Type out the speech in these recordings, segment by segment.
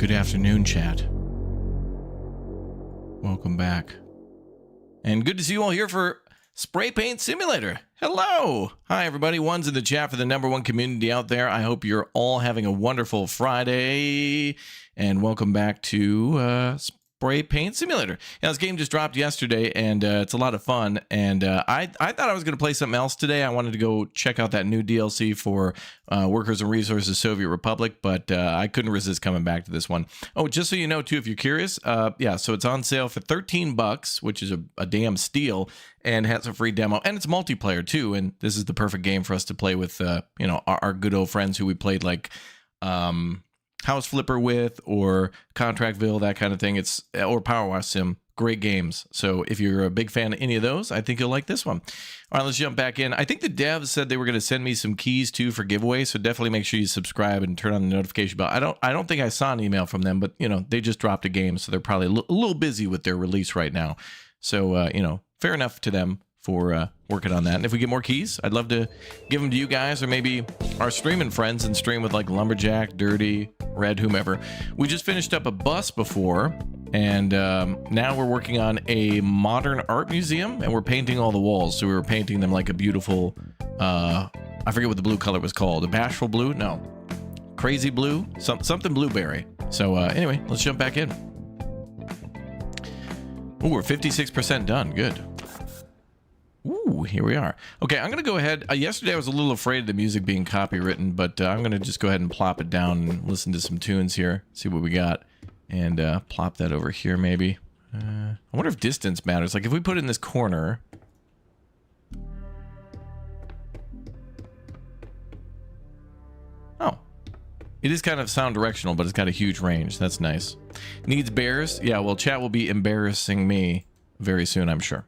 Good afternoon, chat. Welcome back. And good to see you all here for Spray Paint Simulator. Hello! Hi, everybody. One's in the chat for the #1 community out there. I hope you're all having a wonderful Friday. And welcome back to Spray Paint Simulator. Now, this game just dropped yesterday, and it's a lot of fun. And I thought I was going to play something else today. I wanted to go check out that new DLC for Workers and Resources Soviet Republic, but I couldn't resist coming back to this one. Oh, just so you know, too, if you're curious, yeah, so it's on sale for $13, which is a damn steal, and has a free demo, and it's multiplayer, too, and this is the perfect game for us to play with, you know, our good old friends who we played, like, House Flipper with, or Contractville, that kind of thing. It's or Power Wash Sim. Great games. So if you're a big fan of any of those, I think you'll like this one. All right, let's jump back in. I think the devs said they were going to send me some keys too for giveaway, so definitely make sure you subscribe and turn on the notification bell. I don't think I saw an email from them, but you know, they just dropped a game, so they're probably a little busy with their release right now. So you know, fair enough to them for working on that. And if we get more keys, I'd love to give them to you guys, or maybe our streaming friends, and stream with like Lumberjack, Dirty, Red, whomever. We just finished up a bus before, and now we're working on a modern art museum, and we're painting all the walls. So we were painting them like a beautiful, I forget what the blue color was called. A bashful blue? No. Crazy blue? Something blueberry. So anyway, let's jump back in. Ooh, we're 56% done. Good. Ooh, here we are. Okay, I'm going to go ahead. Yesterday I was a little afraid of the music being copywritten, but I'm going to just go ahead and plop it down and listen to some tunes here, see what we got, and plop that over here maybe. I wonder if distance matters. Like if we put it in this corner. Oh. It is kind of sound directional, but it's got a huge range. That's nice. Needs bears? Yeah, well, chat will be embarrassing me very soon, I'm sure.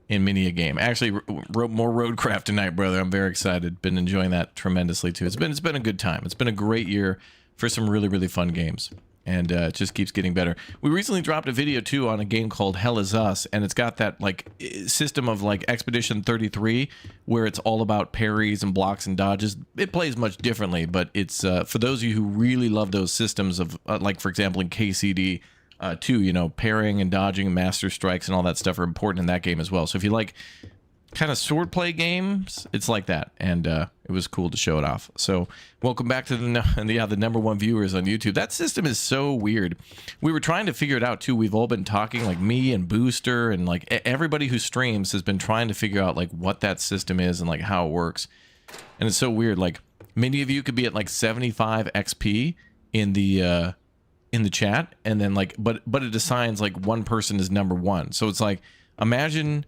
In many a game. Actually, wrote more Roadcraft tonight, brother. I'm very excited. Been enjoying that tremendously too. It's been a good time. It's been a great year for some really fun games, and it just keeps getting better. We recently dropped a video too on a game called Hell Is Us, and it's got that like system of like Expedition 33, where it's all about parries and blocks and dodges. It plays much differently, but it's for those of you who really love those systems of like, for example, in KCD. Too, you know, parrying and dodging and master strikes and all that stuff are important in that game as well. So if you like kind of swordplay games, it's like that, and it was cool to show it off. So welcome back to the #1 viewers on YouTube. That system is so weird. We were trying to figure it out too. We've all been talking, like me and Booster and like everybody who streams has been trying to figure out like what that system is and like how it works. And it's so weird. Like many of you could be at like 75 XP in the chat, and then like but it assigns like one person is #1. So it's like, imagine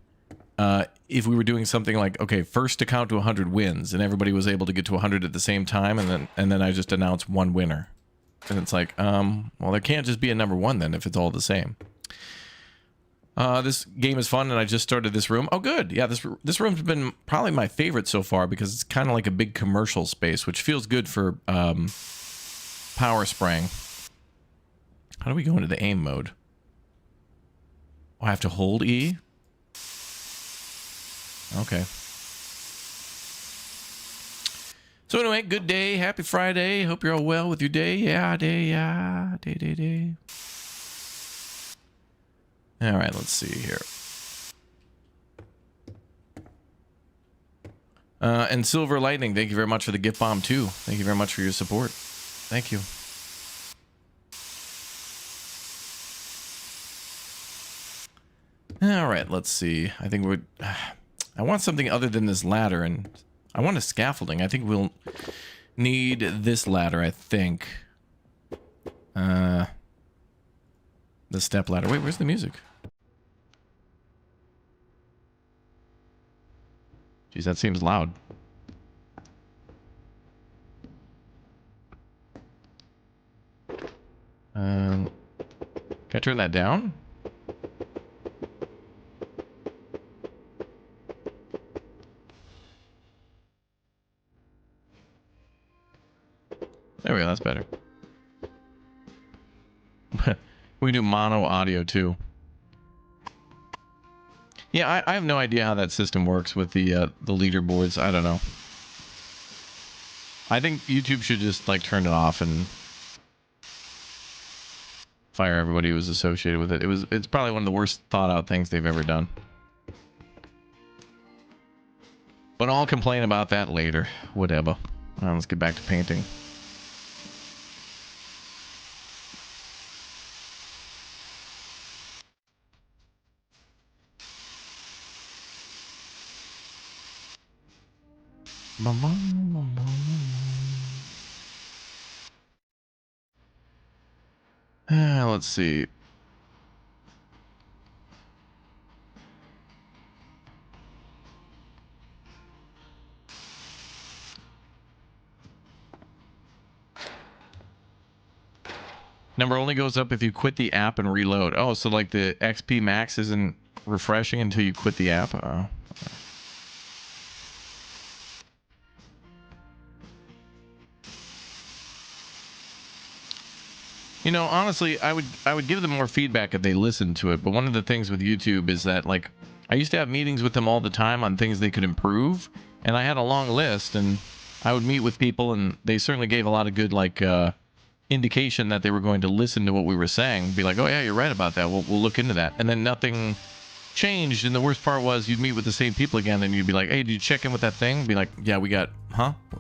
if we were doing something like, okay, first to count to 100 wins, and everybody was able to get to 100 at the same time, and then I just announce one winner, and it's like, well, there can't just be a #1 then if it's all the same. This game is fun, and I just started this room. Oh, good. Yeah, this room's been probably my favorite so far, because it's kind of like a big commercial space, which feels good for power spraying. How do we go into the aim mode? Oh, I have to hold E? Okay. So anyway, good day. Happy Friday. Hope you're all well with your day. Yeah, day. All right, let's see here. And Silver Lightning, thank you very much for the gift bomb, too. Thank you very much for your support. Thank you. All right, let's see. I think I want something other than this ladder, and I want a scaffolding. I think we'll need this ladder, I think. The step ladder. Wait, where's the music? Jeez, that seems loud. Can I turn that down? There we go, that's better. We do mono audio too. Yeah, I have no idea how that system works with the leaderboards. I don't know. I think YouTube should just like turn it off and fire everybody who was associated with it. It's probably one of the worst thought out things they've ever done. But I'll complain about that later. Whatever. Let's get back to painting. Let's see. Number only goes up if you quit the app and reload. Oh, so like the XP max isn't refreshing until you quit the app? Oh. You know, honestly, I would give them more feedback if they listened to it. But one of the things with YouTube is that, like, I used to have meetings with them all the time on things they could improve, and I had a long list, and I would meet with people, and they certainly gave a lot of good, like, indication that they were going to listen to what we were saying. Be like, oh yeah, you're right about that. We'll look into that. And then nothing changed, and the worst part was you'd meet with the same people again, and you'd be like, hey, did you check in with that thing? Be like, yeah, we got,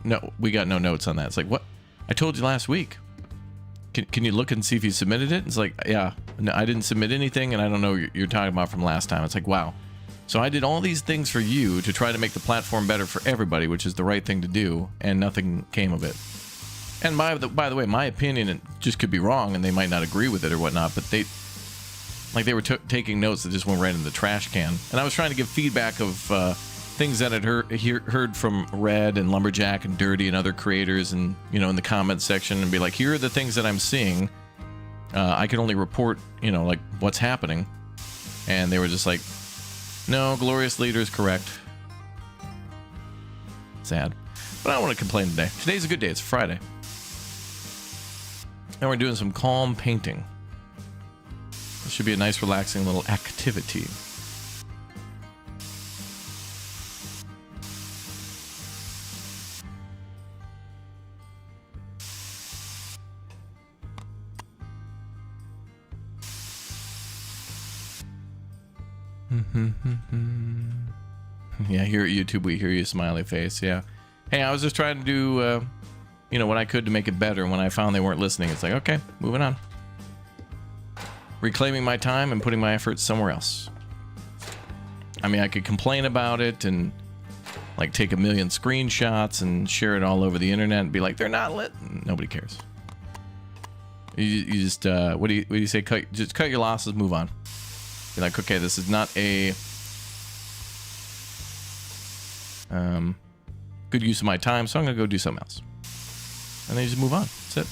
no, we got no notes on that. It's like, what? I told you last week. Can you look and see if you submitted it? It's like, yeah, no, I didn't submit anything, and I don't know what you're talking about from last time. It's like, wow. So I did all these things for you to try to make the platform better for everybody, which is the right thing to do, and nothing came of it. And by the way, my opinion, it just could be wrong, and they might not agree with it or whatnot, but they were taking notes that just went right in the trash can. And I was trying to give feedback of things that I'd heard from Red and Lumberjack and Dirty and other creators, and, you know, in the comments section, and be like, here are the things that I'm seeing. I can only report, you know, like, what's happening. And they were just like, no, Glorious Leader is correct. Sad. But I don't want to complain today. Today's a good day. It's Friday. And we're doing some calm painting. This should be a nice, relaxing little activity. Yeah, here at YouTube, we hear you, smiley face. Yeah. Hey, I was just trying to do, you know, what I could to make it better. And when I found they weren't listening, it's like, okay, moving on. Reclaiming my time and putting my efforts somewhere else. I mean, I could complain about it and, like, take a million screenshots and share it all over the internet and be like, they're not lit. Nobody cares. You just, what do you say? Just cut your losses, move on. Be like, okay, this is not a good use of my time, so I'm gonna go do something else. And then you just move on. That's it.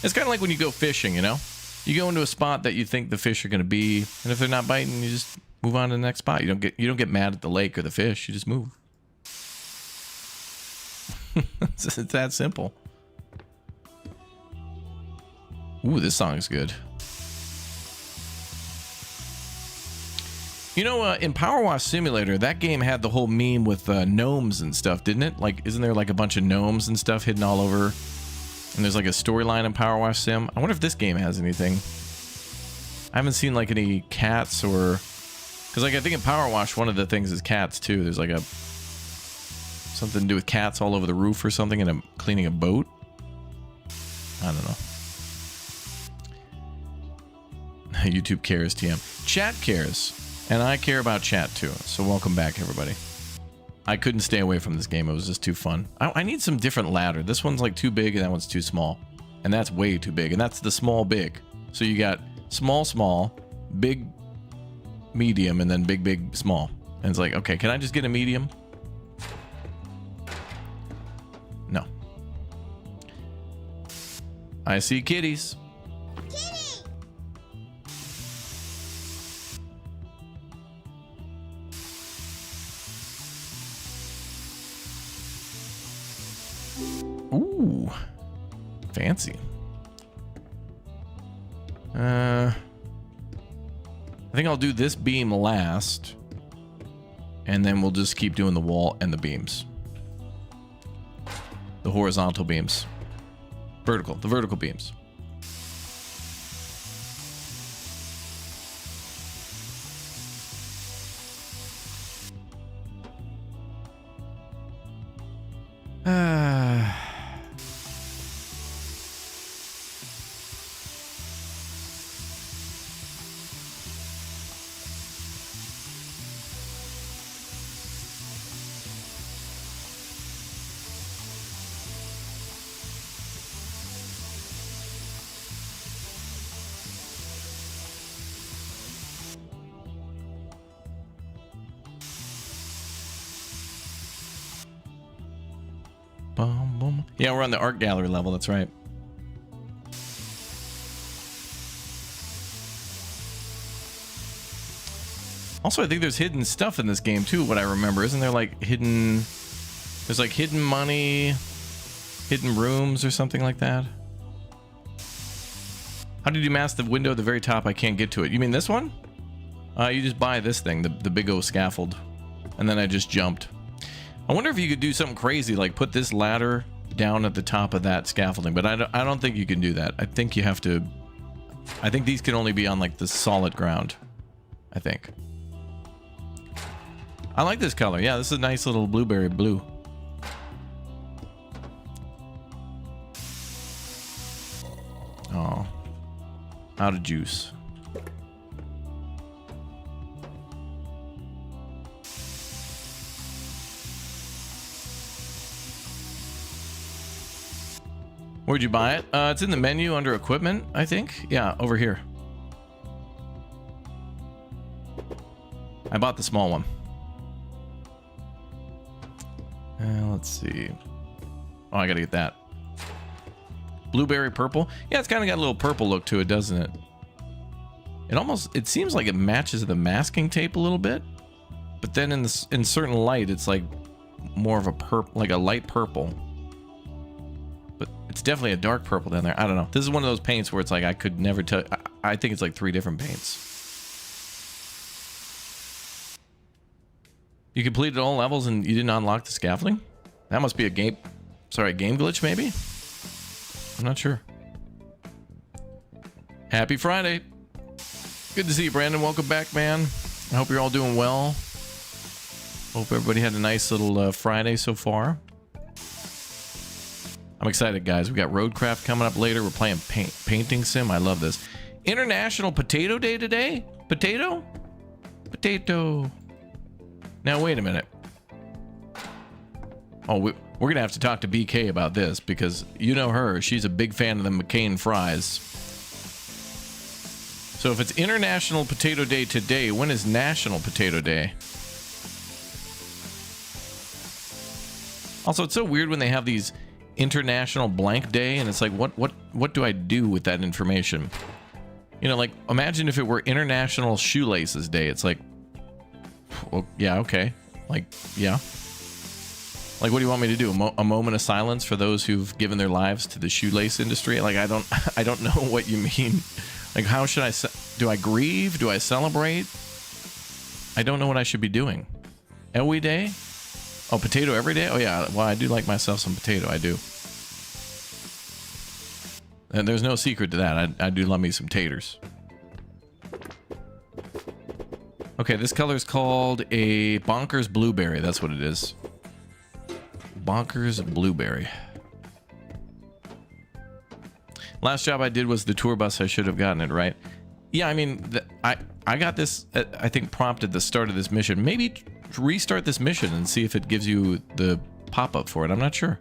It's kind of like when you go fishing, you know? You go into a spot that you think the fish are gonna be, and if they're not biting, you just move on to the next spot. You don't get mad at the lake or the fish. You just move. It's that simple. Ooh, this song is good. You know, in Power Wash Simulator, that game had the whole meme with gnomes and stuff, didn't it? Like, isn't there like a bunch of gnomes and stuff hidden all over? And there's like a storyline in Power Wash Sim. I wonder if this game has anything. I haven't seen like any cats or... Because like I think in Power Wash, one of the things is cats too. There's like something to do with cats all over the roof or something, and I'm cleaning a boat. I don't know. YouTube cares, TM. Chat cares. And I care about chat too, so welcome back, everybody. I couldn't stay away from this game. It was just too fun. I need some different ladder. This one's like too big, and that one's too small. And that's way too big, and that's the small big. So you got small, small, big, medium, and then big, big, small. And it's like, okay, can I just get a medium? No. I see kitties. Ooh, fancy. I think I'll do this beam last, and then we'll just keep doing the wall and the beams. The horizontal beams. The vertical beams. Boom, boom. Yeah, we're on the art gallery level. That's right. Also, I think there's hidden stuff in this game too. What I remember, isn't there like hidden? There's like hidden money, hidden rooms, or something like that. How did you mask the window at the very top? I can't get to it. You mean this one? You just buy this thing, the big O scaffold, and then I just jumped. I wonder if you could do something crazy like put this ladder down at the top of that scaffolding, but I don't think you can do that. I think you have to. I think these can only be on like the solid ground. I think. I like this color. Yeah, this is a nice little blueberry blue. Oh, out of juice. Where'd you buy it? It's in the menu under equipment, I think. Yeah, over here. I bought the small one. Let's see. Oh, I gotta get that. Blueberry purple. Yeah, it's kind of got a little purple look to it, doesn't it? It seems like it matches the masking tape a little bit, but then in certain light, it's like more of a like a light purple. But it's definitely a dark purple down there. I don't know. This is one of those paints where it's like I could never tell. I think it's like 3 different paints. You completed all levels and you didn't unlock the scaffolding? That must be a game glitch maybe? I'm not sure. Happy Friday. Good to see you, Brandon. Welcome back, man. I hope you're all doing well. Hope everybody had a nice little Friday so far. I'm excited, guys. We got Roadcraft coming up later. We're playing Painting Sim. I love this. International Potato Day today? Potato? Potato. Now, wait a minute. Oh, we're going to have to talk to BK about this because you know her. She's a big fan of the McCain fries. So if it's International Potato Day today, when is National Potato Day? Also, it's so weird when they have these International Blank Day, and it's like, what do I do with that information? You know, like, imagine if it were International Shoelaces Day. It's like, well, yeah, okay. Like, yeah. Like, what do you want me to do? A moment of silence for those who've given their lives to the shoelace industry? Like, I don't know what you mean. Like, how should do I grieve? Do I celebrate? I don't know what I should be doing. Every day? Oh, potato every day? Oh, yeah. Well, I do like myself some potato. I do. And there's no secret to that. I do love me some taters. Okay, this color is called a Bonkers Blueberry. That's what it is. Bonkers Blueberry. Last job I did was the tour bus. I should have gotten it right. Yeah, I mean, I got this, I think, prompted the start of this mission. Maybe restart this mission and see if it gives you the pop-up for it. I'm not sure.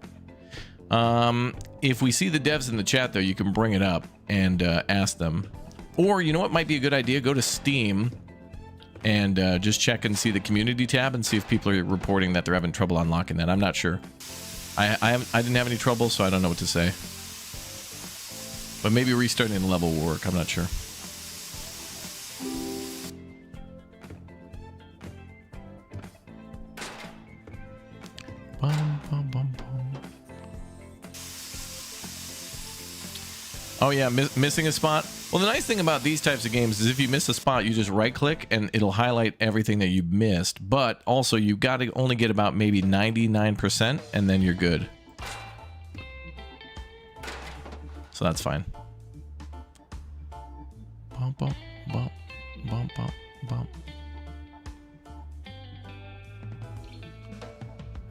If we see the devs in the chat, though, you can bring it up and ask them. Or, you know what might be a good idea? Go to Steam and just check and see the community tab and see if people are reporting that they're having trouble unlocking that. I'm not sure. I didn't have any trouble, so I don't know what to say. But maybe restarting the level will work. I'm not sure. Bum, bum, bum, bum. Oh yeah, missing a spot. Well, the nice thing about these types of games is if you miss a spot, you just right-click and it'll highlight everything that you missed. But also, you've got to only get about maybe 99%, and then you're good. So that's fine. Bump, bump, bump, bump, bump, bump.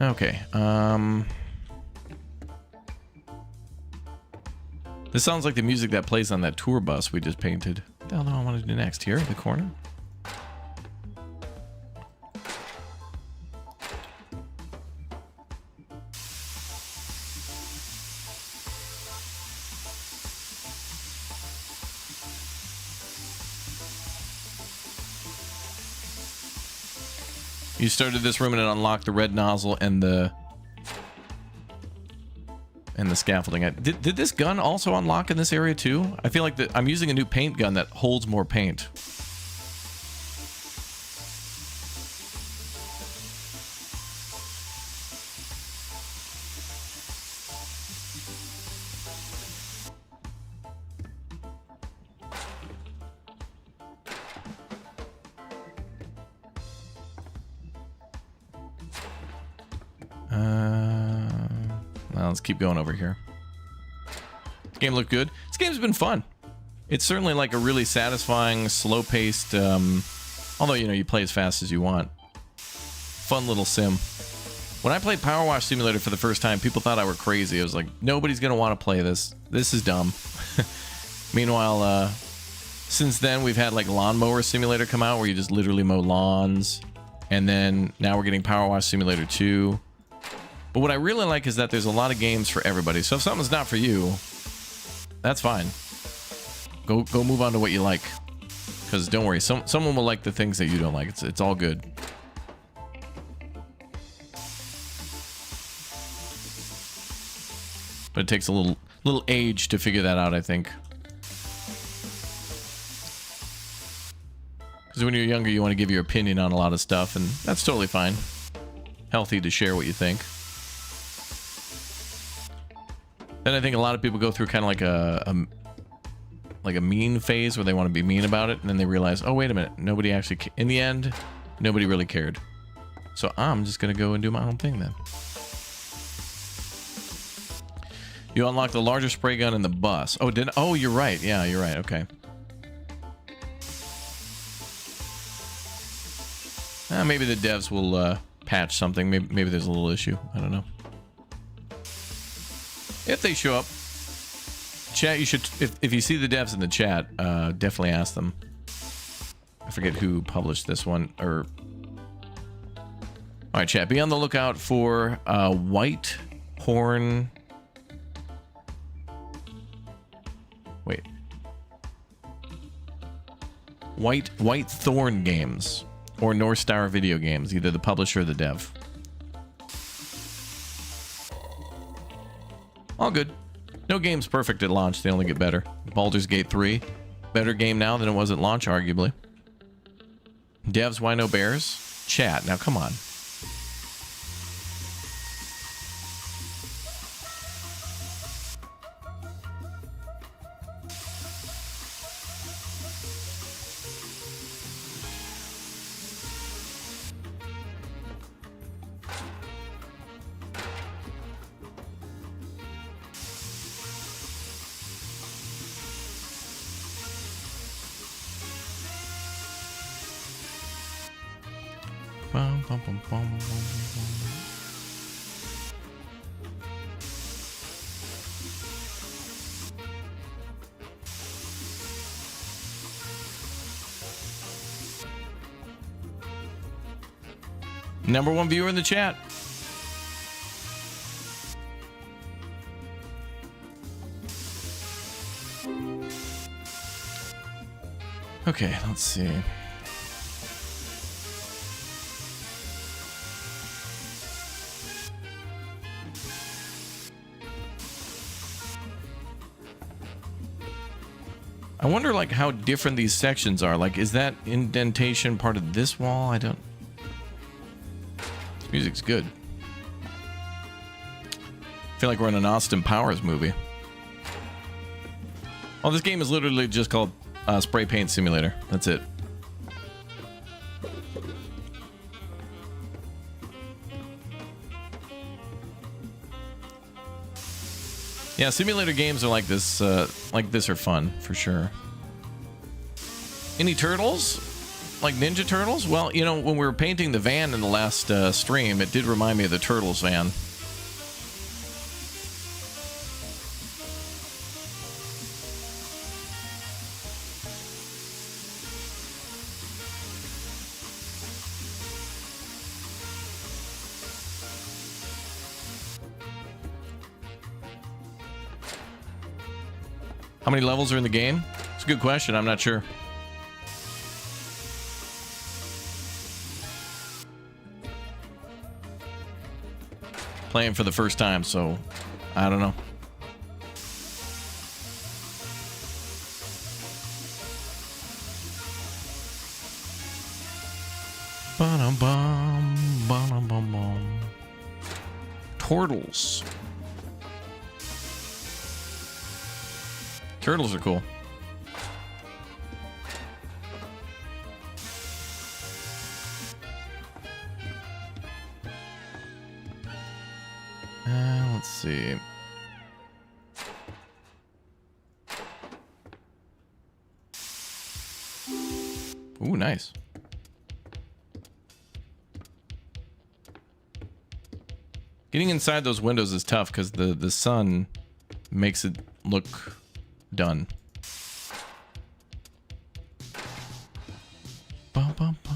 Okay. This sounds like the music that plays on that tour bus we just painted. What the hell do I want to do next? Here, the corner? You started this room and it unlocked the red nozzle and the scaffolding. Did this gun also unlock in this area too? I feel like I'm using a new paint gun that holds more paint. Well, let's keep going over here. This game looked good. This game's been fun. It's certainly like a really satisfying, slow-paced, although, you know, you play as fast as you want. Fun little sim. When I played Power Wash Simulator for the first time, people thought I were crazy. I was like, nobody's going to want to play this. This is dumb. Meanwhile, since then, we've had like Lawnmower Simulator come out where you just literally mow lawns. And then now we're getting Power Wash Simulator 2. But what I really like is that there's a lot of games for everybody. So if something's not for you, that's fine. Go move on to what you like. Because don't worry, someone will like the things that you don't like. It's all good. But it takes a little age to figure that out, I think. Because when you're younger, you want to give your opinion on a lot of stuff, and that's totally fine. Healthy to share what you think. Then I think a lot of people go through kind of like a mean phase where they want to be mean about it, and then they realize, oh, wait a minute, nobody actually, in the end, nobody really cared. So I'm just going to go and do my own thing then. You unlock the larger spray gun in the bus. Oh, you're right. Yeah, you're right. Okay. Maybe the devs will patch something. Maybe there's a little issue. I don't know. If they show up, chat, you should, if you see the devs in the chat, definitely ask them. I forget who published this one, or... Alright, chat, be on the lookout for White Horn... Wait. White Thorn Games, or North Star Video Games, either the publisher or the dev. All good. No game's perfect at launch. They only get better. Baldur's Gate 3. Better game now than it was at launch, arguably. Devs, why no bears? Chat. Now, come on. Number one viewer in the chat. Okay, let's see. I wonder, like, how different these sections are. Like, is that indentation part of this wall? I don't... This music's good. I feel like we're in an Austin Powers movie. Oh, this game is literally just called Spray Paint Simulator. That's it. Yeah, simulator games are like this are fun, for sure. Any turtles? Like Ninja Turtles? Well, you know, when we were painting the van in the last stream, it did remind me of the Turtles van. How many levels are in the game? It's a good question. I'm not sure. Playing for the first time, so I don't know. Ba-dum-bum, ba-dum-bum-bum. Turtles. Turtles are cool. Let's see. Ooh, nice. Getting inside those windows is tough because the sun makes it look done. Bum, bum, bum.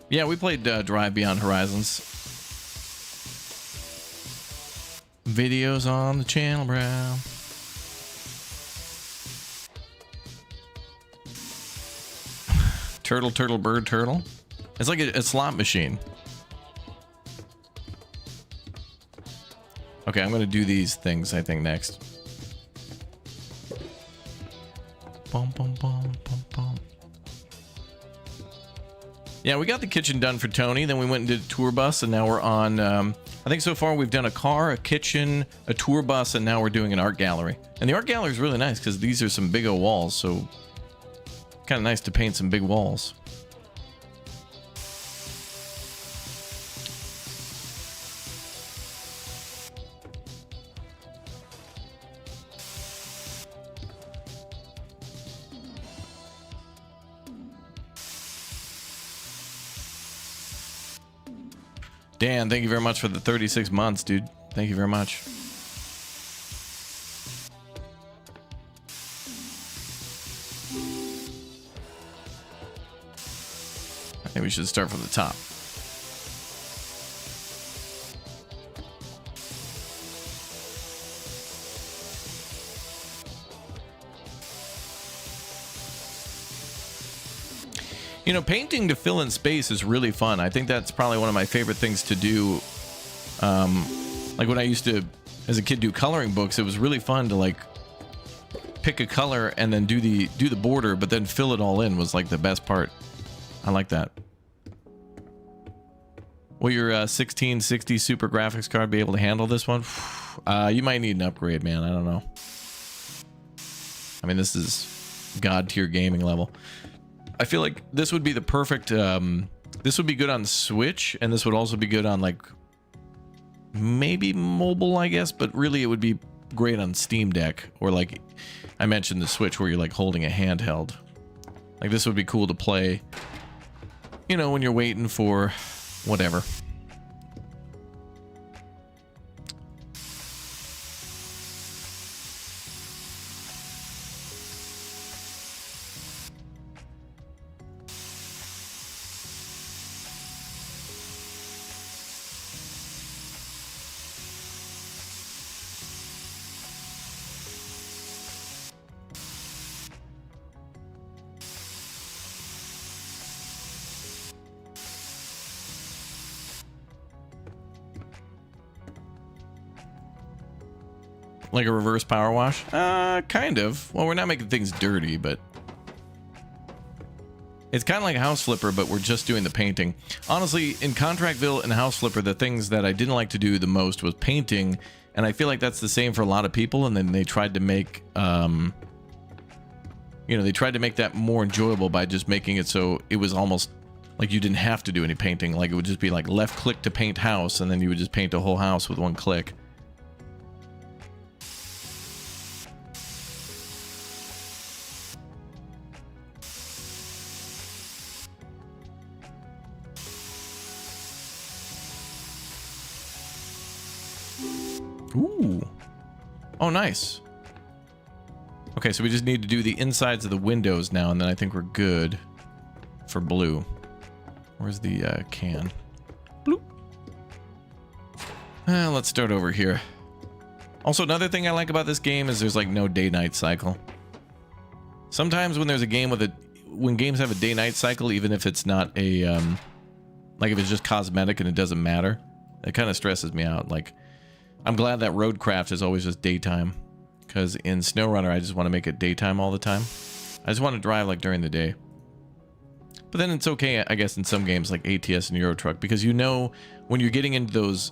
Yeah, we played Drive Beyond Horizons. Videos on the channel, bro. Turtle, turtle, bird, turtle. It's like a slot machine. Okay, I'm gonna do these things, I think, next. Bum, bum, bum, bum, bum. Yeah, we got the kitchen done for Tony. Then we went and did a tour bus, and now we're on... I think so far we've done a car, a kitchen, a tour bus, and now we're doing an art gallery. And the art gallery is really nice because these are some big old walls, so kind of nice to paint some big walls. Dan, thank you very much for the 36 months, dude. Thank you very much. I think we should start from the top. You know, painting to fill in space is really fun. I think that's probably one of my favorite things to do. Like when I used to, as a kid, do coloring books, it was really fun to like pick a color and then do the border, but then fill it all in was like the best part. I like that. Will your 1660 Super graphics card be able to handle this one? You might need an upgrade, man. I don't know. I mean, this is god tier gaming level. I feel like this would be the perfect, this would be good on Switch, and this would also be good on, like, maybe mobile, I guess, but really it would be great on Steam Deck, or like I mentioned the Switch where you're like holding a handheld. Like this would be cool to play, you know, when you're waiting for whatever. Like a reverse power wash? Kind of. Well, we're not making things dirty, but it's kind of like a house flipper, but we're just doing the painting. Honestly, in Contractville and House Flipper, the things that I didn't like to do the most was painting, and I feel like that's the same for a lot of people, and then they tried to make, you know, they tried to make that more enjoyable by just making it so it was almost Like you didn't have to do any painting. Like it would just be like left click to paint house, and then you would just paint a whole house with one click. Ooh. Oh, nice. Okay, so we just need to do the insides of the windows now, and then I think we're good for blue. Where's the can? Bloop. Let's start over here. Also, another thing I like about this game is there's like no day-night cycle. Sometimes when there's a game with a... When games have a day-night cycle, even if it's not a... like if it's just cosmetic and it doesn't matter, it kind of stresses me out. Like, I'm glad that Roadcraft is always just daytime. Because in SnowRunner, I just want to make it daytime all the time. I just want to drive like during the day. But then it's okay, I guess, in some games like ATS and Euro Truck, because you know when you're getting into those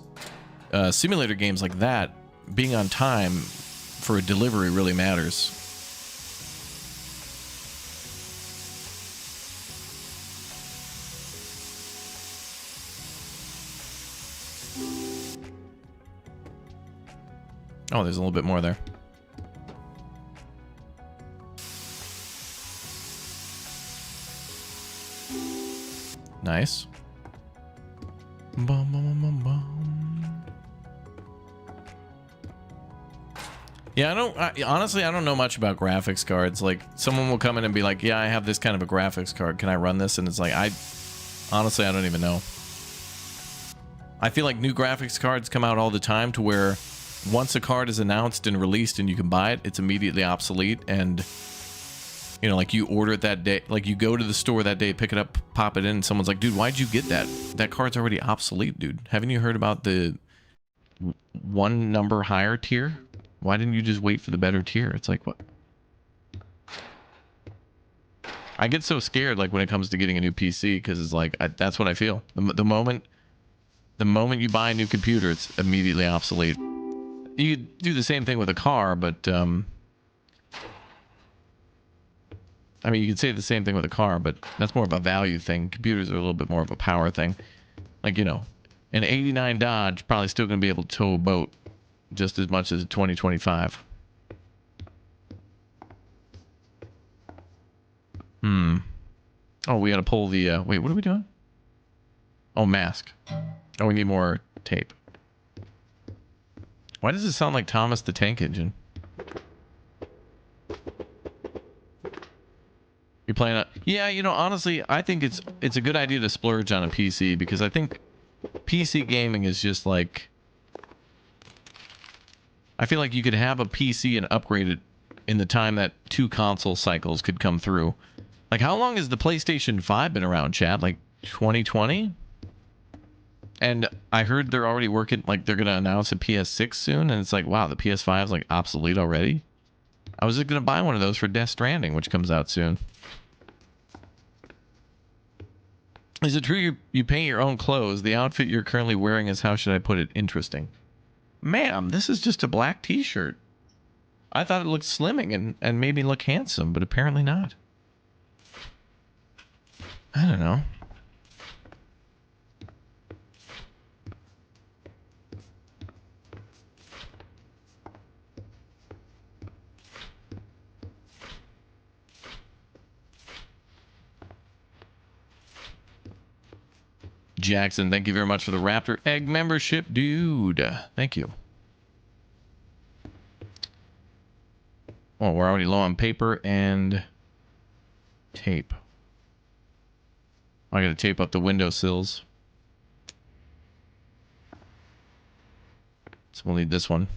simulator games like that, being on time for a delivery really matters. Oh, there's a little bit more there. Nice. Bum, bum, bum, bum. Yeah, honestly, I don't know much about graphics cards. Like, someone will come in and be like, yeah, I have this kind of a graphics card. Can I run this? And it's like, honestly, I don't even know. I feel like new graphics cards come out all the time to where once a card is announced and released and you can buy it, it's immediately obsolete. And, you know, like you order it that day, like you go to the store that day, pick it up, pop it in, and someone's like, dude, why'd you get that? That card's already obsolete, dude. Haven't you heard about the one number higher tier? Why didn't you just wait for the better tier? It's like, what? I get so scared, like, when it comes to getting a new PC, because it's like, that's what I feel. The moment you buy a new computer, it's immediately obsolete. You could do the same thing with a car, but, I mean, you could say the same thing with a car, but that's more of a value thing. Computers are a little bit more of a power thing. Like, you know, an 89 Dodge probably still going to be able to tow a boat just as much as a 2025. Oh, we got to pull the, wait, what are we doing? Oh, mask. Oh, we need more tape. Why does it sound like Thomas the Tank Engine? You're playing it? Yeah, you know, honestly, I think it's a good idea to splurge on a PC, because I think PC gaming is just like... I feel like you could have a PC and upgrade it in the time that 2 console cycles could come through. Like, how long has the PlayStation 5 been around, Chad? Like, 2020? And I heard they're already working, like, they're going to announce a PS6 soon, and it's like, wow, the PS5 is, like, obsolete already? I was just going to buy one of those for Death Stranding, which comes out soon. Is it true you paint your own clothes? The outfit you're currently wearing is, how should I put it, interesting? Ma'am, this is just a black t-shirt. I thought it looked slimming and made me look handsome, but apparently not. I don't know. Jackson, thank you very much for the Raptor Egg membership, dude. Thank you. Oh, we're already low on paper and tape. I gotta tape up the windowsills. So we'll need this one.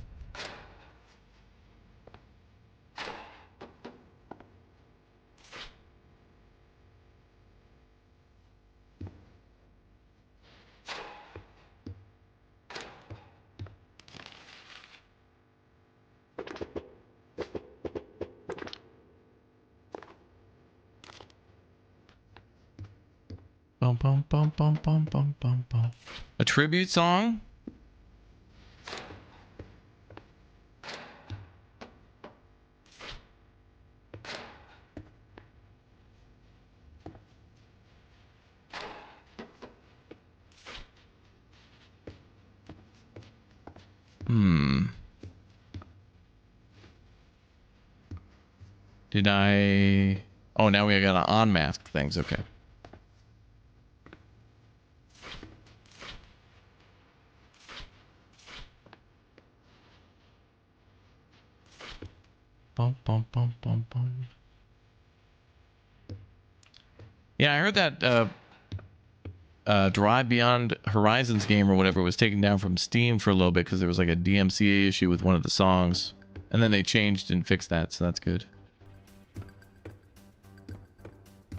Bum, bum, bum, bum, bum, bum, bum, bum. A tribute song? Did I... Oh, now we got to unmask things. Okay. Bum, bum, bum, bum, bum. Yeah, I heard that Drive Beyond Horizons game or whatever was taken down from Steam for a little bit because there was like a DMCA issue with one of the songs. And then they changed and fixed that, so that's good.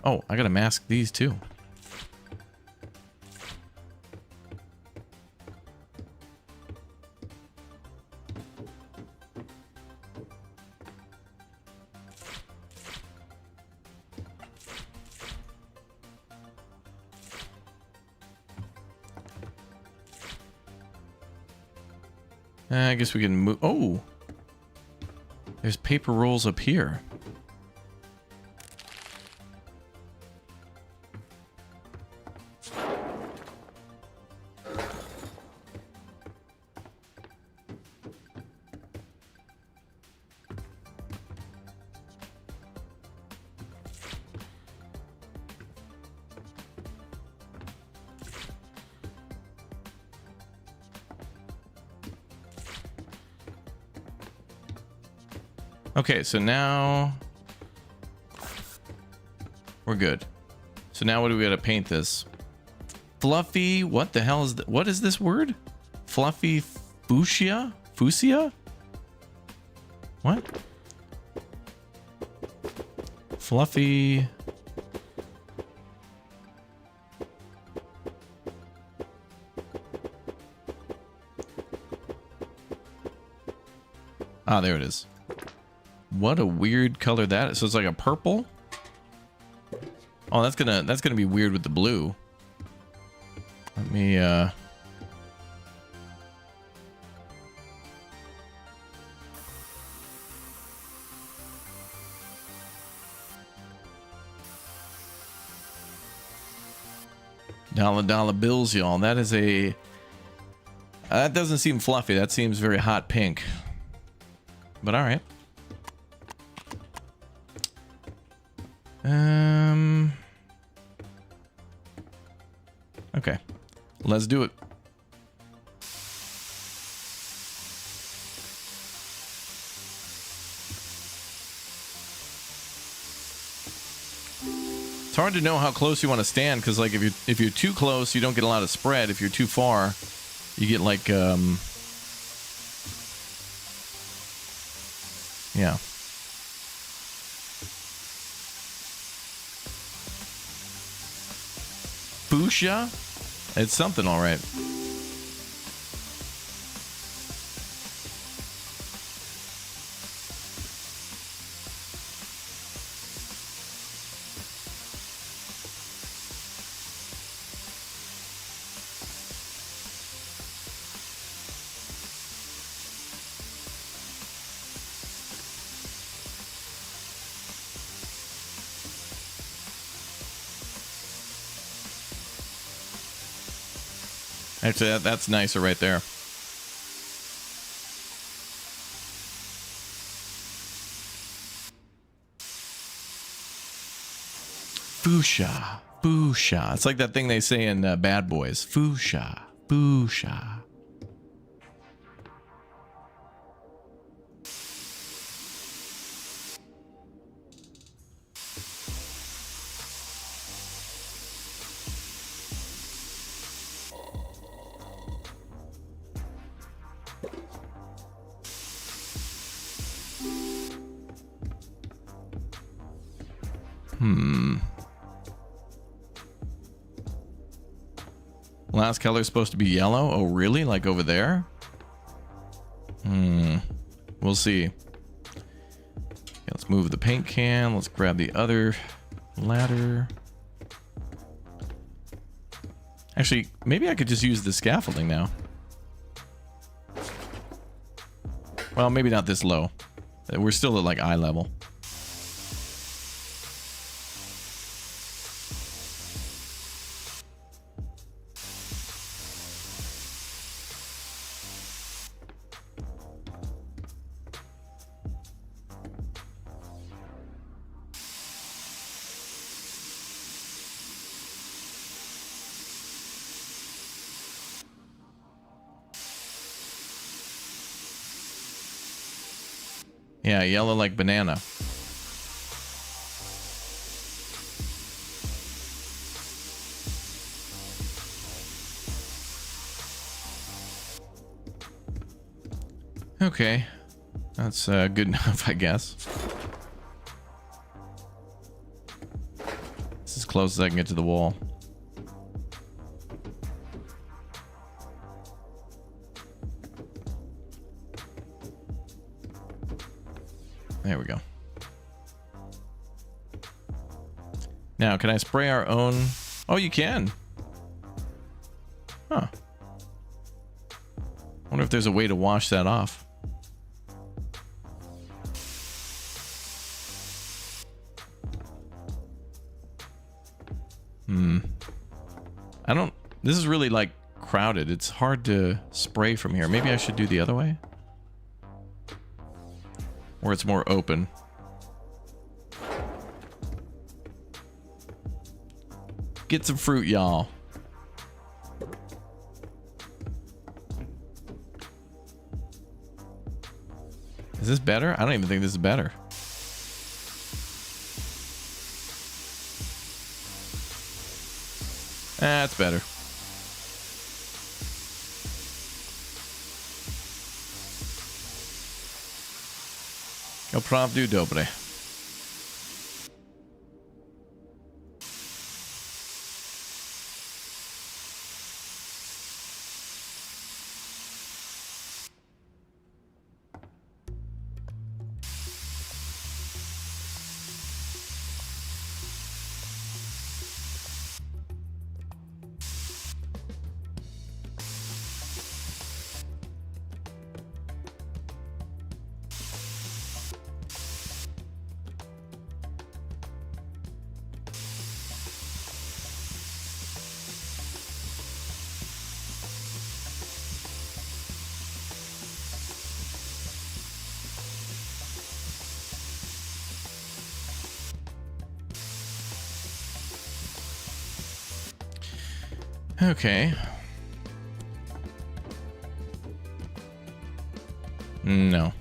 Oh, I gotta mask these too. I guess we can move. Oh, there's paper rolls up here. Okay, so now we're good. So now what do we gotta paint this? Fluffy, what the hell is that? What is this word? Fluffy fuchsia? Fuchsia? What? Fluffy. Ah, there it is. What a weird color that is. So it's like a purple. Oh, that's gonna be weird with the blue. Let me dollar bills, y'all. That is a that doesn't seem fluffy. That seems very hot pink. But all right. Okay, let's do it. It's hard to know how close you want to stand because, like, if you're too close, you don't get a lot of spread. If you're too far, you get like yeah. Fuchsia? It's something, all right. Actually, that's nicer right there. Fuchsia. Fuchsia. It's like that thing they say in Bad Boys. Fuchsia. Fuchsia. Last color is supposed to be yellow. Oh, really? Like over there? We'll see. Okay, let's move the paint can. Let's grab the other ladder. Actually, maybe I could just use the scaffolding now. Well, maybe not this low. We're still at like eye level. Yeah, yellow like banana. Okay, that's good enough, I guess. It's as close as I can get to the wall. There we go. Now, can I spray our own? Oh, you can. Huh. Wonder if there's a way to wash that off. I don't... This is really, like, crowded. It's hard to spray from here. Maybe I should do the other way? Where it's more open. Get some fruit, y'all. Is this better? I don't even think this is better. That's better. Opravdu dobre. Okay. No.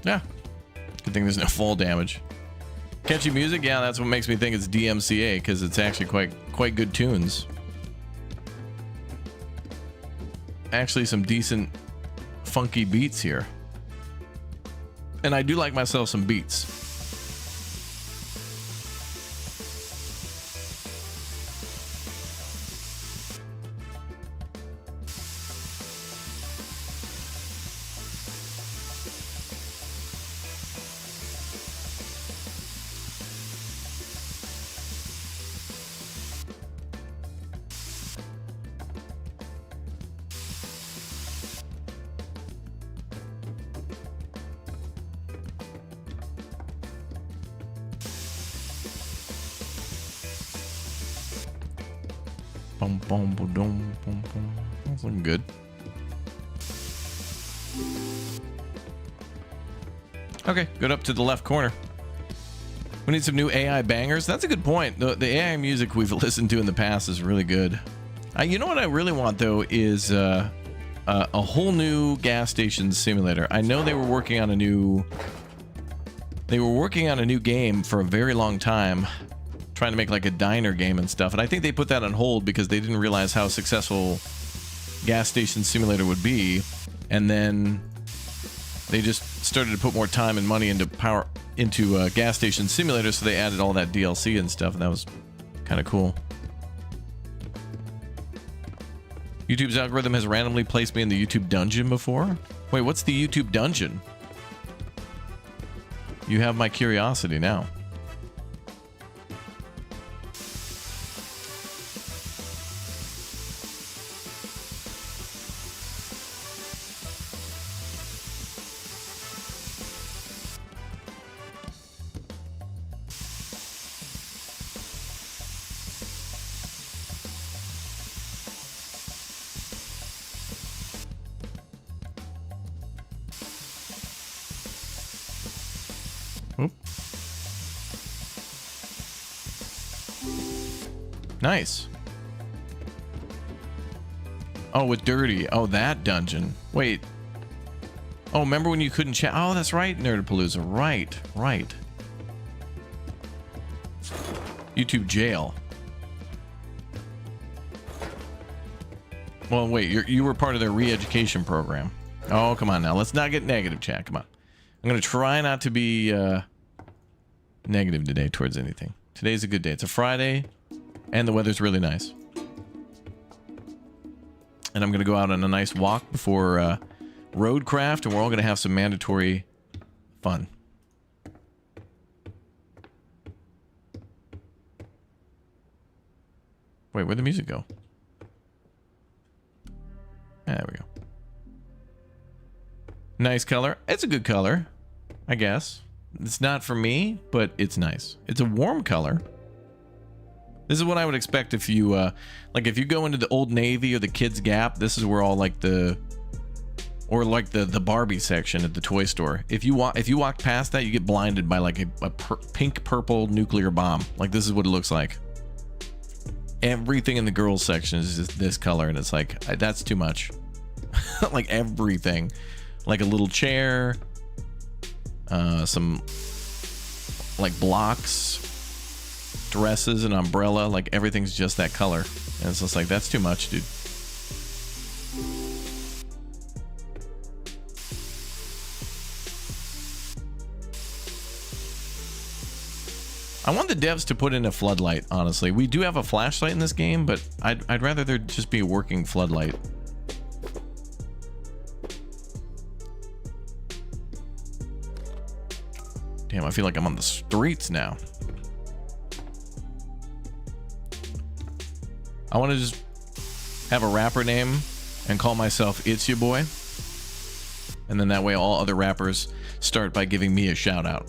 Yeah. Good thing there's no fall damage. Catchy music? Yeah, that's what makes me think it's DMCA, because it's actually quite good tunes. Actually, some decent funky beats here. And I do like myself some beats. That's looking good. Okay, good up to the left corner. We need some new AI bangers. That's a good point. The AI music we've listened to in the past is really good. You know what I really want though is a whole new gas station simulator. I know they were working on a new game for a very long time, trying to make like a diner game and stuff, and I think they put that on hold because they didn't realize how successful gas station simulator would be, and then they just started to put more time and money into gas station simulator, so they added all that DLC and stuff, and that was kind of cool. YouTube's algorithm has randomly placed me in the YouTube dungeon before. Wait, what's the YouTube dungeon? You have my curiosity now. Nice. Oh, with dirty. Oh, that dungeon. Wait. Oh, remember when you couldn't chat? Oh, that's right, Nerdapalooza. Right, right. YouTube jail. Well, wait, you were part of their re-education program. Oh, come on now. Let's not get negative, chat. Come on. I'm going to try not to be negative today towards anything. Today's a good day. It's a Friday, and the weather's really nice. And I'm going to go out on a nice walk before Roadcraft, and we're all going to have some mandatory fun. Wait, where'd the music go? There we go. Nice color. It's a good color, I guess. It's not for me, but it's nice. It's a warm color. This is what I would expect if you, like if you go into the Old Navy or the Kids Gap, this is where all like the, or like the Barbie section at the toy store. If you walk past that, you get blinded by like a pink purple nuclear bomb. Like this is what it looks like. Everything in the girls section is just this color, and it's like, that's too much. Like everything. Like a little chair, some like blocks, dresses, an umbrella, like everything's just that color. And it's just like, that's too much, dude. I want the devs to put in a floodlight, honestly. We do have a flashlight in this game, but I'd rather there just be a working floodlight. Damn, I feel like I'm on the streets now. I want to just have a rapper name and call myself It's Your Boy. And then that way all other rappers start by giving me a shout out.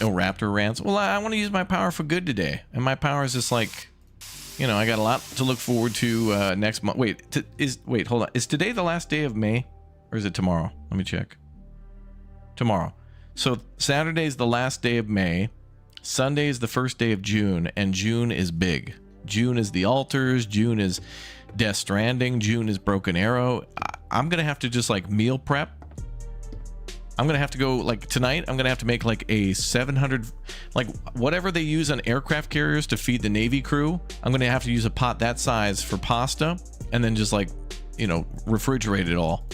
No raptor rants. Well, I want to use my power for good today. And my power is just like, you know, I got a lot to look forward to next month. Wait, hold on. Is today the last day of May? Or is it tomorrow? Let me check. Tomorrow. So Saturday is the last day of May. Sunday is the first day of June. And June is big. June is the altars. June is Death Stranding. June is Broken Arrow. I'm going to have to just like meal prep. I'm going to have to go, like, tonight, I'm going to have to make, like, a 700, like, whatever they use on aircraft carriers to feed the Navy crew. I'm going to have to use a pot that size for pasta and then just, like, you know, refrigerate it all.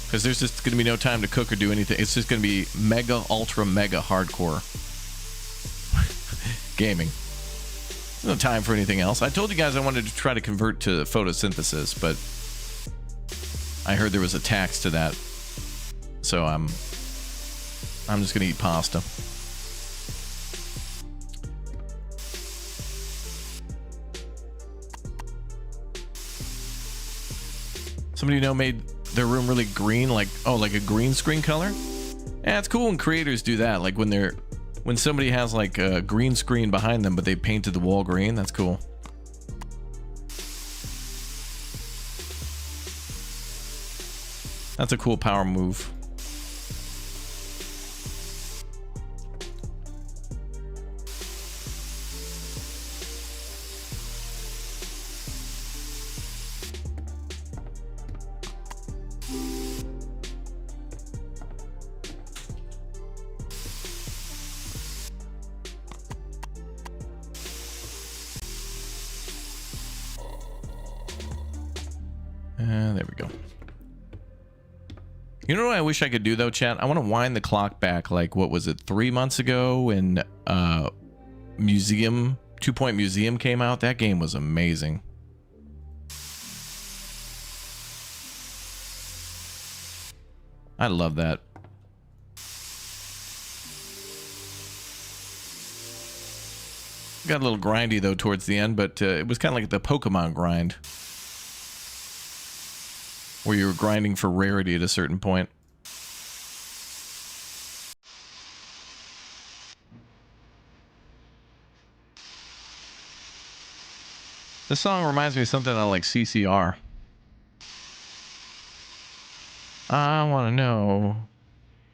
Because there's just going to be no time to cook or do anything. It's just going to be mega, ultra, mega hardcore gaming. There's no time for anything else. I told you guys I wanted to try to convert to photosynthesis, but I heard there was a tax to that. So I'm just gonna eat pasta. Somebody made their room really green, like, oh, like a green screen color. Yeah, it's cool when creators do that. Like when somebody has like a green screen behind them, but they painted the wall green. That's cool. That's a cool power move. There we go. You know what I wish I could do though, chat? I want to wind the clock back, like, what was it, 3 months ago when Museum, 2 Point Museum came out? That game was amazing. I love that. Got a little grindy though towards the end, but it was kind of like the Pokemon grind, where you were grinding for rarity at a certain point. This song reminds me of something I like CCR. I want to know,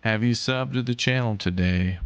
have you subbed to the channel today?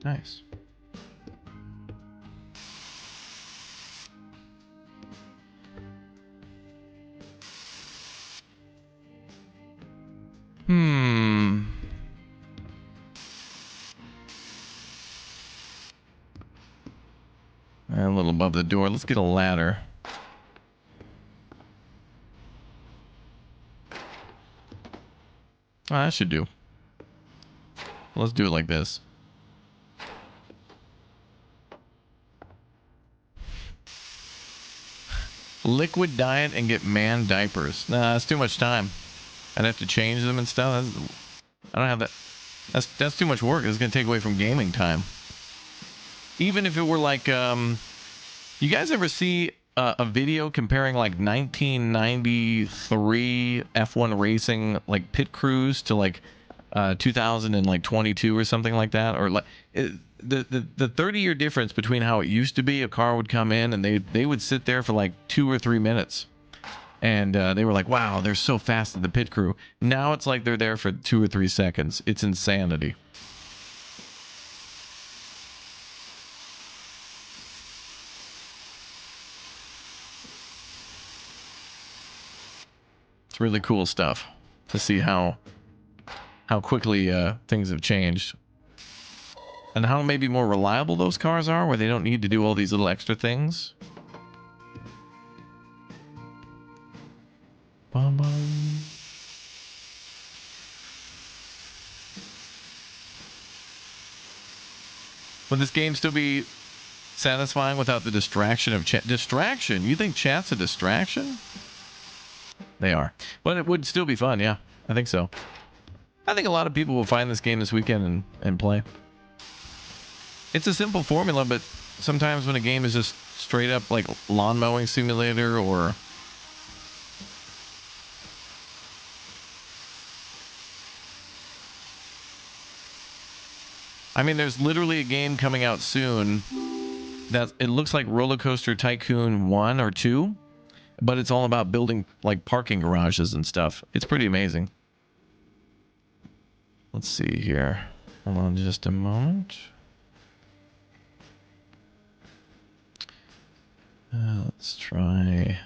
Nice. A little above the door. Let's get a ladder. Oh, that should do. Let's do it like this. Liquid diet and get man diapers. Nah, that's too much time. I'd have to change them and stuff. I don't have that. That's too much work. It's going to take away from gaming time. Even if it were like, you guys ever see a video comparing like 1993 F1 racing, like pit crews, to like 2022 or something like that? Or like the 30-year difference between how it used to be, a car would come in and they would sit there for like 2 or 3 minutes. And they were like, wow, they're so fast at the pit crew. Now it's like they're there for 2 or 3 seconds. It's insanity. It's really cool stuff to see how quickly things have changed. And how maybe more reliable those cars are, where they don't need to do all these little extra things. Bum, bum. Would this game still be satisfying without the distraction of chat? Distraction? You think chat's a distraction? They are. But it would still be fun, yeah. I think so. I think a lot of people will find this game this weekend and play. It's a simple formula, but sometimes when a game is just straight up like lawn mowing simulator or... I mean, there's literally a game coming out soon that it looks like Roller Coaster Tycoon 1 or 2, but it's all about building like parking garages and stuff. It's pretty amazing. Let's see here. Hold on just a moment. Let's try...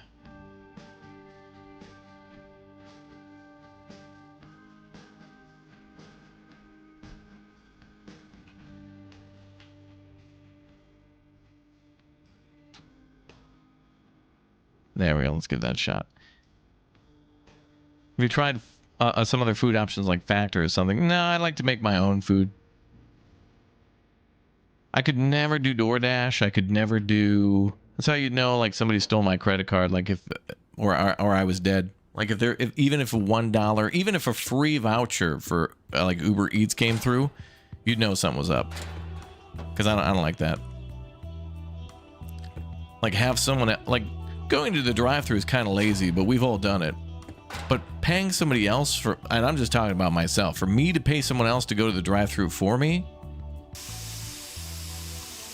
There we go. Let's give that a shot. Have you tried some other food options like Factor or something? No, I like to make my own food. I could never do DoorDash. I could never do... That's how you know, like, somebody stole my credit card, like if... Or I was dead. Like, even if $1... Even if a free voucher for, like, Uber Eats came through, you'd know something was up. Because I don't like that. Like, have someone... Like... Going to the drive-thru is kind of lazy, but we've all done it. But paying somebody else for... And I'm just talking about myself. For me to pay someone else to go to the drive-thru for me...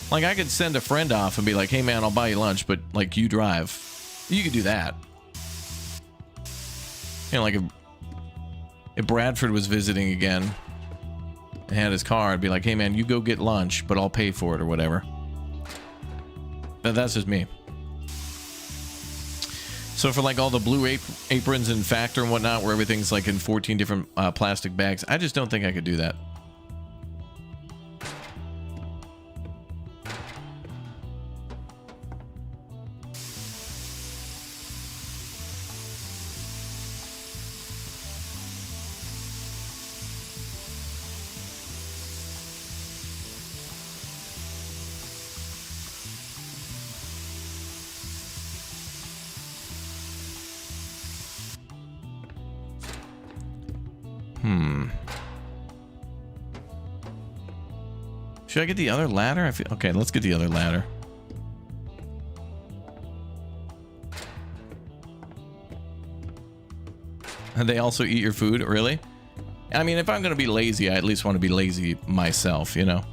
Like, I could send a friend off and be like, hey, man, I'll buy you lunch, but, like, you drive. You could do that. You know, like, if Bradford was visiting again and had his car, I'd be like, hey, man, you go get lunch, but I'll pay for it or whatever. That's just me. So for like all the blue aprons and Factor and whatnot, where everything's like in 14 different plastic bags, I just don't think I could do that. Should I get the other ladder? Okay, let's get the other ladder. And they also eat your food? Really? I mean, if I'm going to be lazy, I at least want to be lazy myself, you know?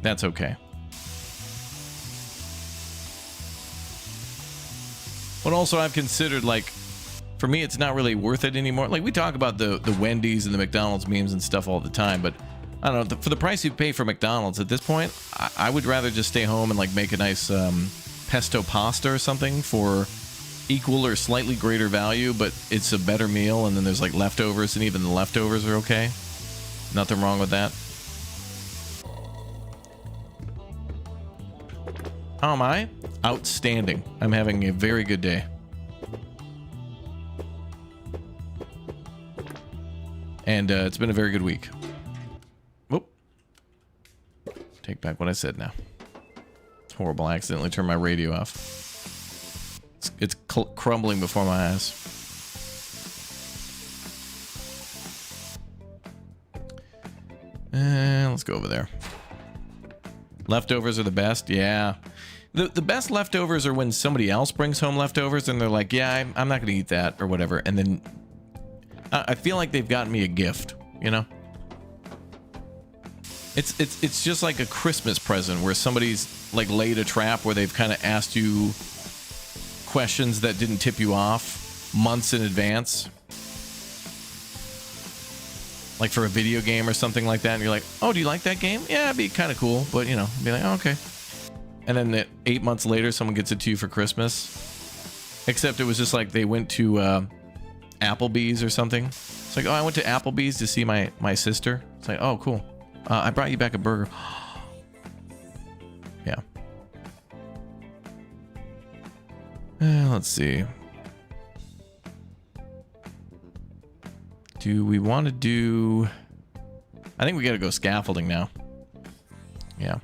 That's okay. But also, I've considered, like, for me, it's not really worth it anymore. Like, we talk about the Wendy's and the McDonald's memes and stuff all the time, but I don't know, for the price you pay for McDonald's at this point, I would rather just stay home and, like, make a nice pesto pasta or something for equal or slightly greater value, but it's a better meal, and then there's, like, leftovers, and even the leftovers are okay. Nothing wrong with that. How am I? Outstanding. I'm having a very good day. And it's been a very good week. Whoop. Take back what I said now. It's horrible. I accidentally turned my radio off. It's crumbling before my eyes. And let's go over there. Leftovers are the best. Yeah. The best leftovers are when somebody else brings home leftovers and they're like, yeah, I'm not going to eat that or whatever. And then I feel like they've gotten me a gift, you know? It's just like a Christmas present where somebody's like laid a trap where they've kind of asked you questions that didn't tip you off months in advance. Like for a video game or something like that. And you're like, oh, do you like that game? Yeah, it'd be kind of cool. But, you know, be like, oh, okay. And then 8 months later, someone gets it to you for Christmas. Except it was just like they went to Applebee's or something. It's like, oh, I went to Applebee's to see my sister. It's like, oh, cool. I brought you back a burger. Yeah. Let's see. Do we want to do... I think we got to go scaffolding now. Yeah.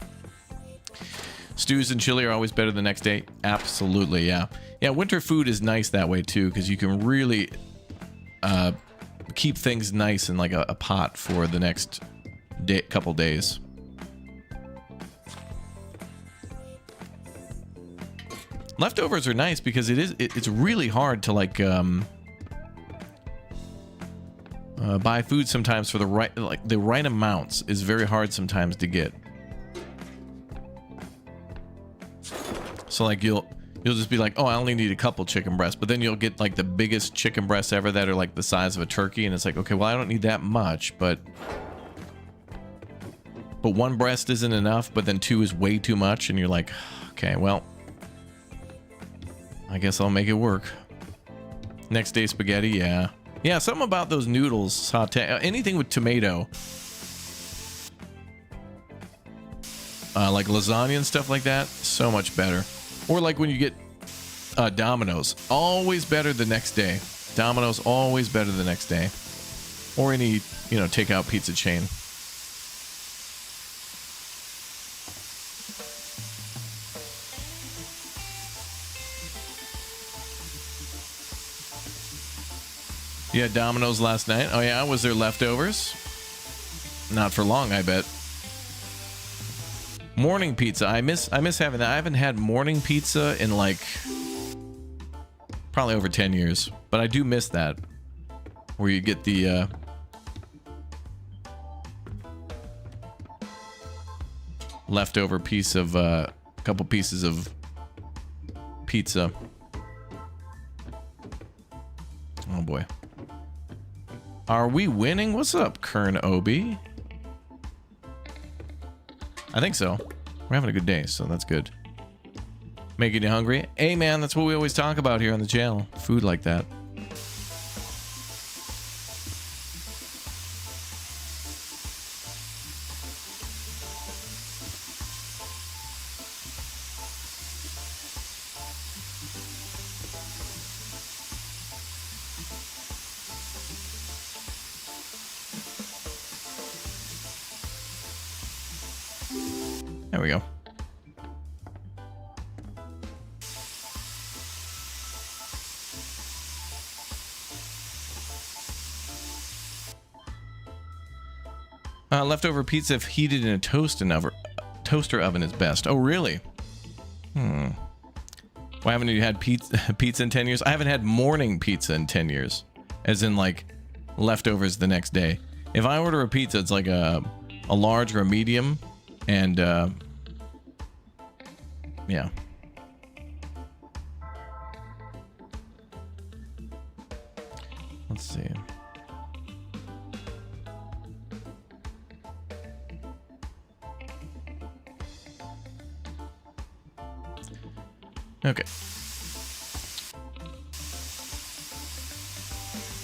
Stews and chili are always better the next day. Absolutely, yeah. Yeah, winter food is nice that way, too, because you can really keep things nice in like a pot for the next couple days. Leftovers are nice because it's really hard to like buy food sometimes for the right amounts is very hard sometimes to get. So like you'll just be like, oh, I only need a couple chicken breasts, but then you'll get like the biggest chicken breasts ever that are like the size of a turkey, and it's like, okay, well, I don't need that much, but one breast isn't enough, but then two is way too much, and you're like, okay, well, I guess I'll make it work. Next day spaghetti, yeah. Yeah, something about those noodles, saute, anything with tomato. Like lasagna and stuff like that, so much better. Or like when you get Domino's, always better the next day. Domino's always better the next day. Or any, you know, takeout pizza chain. You had Domino's last night? Oh yeah, was there leftovers? Not for long, I bet. Morning pizza. I miss having that. I haven't had morning pizza in like probably over 10 years, but I do miss that. Where you get the leftover piece of couple pieces of pizza. Oh boy. Are we winning? What's up, Kern Obi? I think so. We're having a good day, so that's good. Making you hungry? Hey, man, that's what we always talk about here on the channel. Food like that. There we go. Leftover pizza if heated in a toaster oven is best. Oh, really? Why haven't you had pizza in 10 years? I haven't had morning pizza in 10 years. As in, like, leftovers the next day. If I order a pizza, it's like a large or a medium. And, yeah. Let's see. Okay.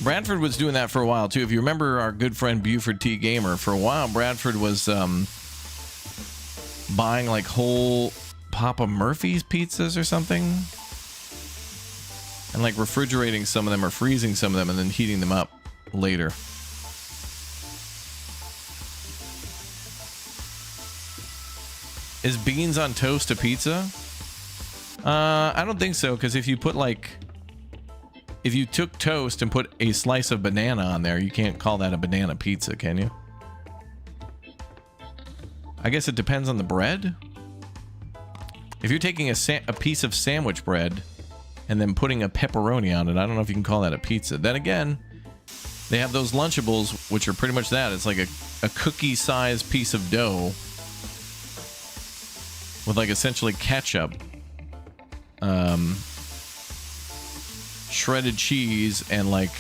Bradford was doing that for a while too. If you remember our good friend Buford T Gamer, for a while Bradford was buying like whole Papa Murphy's pizzas or something, and like refrigerating some of them or freezing some of them and then heating them up later. Is beans on toast a pizza? I don't think so, because if you put like, if you took toast and put a slice of banana on there, you can't call that a banana pizza, can you? I guess it depends on the bread. If you're taking a piece of sandwich bread and then putting a pepperoni on it, I don't know if you can call that a pizza. Then again, they have those Lunchables, which are pretty much that. It's like a cookie-sized piece of dough with like essentially ketchup, shredded cheese, and like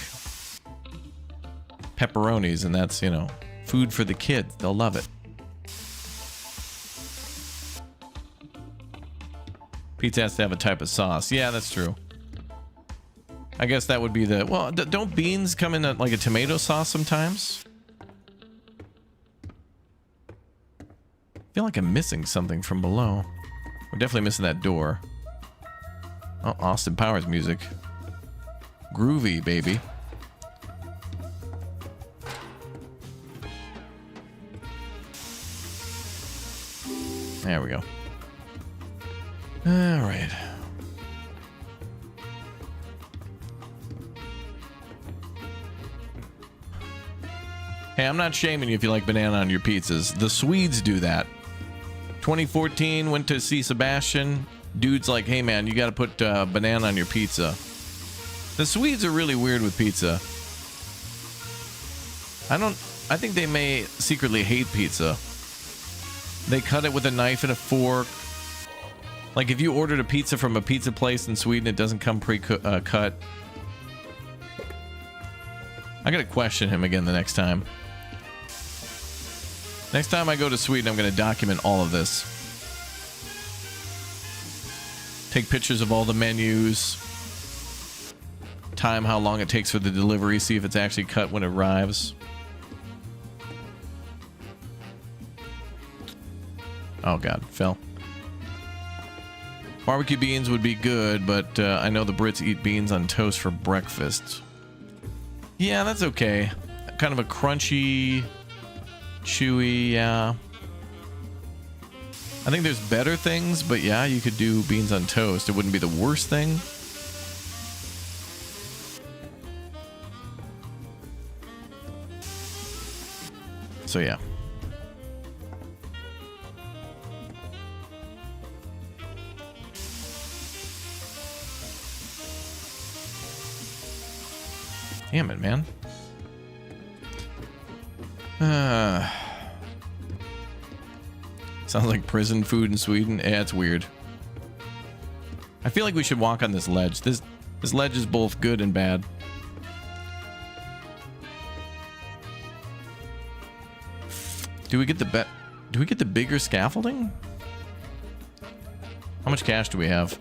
pepperonis, and that's, you know, food for the kids. They'll love it. Pizza has to have a type of sauce. Yeah, that's true. I guess that would be the... Well, don't beans come in like a tomato sauce sometimes? I feel like I'm missing something from below. We're definitely missing that door. Oh, Austin Powers music. Groovy, baby. There we go. All right. Hey, I'm not shaming you if you like banana on your pizzas. The Swedes do that. 2014, went to see Sebastian. Dude's like, hey man, you gotta put banana on your pizza. The Swedes are really weird with pizza. I think they may secretly hate pizza. They cut it with a knife and a fork. Like if you ordered a pizza from a pizza place in Sweden, it doesn't come pre-cut. I gotta question him again the next time. Next time I go to Sweden, I'm gonna document all of this. Take pictures of all the menus. Time how long it takes for the delivery. See if it's actually cut when it arrives. Oh god, fell. Barbecue beans would be good, but I know the Brits eat beans on toast for breakfast. Yeah, that's okay. Kind of a crunchy, chewy, yeah. I think there's better things, but yeah, you could do beans on toast. It wouldn't be the worst thing. So yeah. Damn it, man. Sounds like prison food in Sweden. Yeah, it's weird. I feel like we should walk on this ledge. This ledge is both good and bad. Do we get the bigger scaffolding? How much cash do we have?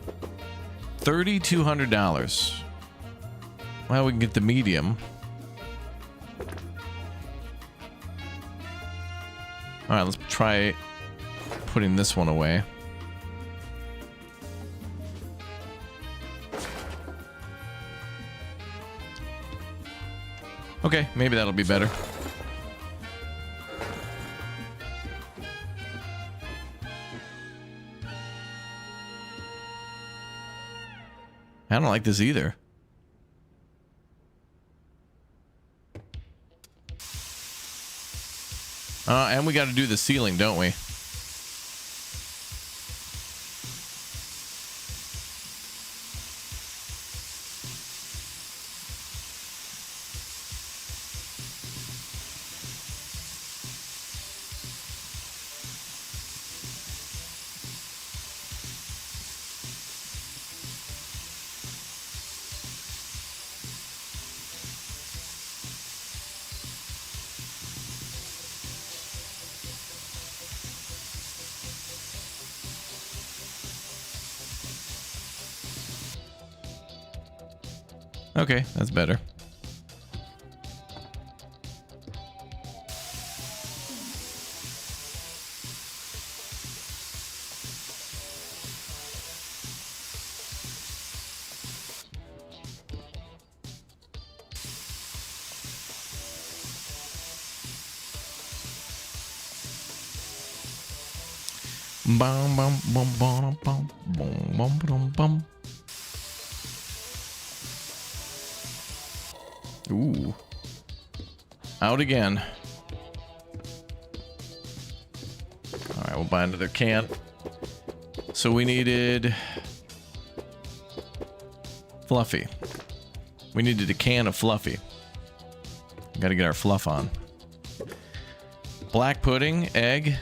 $3,200. Well, we can get the medium. All right, let's try putting this one away. Okay, maybe that'll be better. I don't like this either. And we got to do the ceiling, don't we? Okay, that's better. Bum bum bum bum bum bum bum bum bum. Ooh. Out again. Alright, we'll buy another can. So we needed Fluffy. We needed a can of Fluffy. Gotta get our fluff on. Black pudding, egg,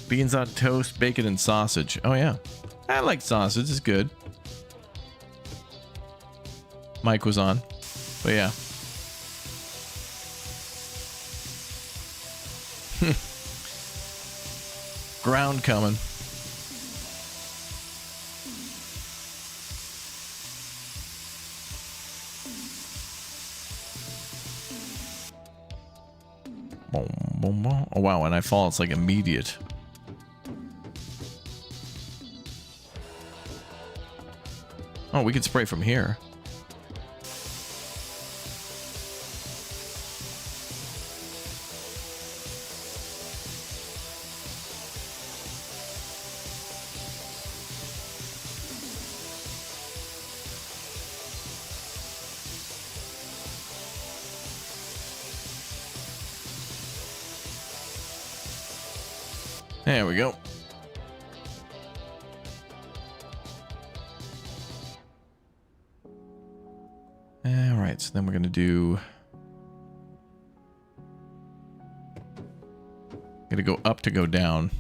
beans on toast, bacon, and sausage. Oh yeah. I like sausage, it's good. Mike was on. But yeah. Ground coming. Boom, boom, boom. Oh wow, when I fall, it's like immediate. Oh, we could spray from here. There we go. All right, so then we're going to do... Going to go up to go down.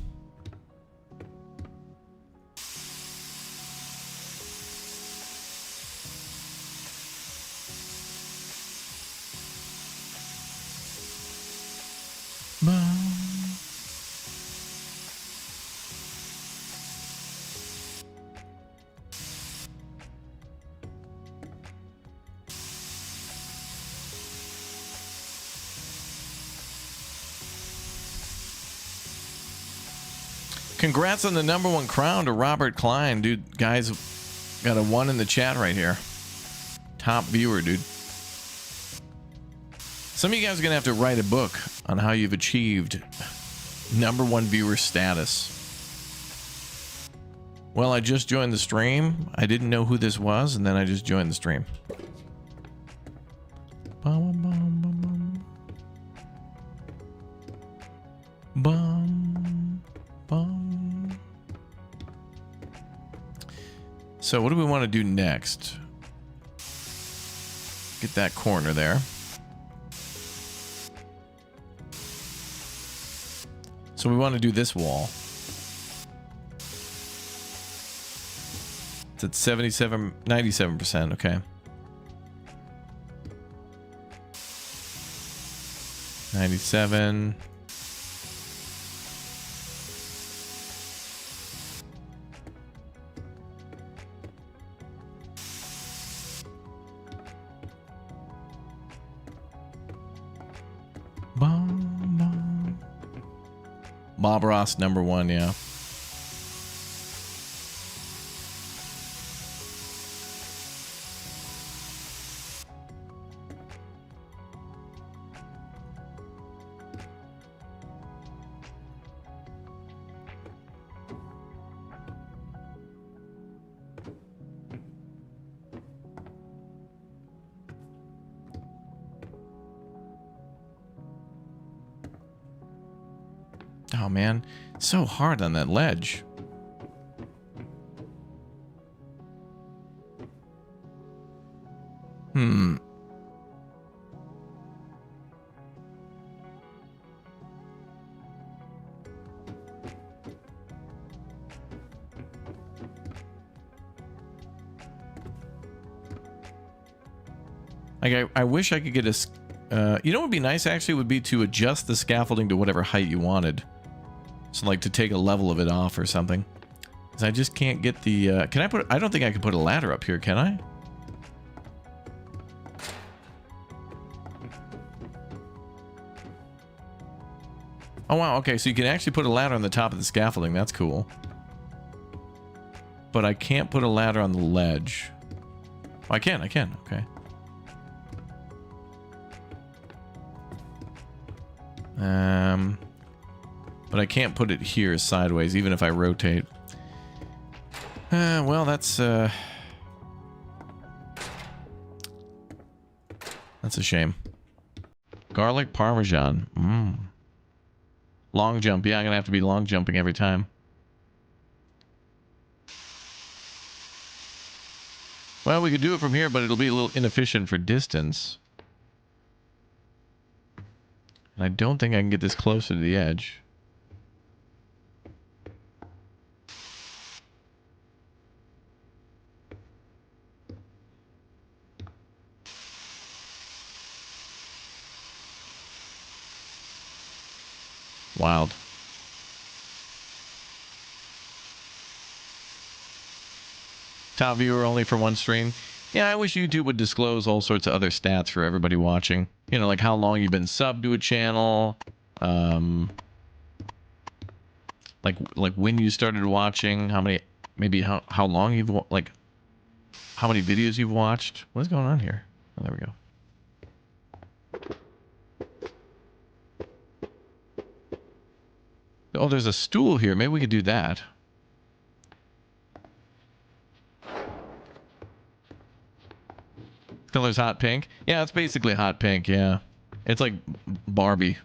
Congrats on the #1 crown to Robert Klein. Dude, guys, got a 1 in the chat right here. Top viewer, dude. Some of you guys are going to have to write a book on how you've achieved #1 viewer status. Well, I just joined the stream. I didn't know who this was, and then I just joined the stream. Bum, bum, bum, bum. Bum, bum. So what do we want to do next? Get that corner there. So we want to do this wall. It's at 97%, okay. 97. Bob Ross, #1, yeah. Oh, man. So hard on that ledge. Like, I wish I could get a... you know what would be nice, actually, would be to adjust the scaffolding to whatever height you wanted. So, like, to take a level of it off or something. Because I just can't get the... can I put... I don't think I can put a ladder up here, can I? Oh, wow. Okay, so you can actually put a ladder on the top of the scaffolding. That's cool. But I can't put a ladder on the ledge. Oh, I can. Okay. But I can't put it here sideways, even if I rotate. Well, that's a shame. Garlic Parmesan. Long jump. Yeah, I'm gonna have to be long jumping every time. Well, we could do it from here, but it'll be a little inefficient for distance. And I don't think I can get this closer to the edge. Wild. Top viewer only for one stream. Yeah, I wish YouTube would disclose all sorts of other stats for everybody watching. You know, like how long you've been subbed to a channel. Like when you started watching, how many, maybe how long you've, like, how many videos you've watched. What's going on here? Oh, there we go. Oh, there's a stool here. Maybe we could do that. Color's hot pink. Yeah, it's basically hot pink, yeah. It's like Barbie.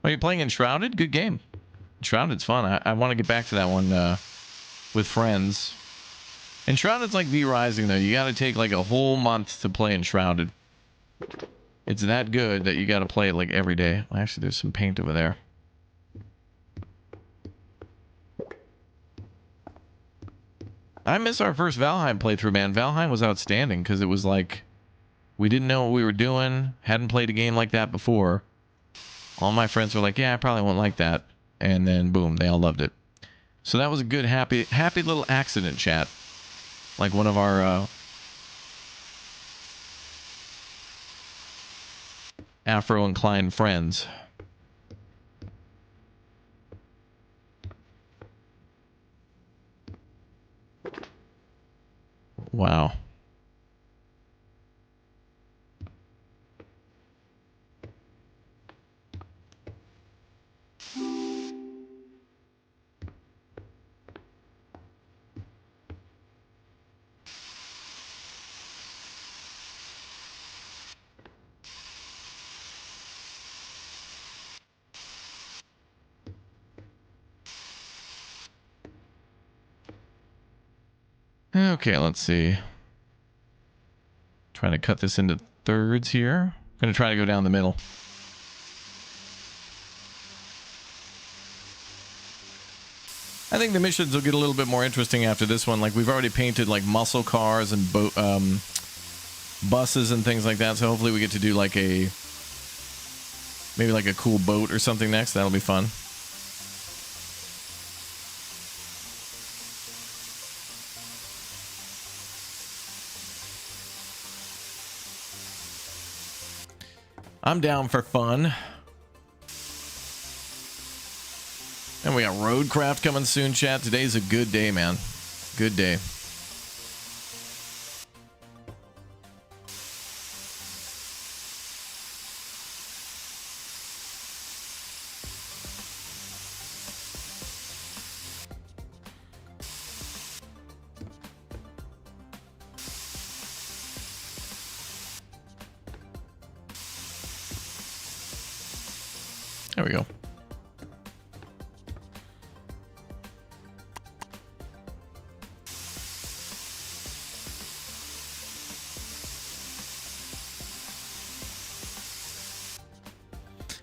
Are you playing Enshrouded? Good game. Enshrouded's fun. I want to get back to that one with friends. Enshrouded's like V-Rising, though. You got to take like a whole month to play Enshrouded. It's that good that you got to play it like every day. Actually, there's some paint over there. I miss our first Valheim playthrough, man. Valheim was outstanding because it was like we didn't know what we were doing, hadn't played a game like that before. All my friends were like, yeah, I probably won't like that. And then, boom, they all loved it. So that was a good, happy little accident chat. Like one of our Afro-inclined friends. Wow. Okay, let's see. Trying to cut this into thirds here. Gonna try to go down the middle. I think the missions will get a little bit more interesting after this one. Like, we've already painted like muscle cars and buses and things like that. So hopefully we get to do like a Maybe like a cool boat or something next. That'll be fun. I'm down for fun. And we got Roadcraft coming soon, chat. Today's a good day, man. Good day. There we go.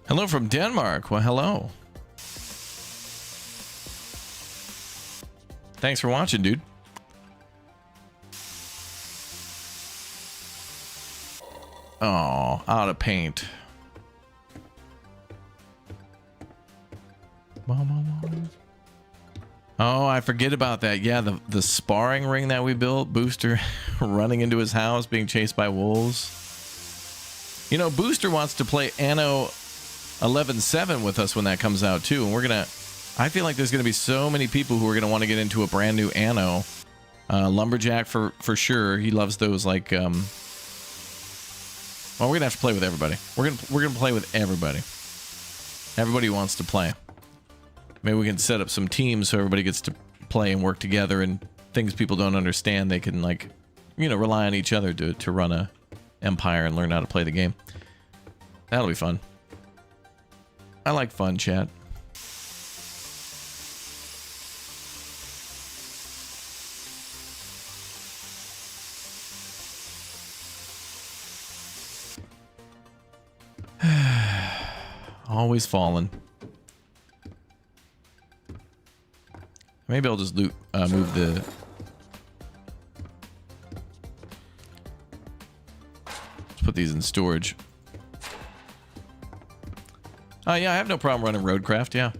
Hello from Denmark. Well, hello. Thanks for watching, dude. Oh, out of paint. Oh, I forget about that. Yeah, the sparring ring that we built. Booster running into his house, being chased by wolves. You know, Booster wants to play Anno 11.7 with us when that comes out too, and we're gonna. I feel like there's gonna be so many people who are gonna want to get into a brand new Anno. Lumberjack for sure. He loves those like. Well, we're gonna have to play with everybody. We're gonna play with everybody. Everybody wants to play. Maybe we can set up some teams so everybody gets to play and work together, and things people don't understand, they can, like, you know, rely on each other to run a empire and learn how to play the game. That'll be fun. I like fun, chat. Always falling. Maybe I'll just move the... Let's put these in storage. Yeah, I have no problem running Roadcraft, yeah.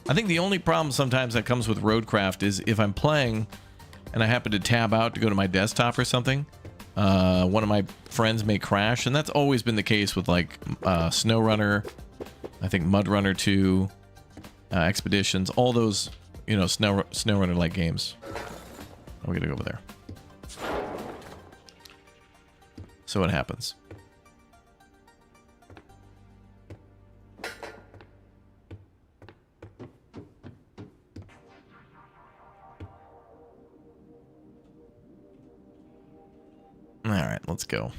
I think the only problem sometimes that comes with Roadcraft is if I'm playing and I happen to tab out to go to my desktop or something, one of my friends may crash, and that's always been the case with, like, SnowRunner, I think MudRunner 2... Expeditions, all those, you know, SnowRunner like games. We're gonna go over there. So what happens? All right, let's go.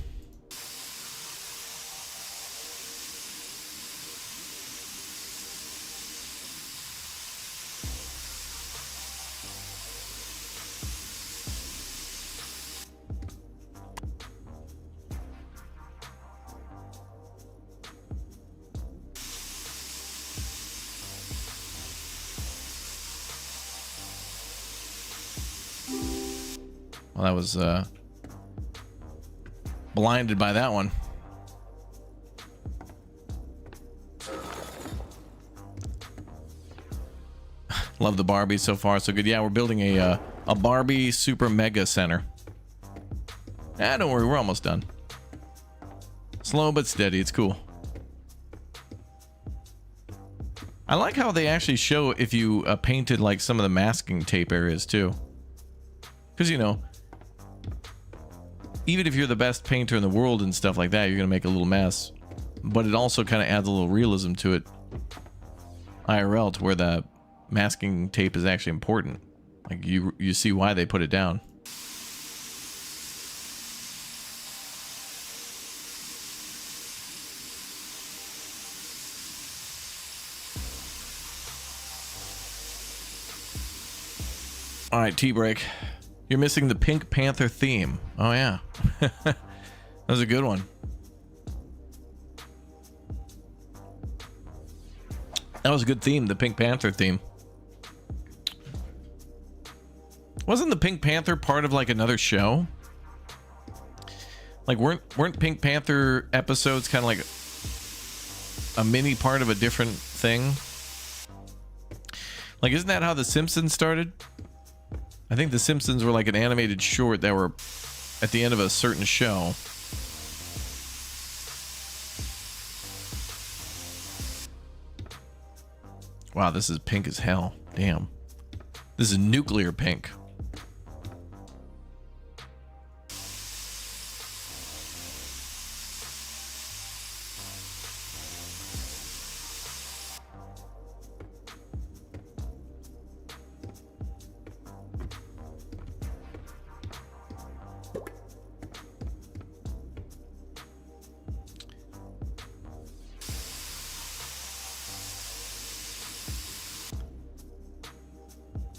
Well, I was blinded by that one. Love the Barbie so far, so good. Yeah, we're building a Barbie super mega center. Don't worry, we're almost done. Slow but steady, it's cool. I like how they actually show if you painted like some of the masking tape areas too. Because, you know, even if you're the best painter in the world and stuff like that, you're going to make a little mess. But it also kind of adds a little realism to it. IRL, to where the masking tape is actually important. Like, you see why they put it down. All right, tea break. You're missing the Pink Panther theme. Oh, yeah. That was a good one. That was a good theme, the Pink Panther theme. Wasn't the Pink Panther part of, like, another show? Like, weren't Pink Panther episodes kind of like a mini part of a different thing. Like, isn't that how The Simpsons started? I think The Simpsons were like an animated short that were at the end of a certain show. Wow, this is pink as hell. Damn. This is nuclear pink.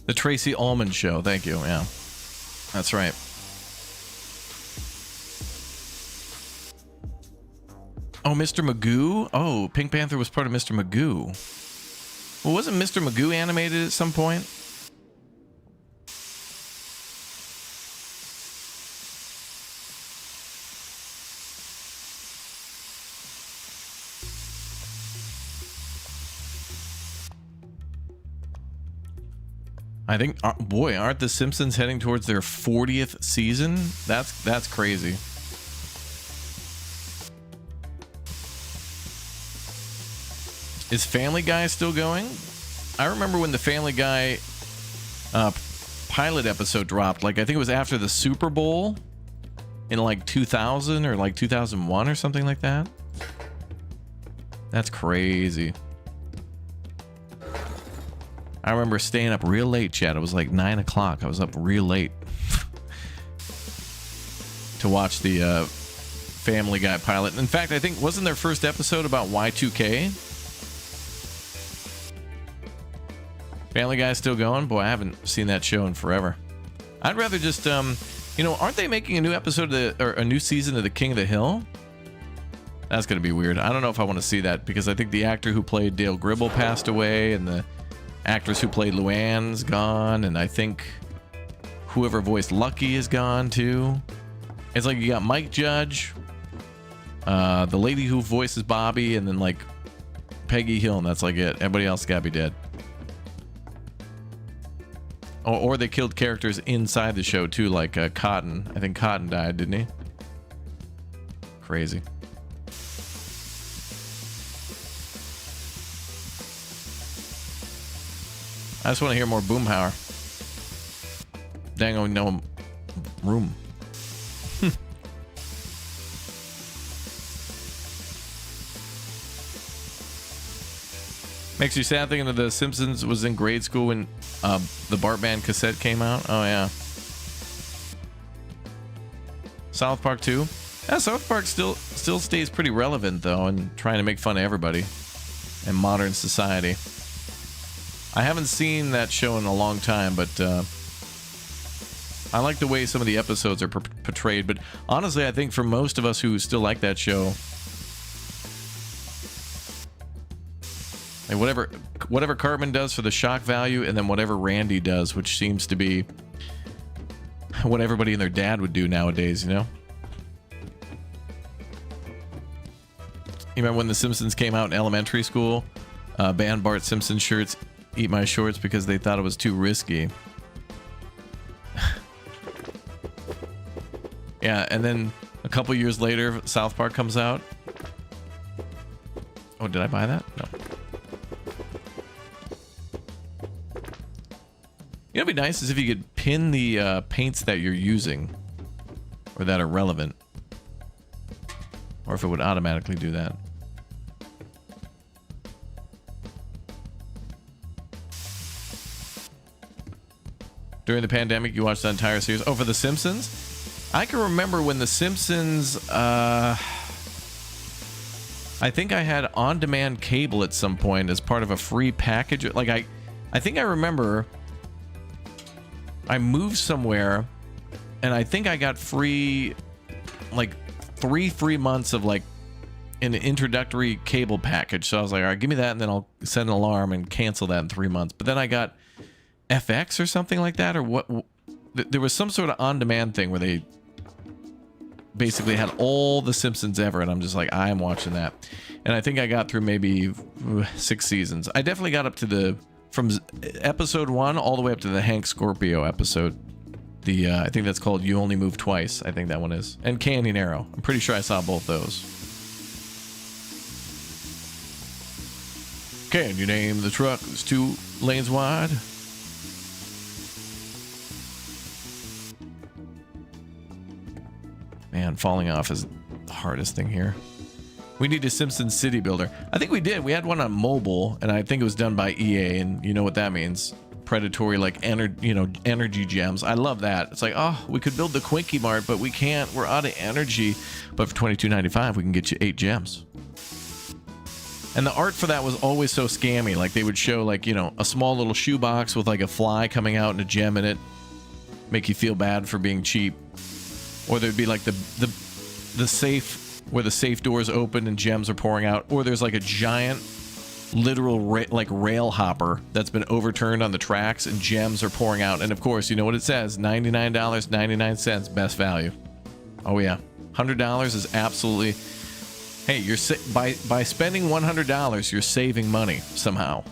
The Tracy Ullman Show. Thank you. Yeah, that's right. Oh, Mr. Magoo? Oh, Pink Panther was part of Mr. Magoo. Well, wasn't Mr. Magoo animated at some point? I think, boy, aren't the Simpsons heading towards their 40th season? That's crazy. Is Family Guy still going? I remember when the Family Guy pilot episode dropped. Like, I think it was after the Super Bowl in like 2000 or like 2001 or something like that. That's crazy. I remember staying up real late, Chad. It was like 9 o'clock. I was up real late to watch the Family Guy pilot. In fact, I think, wasn't their first episode about Y2K? Family Guy's still going? Boy, I haven't seen that show in forever. I'd rather just, you know, aren't they making a new episode of or a new season of The King of the Hill? That's going to be weird. I don't know if I want to see that because I think the actor who played Dale Gribble passed away and the actress who played Luann's gone, and I think whoever voiced Lucky is gone too. It's like you got Mike Judge, the lady who voices Bobby, and then like Peggy Hill, and that's like it. Everybody else gotta be dead. Or they killed characters inside the show too, like Cotton. I think Cotton died, didn't he? Crazy. I just want to hear more Boomhauer. Dang, oh no room. Makes you sad thinking that The Simpsons was in grade school when the Bart Band cassette came out. Oh yeah. South Park too. Yeah, South Park still stays pretty relevant though, and trying to make fun of everybody in modern society. I haven't seen that show in a long time, but I like the way some of the episodes are portrayed. But honestly, I think for most of us who still like that show, like whatever Cartman does for the shock value, and then whatever Randy does, which seems to be what everybody and their dad would do nowadays, you know? You remember when The Simpsons came out in elementary school? Banned Bart Simpson shirts, eat my shorts, because they thought it was too risky. Yeah, and then a couple years later, South Park comes out. Oh, did I buy that? No. You know, what'd be nice is if you could pin the paints that you're using, or that are relevant, or if it would automatically do that. During the pandemic, you watched the entire series. Oh, for The Simpsons? I can remember when The Simpsons, I think I had on-demand cable at some point as part of a free package. Like, I think I remember I moved somewhere, and I think I got free, like, 3 free months of, like, an introductory cable package. So I was like, all right, give me that, and then I'll set an alarm and cancel that in 3 months. But then I got FX or something like that, or what? There was some sort of on-demand thing where they basically had all the Simpsons ever, and I'm just like, I am watching that. And I think I got through maybe 6 seasons. I definitely got up to from episode 1 all the way up to the Hank Scorpio episode. I think that's called You Only Move Twice. I think that one is. And Canyon Arrow. I'm pretty sure I saw both those. Can you name the truck that's 2 lanes wide? Man, falling off is the hardest thing here. We need a Simpsons city builder. I think we did. We had one on mobile, and I think it was done by EA, and you know what that means. Predatory, like, energy gems. I love that. It's like, oh, we could build the Quinky Mart, but we can't. We're out of energy. But for $22.95, we can get you 8 gems. And the art for that was always so scammy. Like, they would show, like, you know, a small little shoebox with, like, a fly coming out and a gem in it. Make you feel bad for being cheap. Or there'd be, like, the safe, where the safe doors open and gems are pouring out. Or there's, like, a giant, literal, rail hopper that's been overturned on the tracks and gems are pouring out. And, of course, you know what it says. $99.99, best value. Oh, yeah. $100 is absolutely... Hey, you're by spending $100, you're saving money somehow.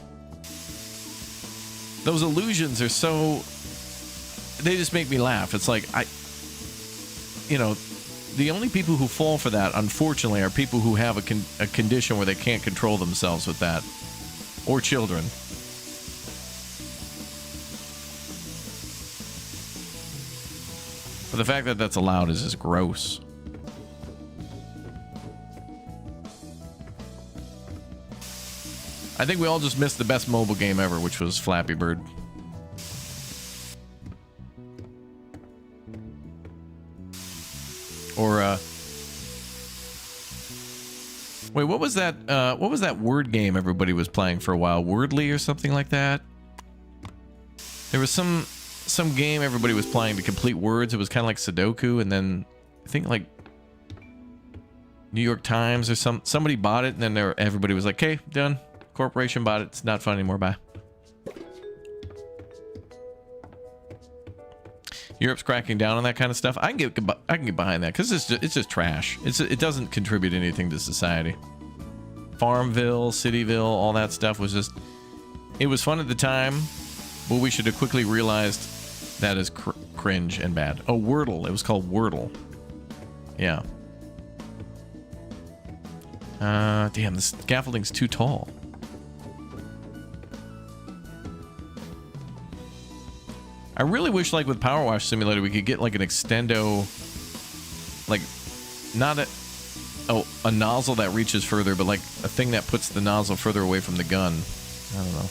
Those illusions are so... They just make me laugh. It's like, you know, the only people who fall for that, unfortunately, are people who have a condition where they can't control themselves with that. Or children. But the fact that that's allowed is just gross. I think we all just missed the best mobile game ever, which was Flappy Bird. Or, wait, what was that word game everybody was playing for a while? Wordly or something like that? There was some game everybody was playing to complete words. It was kind of like Sudoku, and then I think like New York Times or somebody bought it, and then everybody was like, "Okay, done. Corporation bought it. It's not fun anymore. Bye." Europe's cracking down on that kind of stuff. I can get behind that because it's just trash. It doesn't contribute anything to society. Farmville, Cityville, all that stuff was just... It was fun at the time, but we should have quickly realized that is cringe and bad. Oh, Wordle. It was called Wordle. Yeah. Damn, this scaffolding's too tall. I really wish, like with Power Wash Simulator, we could get like an extendo, like not a nozzle that reaches further, but like a thing that puts the nozzle further away from the gun. I don't know.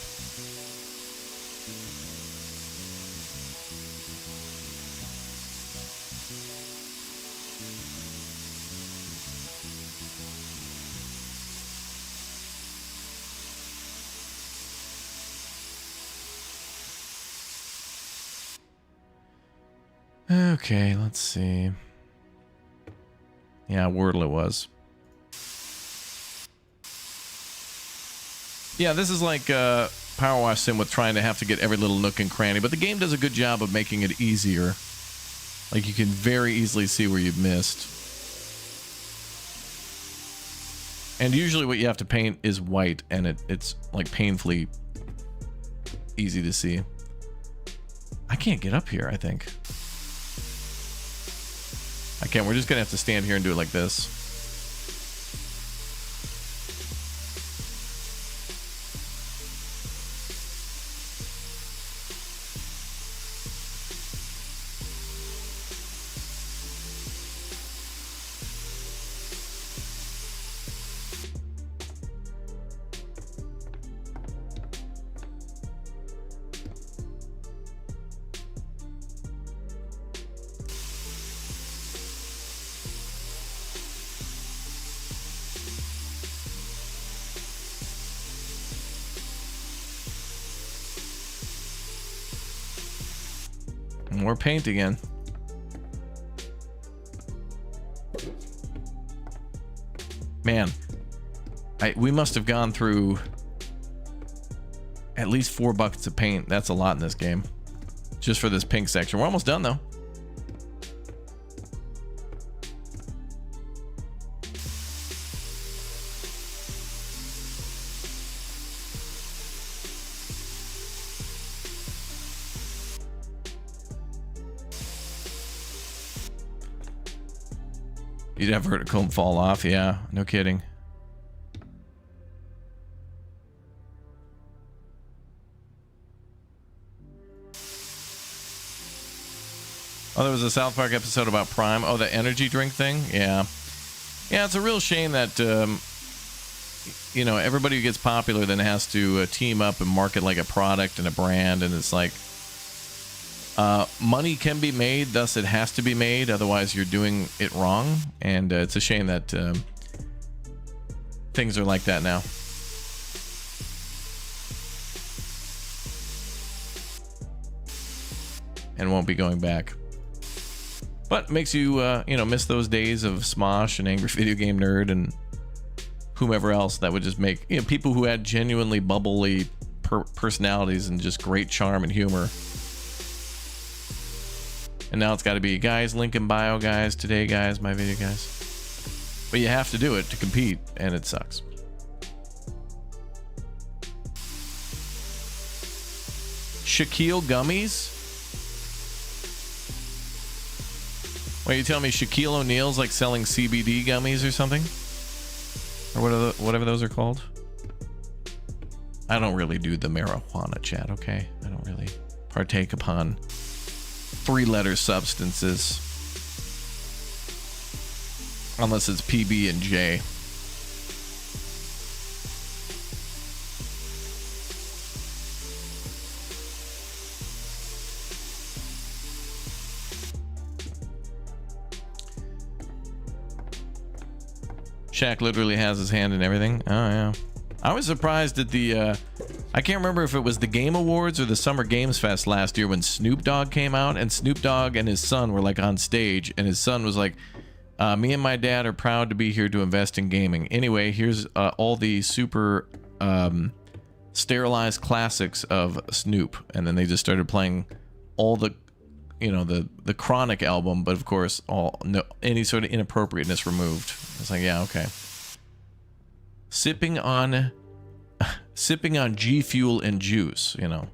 Okay, let's see. Yeah, Wordle it was. Yeah, this is like Power Wash Sim with trying to have to get every little nook and cranny, but the game does a good job of making it easier. Like, you can very easily see where you've missed. And usually what you have to paint is white, and it's like painfully easy to see. I can't get up here, I think. I can't. We're just going to have to stand here and do it like this. More paint again. Man, we must have gone through at least 4 buckets of paint. That's a lot in this game. Just for this pink section. We're almost done, though. You'd have heard a comb fall off. Yeah, no kidding. Oh, there was a South Park episode about Prime. Oh, the energy drink thing? Yeah. Yeah, it's a real shame that, you know, everybody who gets popular then has to team up and market like a product and a brand. And it's like, money can be made, thus it has to be made. Otherwise, you're doing it wrong. And it's a shame that things are like that now. And won't be going back. But makes you, you know, miss those days of Smosh and Angry Video Game Nerd and whomever else that would just make, you know, people who had genuinely bubbly personalities and just great charm and humor. And now it's got to be, guys, link in bio, guys, today, guys, my video, guys. But you have to do it to compete, and it sucks. Shaquille Gummies? Wait, you tell me Shaquille O'Neal's like selling CBD gummies or something? Or whatever those are called? I don't really do the marijuana chat, okay? I don't really partake upon three-letter substances. Unless it's PB and J. Shaq literally has his hand in everything. Oh, yeah. I was surprised at the, I can't remember if it was the Game Awards or the Summer Games Fest last year when Snoop Dogg came out, and Snoop Dogg and his son were like on stage, and his son was like, me and my dad are proud to be here to invest in gaming. Anyway, here's all the super sterilized classics of Snoop. And then they just started playing all the, you know, the Chronic album, but of course, any sort of inappropriateness removed. It's like, yeah, okay. Sipping on G Fuel and juice, you know.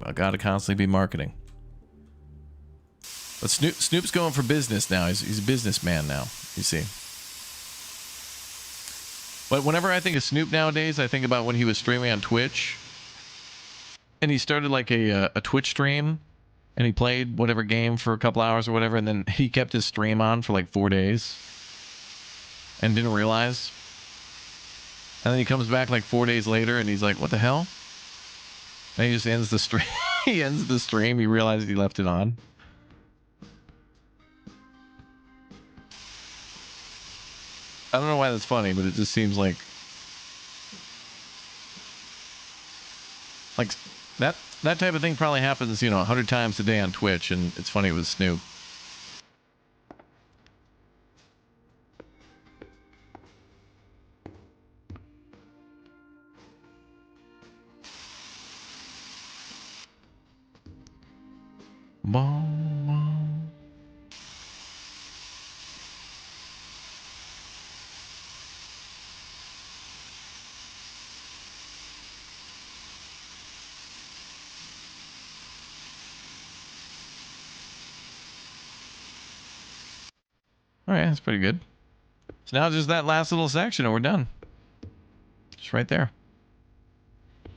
I gotta constantly be marketing. But Snoop's going for business now. He's a businessman now, you see. But whenever I think of Snoop nowadays, I think about when he was streaming on Twitch. And he started like a Twitch stream. And he played whatever game for a couple hours or whatever. And then he kept his stream on for like 4 days. And didn't realize. And then he comes back like 4 days later and he's like, what the hell? And he just ends the stream. He ends the stream. He realized he left it on. I don't know why that's funny, but it just seems like that type of thing probably happens, you know, 100 times a day on Twitch, and it's funny with Snoop. Boom, boom. All right, that's pretty good. So now just that last little section and we're done. Just right there.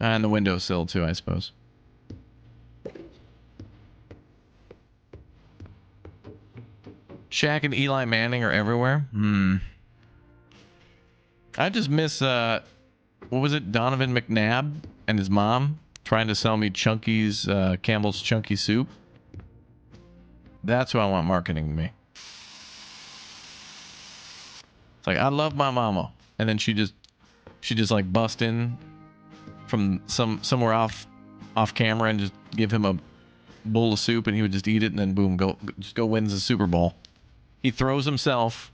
And the windowsill too, I suppose. Shaq and Eli Manning are everywhere. I just miss, what was it? Donovan McNabb and his mom trying to sell me Chunky's, Campbell's Chunky Soup. That's who I want marketing me. It's like, I love my mama. And then she just like bust in from somewhere off camera and just give him a bowl of soup and he would just eat it and then boom, go wins the Super Bowl. He throws himself,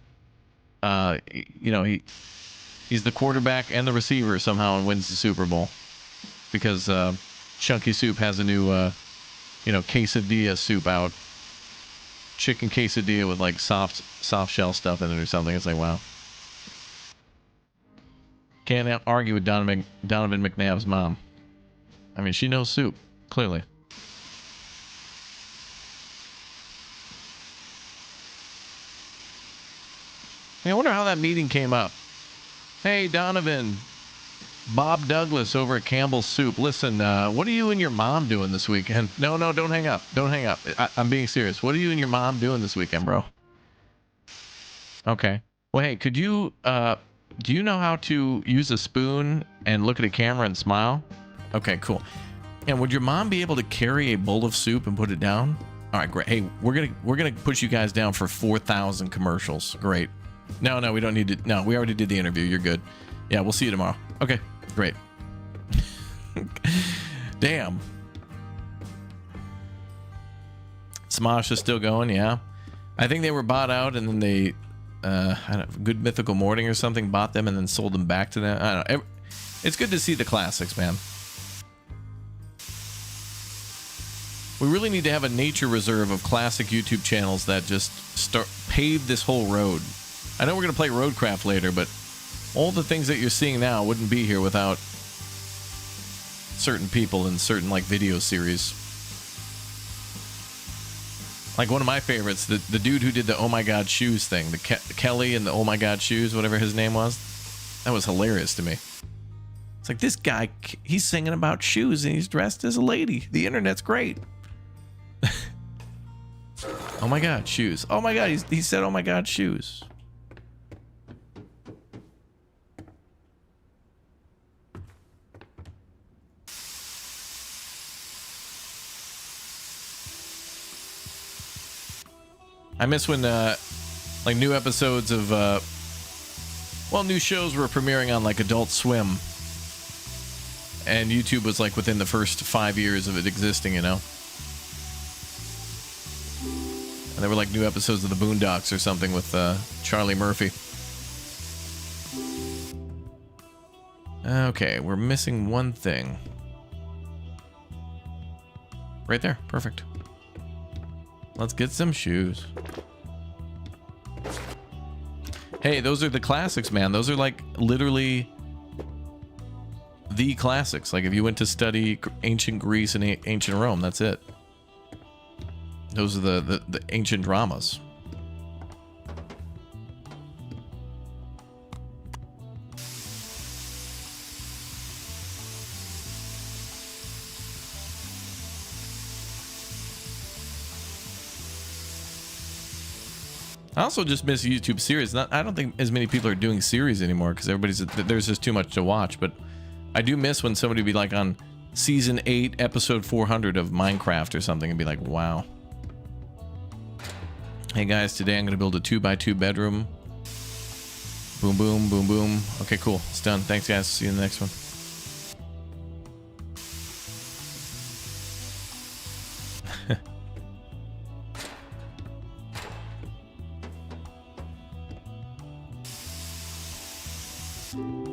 you know, he's the quarterback and the receiver somehow and wins the Super Bowl because Chunky Soup has a new, you know, quesadilla soup out. Chicken quesadilla with like soft shell stuff in it or something. It's like, wow. Can't argue with Donovan McNabb's mom. I mean, she knows soup, clearly. I wonder how that meeting came up. Hey, Donovan. Bob Douglas over at Campbell's Soup. Listen, what are you and your mom doing this weekend? No, don't hang up. Don't hang up. I'm being serious. What are you and your mom doing this weekend, bro? Okay. Well, hey, could you, do you know how to use a spoon and look at a camera and smile? Okay, cool. And would your mom be able to carry a bowl of soup and put it down? All right, great. Hey, we're gonna push you guys down for 4,000 commercials. Great. No, we don't need to. No, we already did the interview. You're good. Yeah, we'll see you tomorrow. Okay, great. Damn. Smosh is still going. Yeah, I think they were bought out, and then they, I don't know, Good Mythical Morning or something bought them and then sold them back to them. I don't know. It's good to see the classics, man. We really need to have a nature reserve of classic YouTube channels that just pave this whole road. I know we're going to play Roadcraft later, but all the things that you're seeing now wouldn't be here without certain people in certain, like, video series. Like, one of my favorites, the dude who did the Oh My God Shoes thing, the Kelly and the Oh My God Shoes, whatever his name was. That was hilarious to me. It's like, this guy, he's singing about shoes and he's dressed as a lady. The internet's great. Oh my God, shoes. Oh my God, he said, oh my God, shoes. I miss when, like, new episodes of, new shows were premiering on, like, Adult Swim. And YouTube was, like, within the first 5 years of it existing, you know? And there were, like, new episodes of The Boondocks or something with, Charlie Murphy. Okay, we're missing one thing. Right there. Perfect. Let's get some shoes. Hey, those are the classics, man. Those are, like, literally the classics. Like, if you went to study ancient Greece and ancient Rome, that's it. Those are the ancient dramas. I also just miss YouTube series. I don't think as many people are doing series anymore because there's just too much to watch. But I do miss when somebody would be like on season 8, episode 400 of Minecraft or something and be like, wow. Hey guys, today I'm going to build a 2x2 bedroom. Boom, boom, boom, boom. Okay, cool. It's done. Thanks, guys. See you in the next one.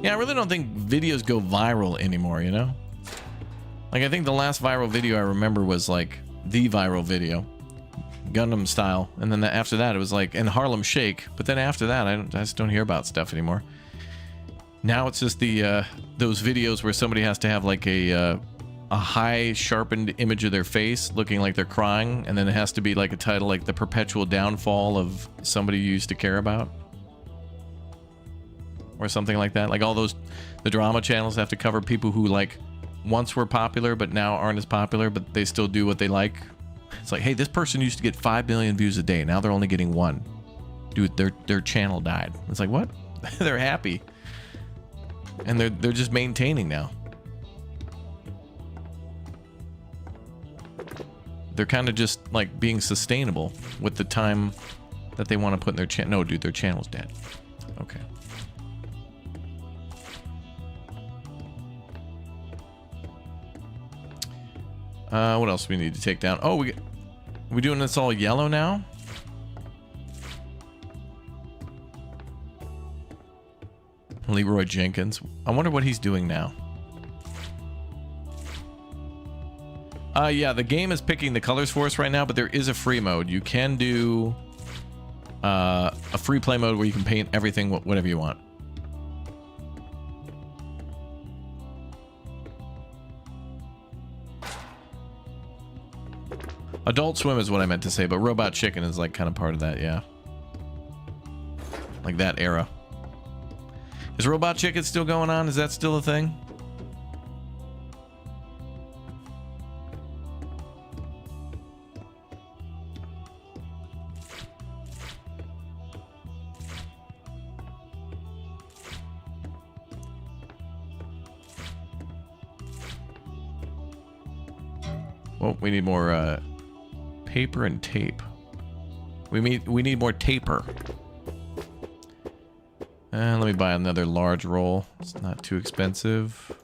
Yeah, I really don't think videos go viral anymore, you know? Like, I think the last viral video I remember was, like, the viral video. Gundam style. And then after that, it was, like, in Harlem Shake. But then after that, I just don't hear about stuff anymore. Now it's just those videos where somebody has to have, like, a high sharpened image of their face looking like they're crying. And then it has to be, like, a title like The Perpetual Downfall of Somebody You Used to Care About. Or something like that. Like all the drama channels have to cover people who like once were popular but now aren't as popular, but they still do what they like. It's like, hey, this person used to get 5 million views a day. Now they're only getting 1. Dude, their channel died. It's like, what? They're happy. And they're just maintaining now. They're kind of just like being sustainable with the time that they want to put in their channel. No, dude, their channel's dead. Okay. What else do we need to take down? Oh, we doing this all yellow now? Leroy Jenkins. I wonder what he's doing now. Yeah, the game is picking the colors for us right now, but there is a free mode. You can do a free play mode where you can paint everything whatever you want. Adult Swim is what I meant to say, but Robot Chicken is like kind of part of that, yeah. like that era. Is Robot Chicken still going on? Is that still a thing? Well, we need more paper and tape. We need more taper. Let me buy another large roll. It's not too expensive.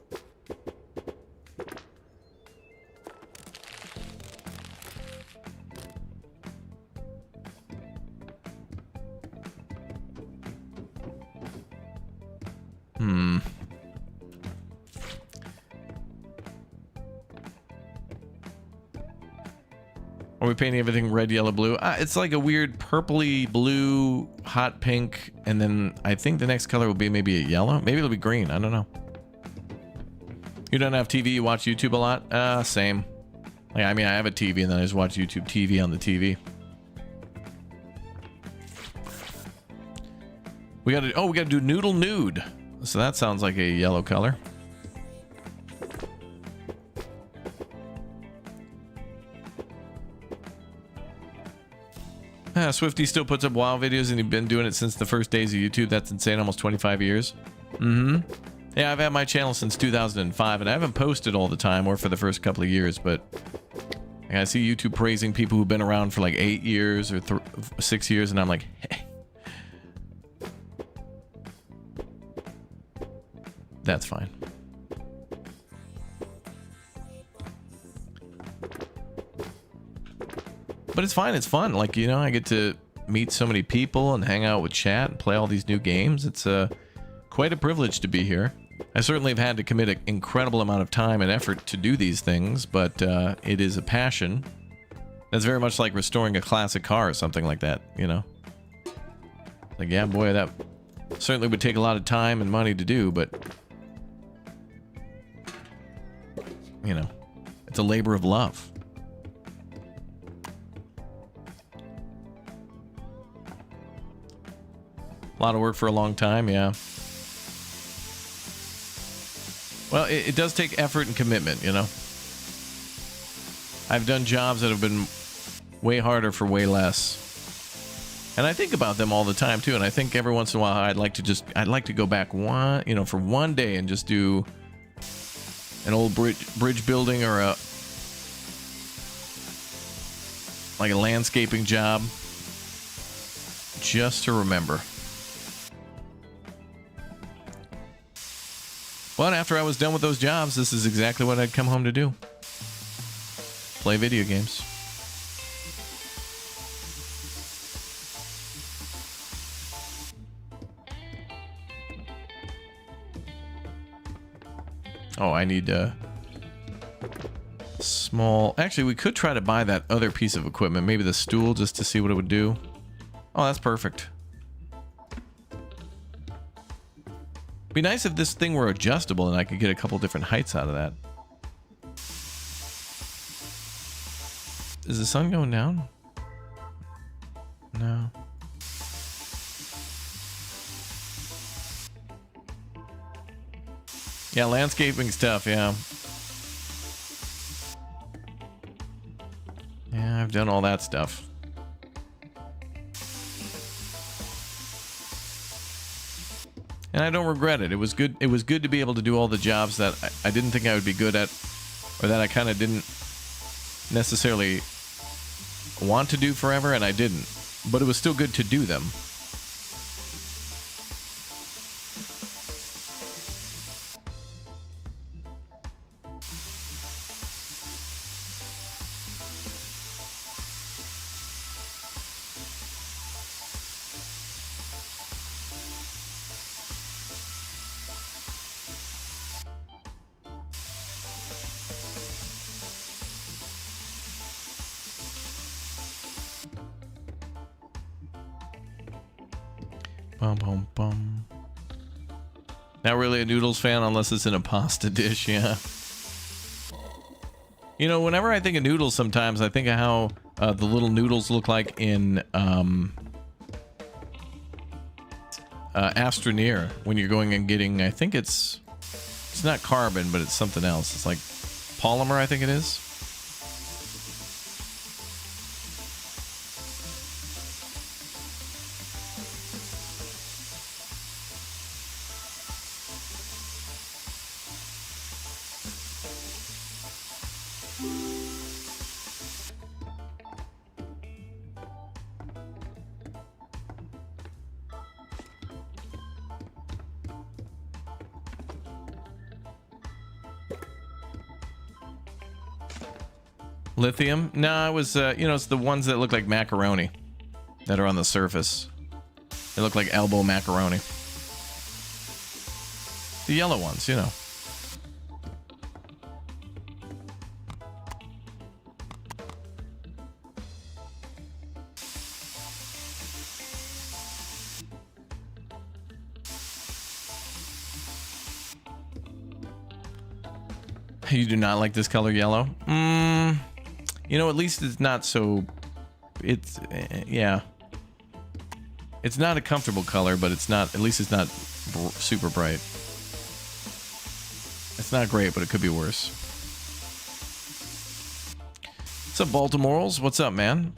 Are we painting everything red, yellow, blue? It's like a weird purpley blue, hot pink, and then I think the next color will be maybe a yellow. Maybe it'll be green. I don't know. You don't have TV? You watch YouTube a lot? Same. Like, I mean, I have a TV, and then I just watch YouTube TV on the TV. We gotta do Noodle Nude. So that sounds like a yellow color. Swifty still puts up WoW videos, and he's been doing it since the first days of YouTube. That's insane, almost 25 years. Yeah, I've had my channel since 2005, and I haven't posted all the time or for the first couple of years, but I see YouTube praising people who've been around for like 8 years or 6 years, and I'm like, hey. That's fine. But it's fine. It's fun. Like, you know, I get to meet so many people and hang out with chat and play all these new games. It's quite a privilege to be here. I certainly have had to commit an incredible amount of time and effort to do these things, but it is a passion. That's very much like restoring a classic car or something like that, you know? Like, yeah, boy, that certainly would take a lot of time and money to do, but, you know, it's a labor of love. A lot of work for a long time, yeah. Well, it does take effort and commitment, you know. I've done jobs that have been way harder for way less. And I think about them all the time, too. And I think every once in a while I'd like to go back for one day and just do an old bridge building or a landscaping job just to remember. Well, after I was done with those jobs, this is exactly what I'd come home to do. Play video games. Oh, I need small... Actually, we could try to buy that other piece of equipment. Maybe the stool, just to see what it would do. Oh, that's perfect. Be nice if this thing were adjustable and I could get a couple different heights out of that. Is the sun going down? No. Yeah, landscaping stuff, yeah. Yeah, I've done all that stuff. And I don't regret it. It was good. It was good to be able to do all the jobs that I didn't think I would be good at, or that I kind of didn't necessarily want to do forever, and I didn't. But it was still good to do them. Bum, bum. Not really a noodles fan unless it's in a pasta dish, yeah. You know, whenever I think of noodles sometimes, I think of how the little noodles look like in Astroneer when you're going and getting, I think it's not carbon, but it's something else. It's like polymer, I think it is. Lithium? No, it was, you know, it's the ones that look like macaroni that are on the surface. They look like elbow macaroni. The yellow ones, you know. You do not like this color yellow? You know, at least it's not so... It's... yeah. It's not a comfortable color, but it's not... At least it's not super bright. It's not great, but it could be worse. What's up, Baltimoreals? What's up, man?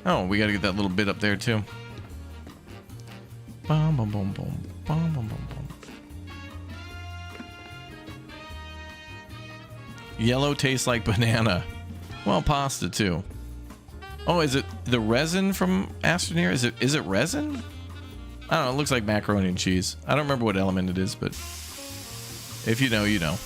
Oh, we gotta get that little bit up there too. Bum, bum, bum, bum, bum, bum, bum, bum. Yellow tastes like banana. Well, pasta too. Oh, is it the resin from Astroneer? Is it resin? I don't know. It looks like macaroni and cheese. I don't remember what element it is, but if you know, you know.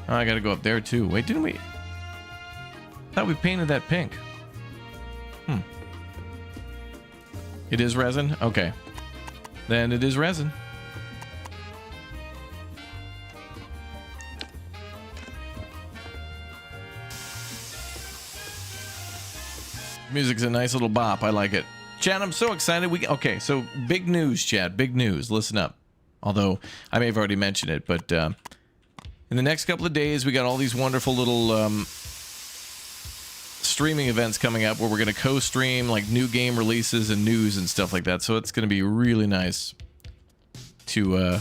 Oh, I gotta go up there too. Wait, didn't we? I thought we painted that pink. It is resin? Okay. Then it is resin. Music's a nice little bop. I like it. Chad, I'm so excited. Okay, so big news, Chad. Big news. Listen up. Although I may have already mentioned it, but in the next couple of days, we got all these wonderful little streaming events coming up where we're going to co-stream like new game releases and news and stuff like that. So it's going to be really nice to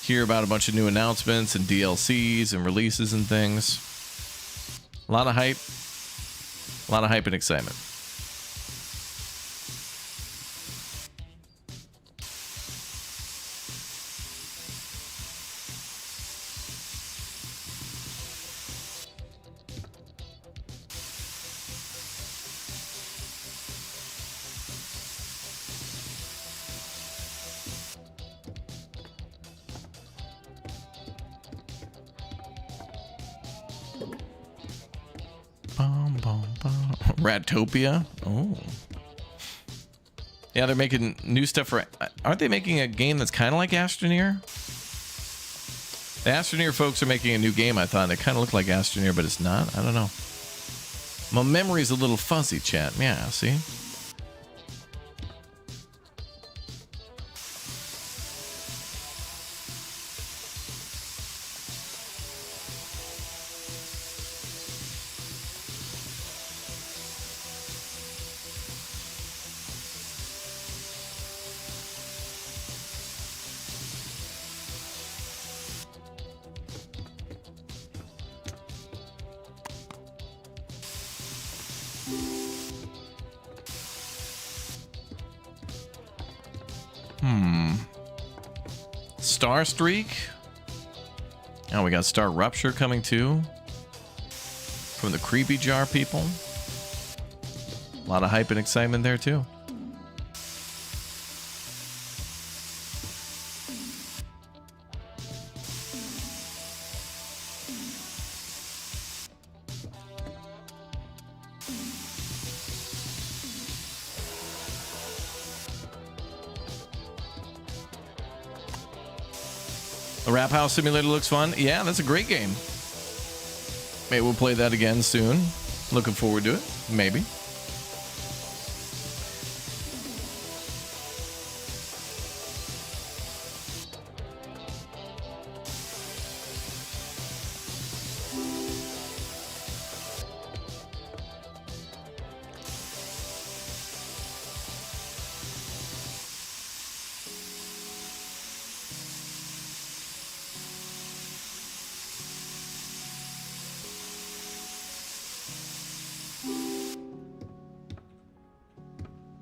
hear about a bunch of new announcements and DLCs and releases and things. A lot of hype. A lot of hype and excitement. Ratopia. Oh. Yeah, they're making new stuff for... Aren't they making a game that's kind of like Astroneer? The Astroneer folks are making a new game, I thought. It kind of looked like Astroneer, but it's not. I don't know. My memory's a little fuzzy, chat. Yeah, see? Star Streak. Oh, we got Star Rupture coming too. From the Creepy Jar people. A lot of hype and excitement there too. The Rap House Simulator looks fun. Yeah, that's a great game. Maybe we'll play that again soon. Looking forward to it. Maybe.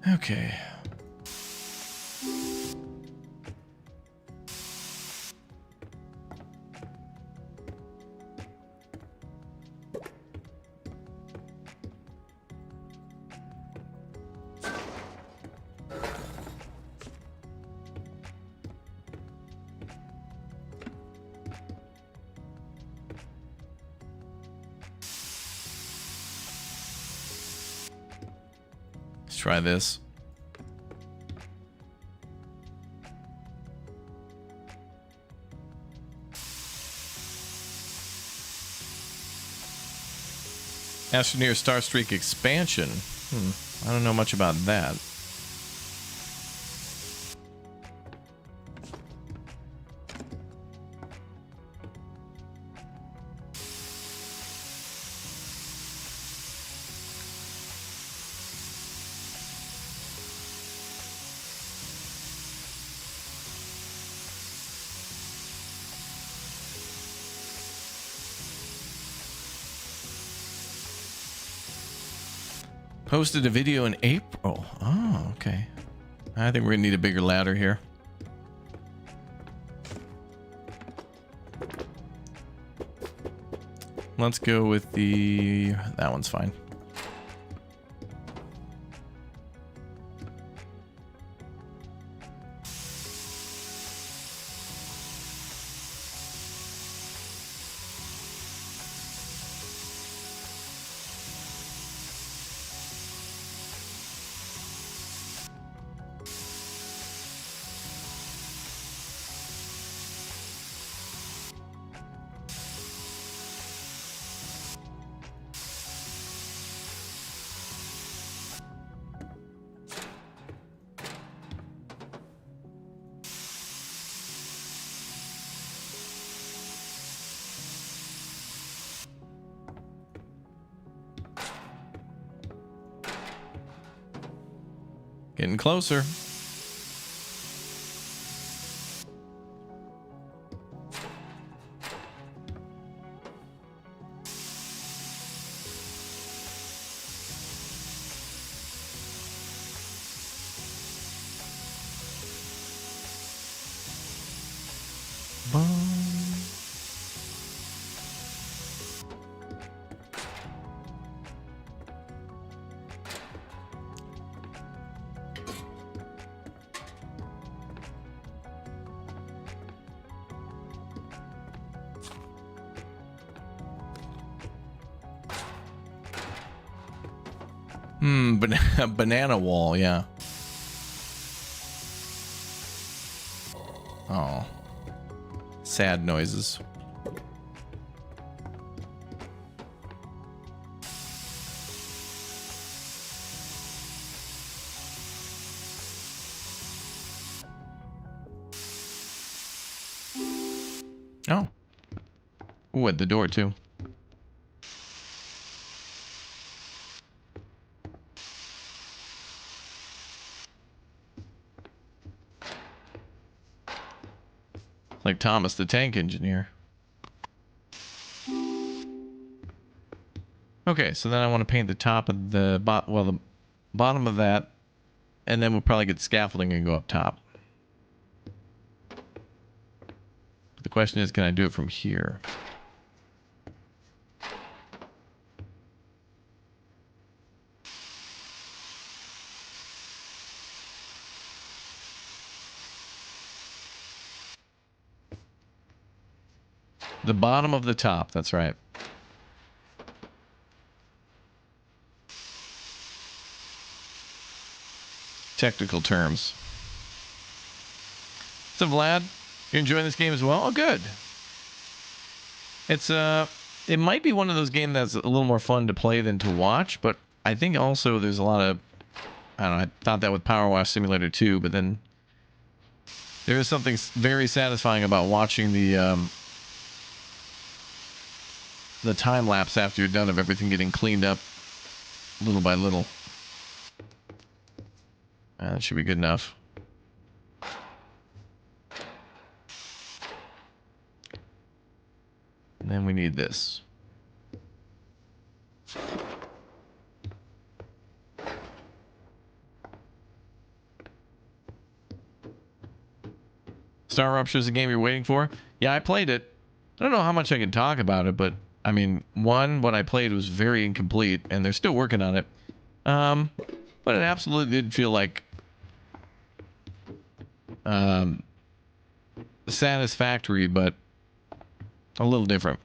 Okay. Let's try this. Astroneer Star Streak expansion. I don't know much about that. Posted a video in April. Oh, okay. I think we're gonna need a bigger ladder here. Let's go with that one's fine. Getting closer. Banana wall, yeah. Oh. Sad noises. Oh. Ooh, at the door, too. Like Thomas the Tank Engineer. Okay, so then I want to paint the top of the the bottom of that, and then we'll probably get scaffolding and go up top. The question is, can I do it from here? The bottom of the top, that's right. Technical terms. So Vlad, you're enjoying this game as well? Oh, good. It's it might be one of those games that's a little more fun to play than to watch, but I think also there's a lot of, I don't know, I thought that with Power Wash Simulator 2, but then there is something very satisfying about watching the time lapse after you're done of everything getting cleaned up little by little. That should be good enough. And then we need this. Star Rupture is a game you're waiting for? Yeah, I played it. I don't know how much I can talk about it, but I mean, what I played was very incomplete, and they're still working on it. But it absolutely did feel like satisfactory, but a little different.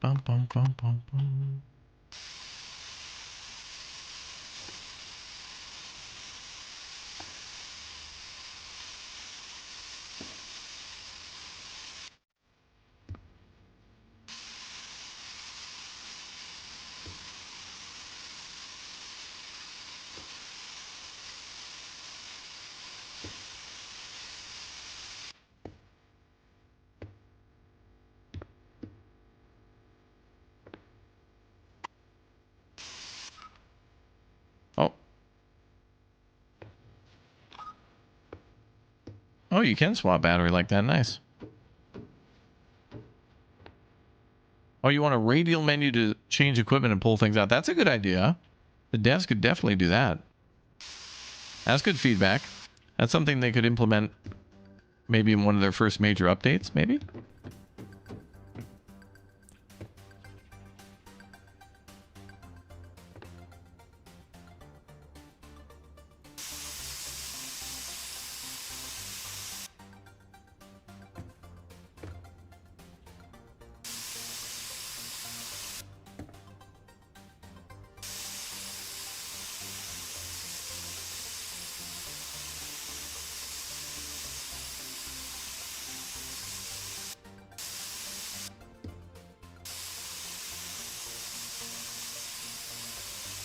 Bum, bum, bum, bum, bum. Oh. Oh, you can swap battery like that. Nice. Oh, you want a radial menu to change equipment and pull things out. That's a good idea. The devs could definitely do that. That's good feedback. That's something they could implement maybe in one of their first major updates, maybe?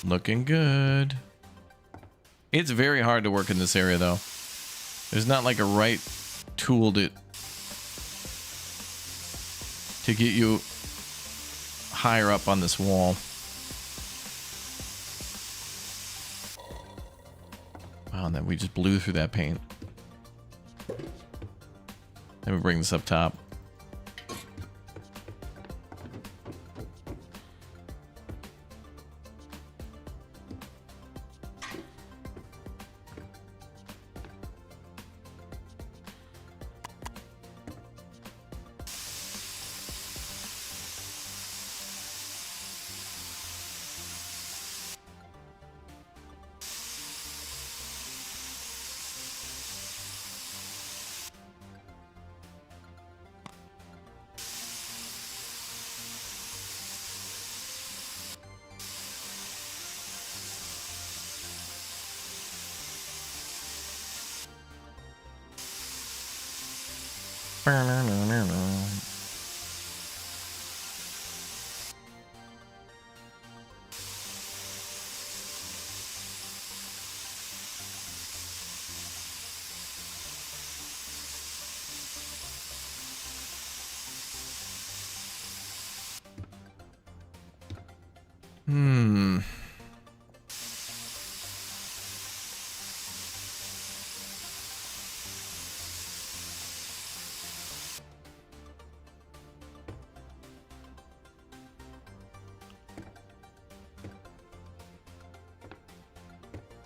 Looking good. It's very hard to work in this area, though. There's not like a right tool to get you higher up on this wall. Wow, and then we just blew through that paint. Then we bring this up top.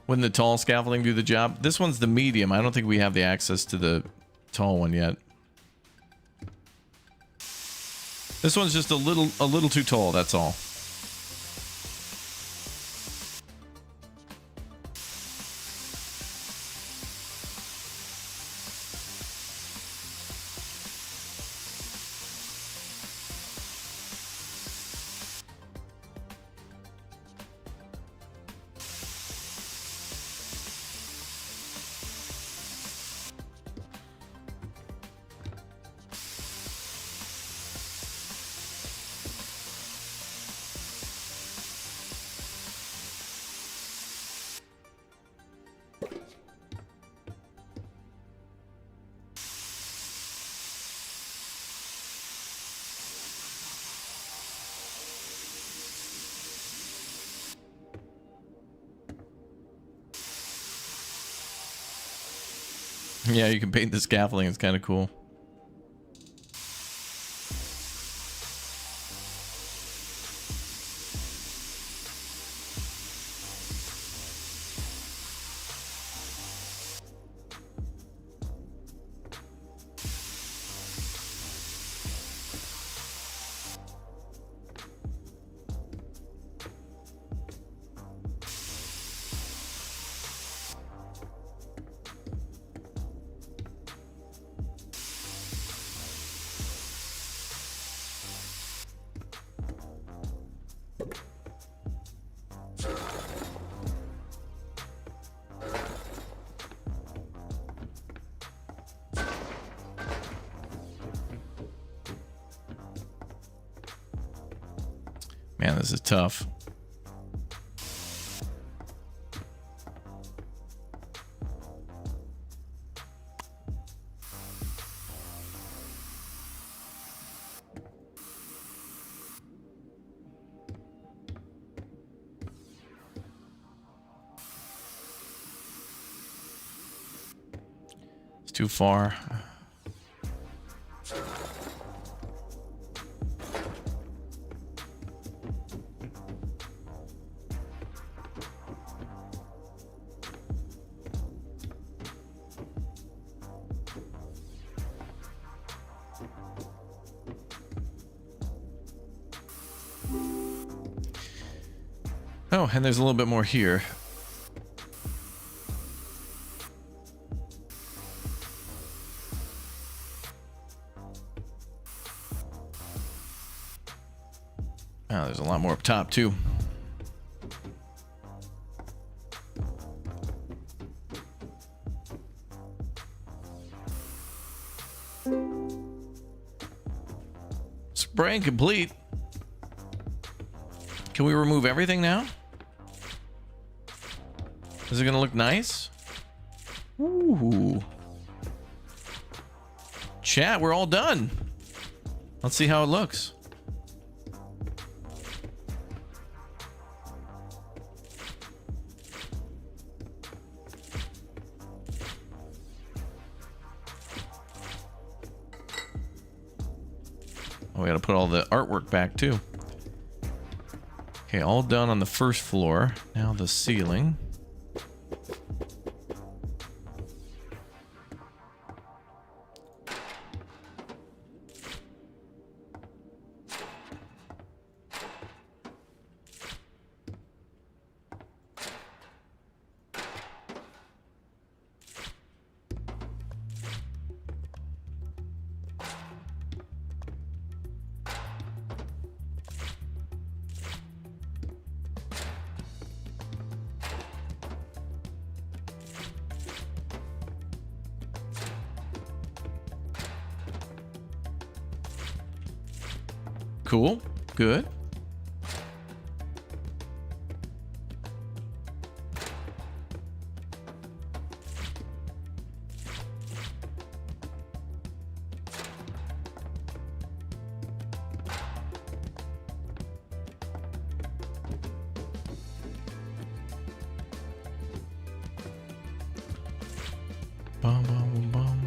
Wouldn't the tall scaffolding do the job? This one's the medium. I don't think we have the access to the tall one yet. This one's just a little too tall, that's all. Yeah, you can paint the scaffolding. It's kind of cool. Man, this is tough. It's too far. Oh, and there's a little bit more here. Oh, there's a lot more up top, too. Spraying complete. Can we remove everything now? Is it gonna look nice? Ooh. Chat, we're all done. Let's see how it looks. Oh, we gotta put all the artwork back too. Okay, all done on the first floor. Now the ceiling. Cool. Good. Bum, bum, bum.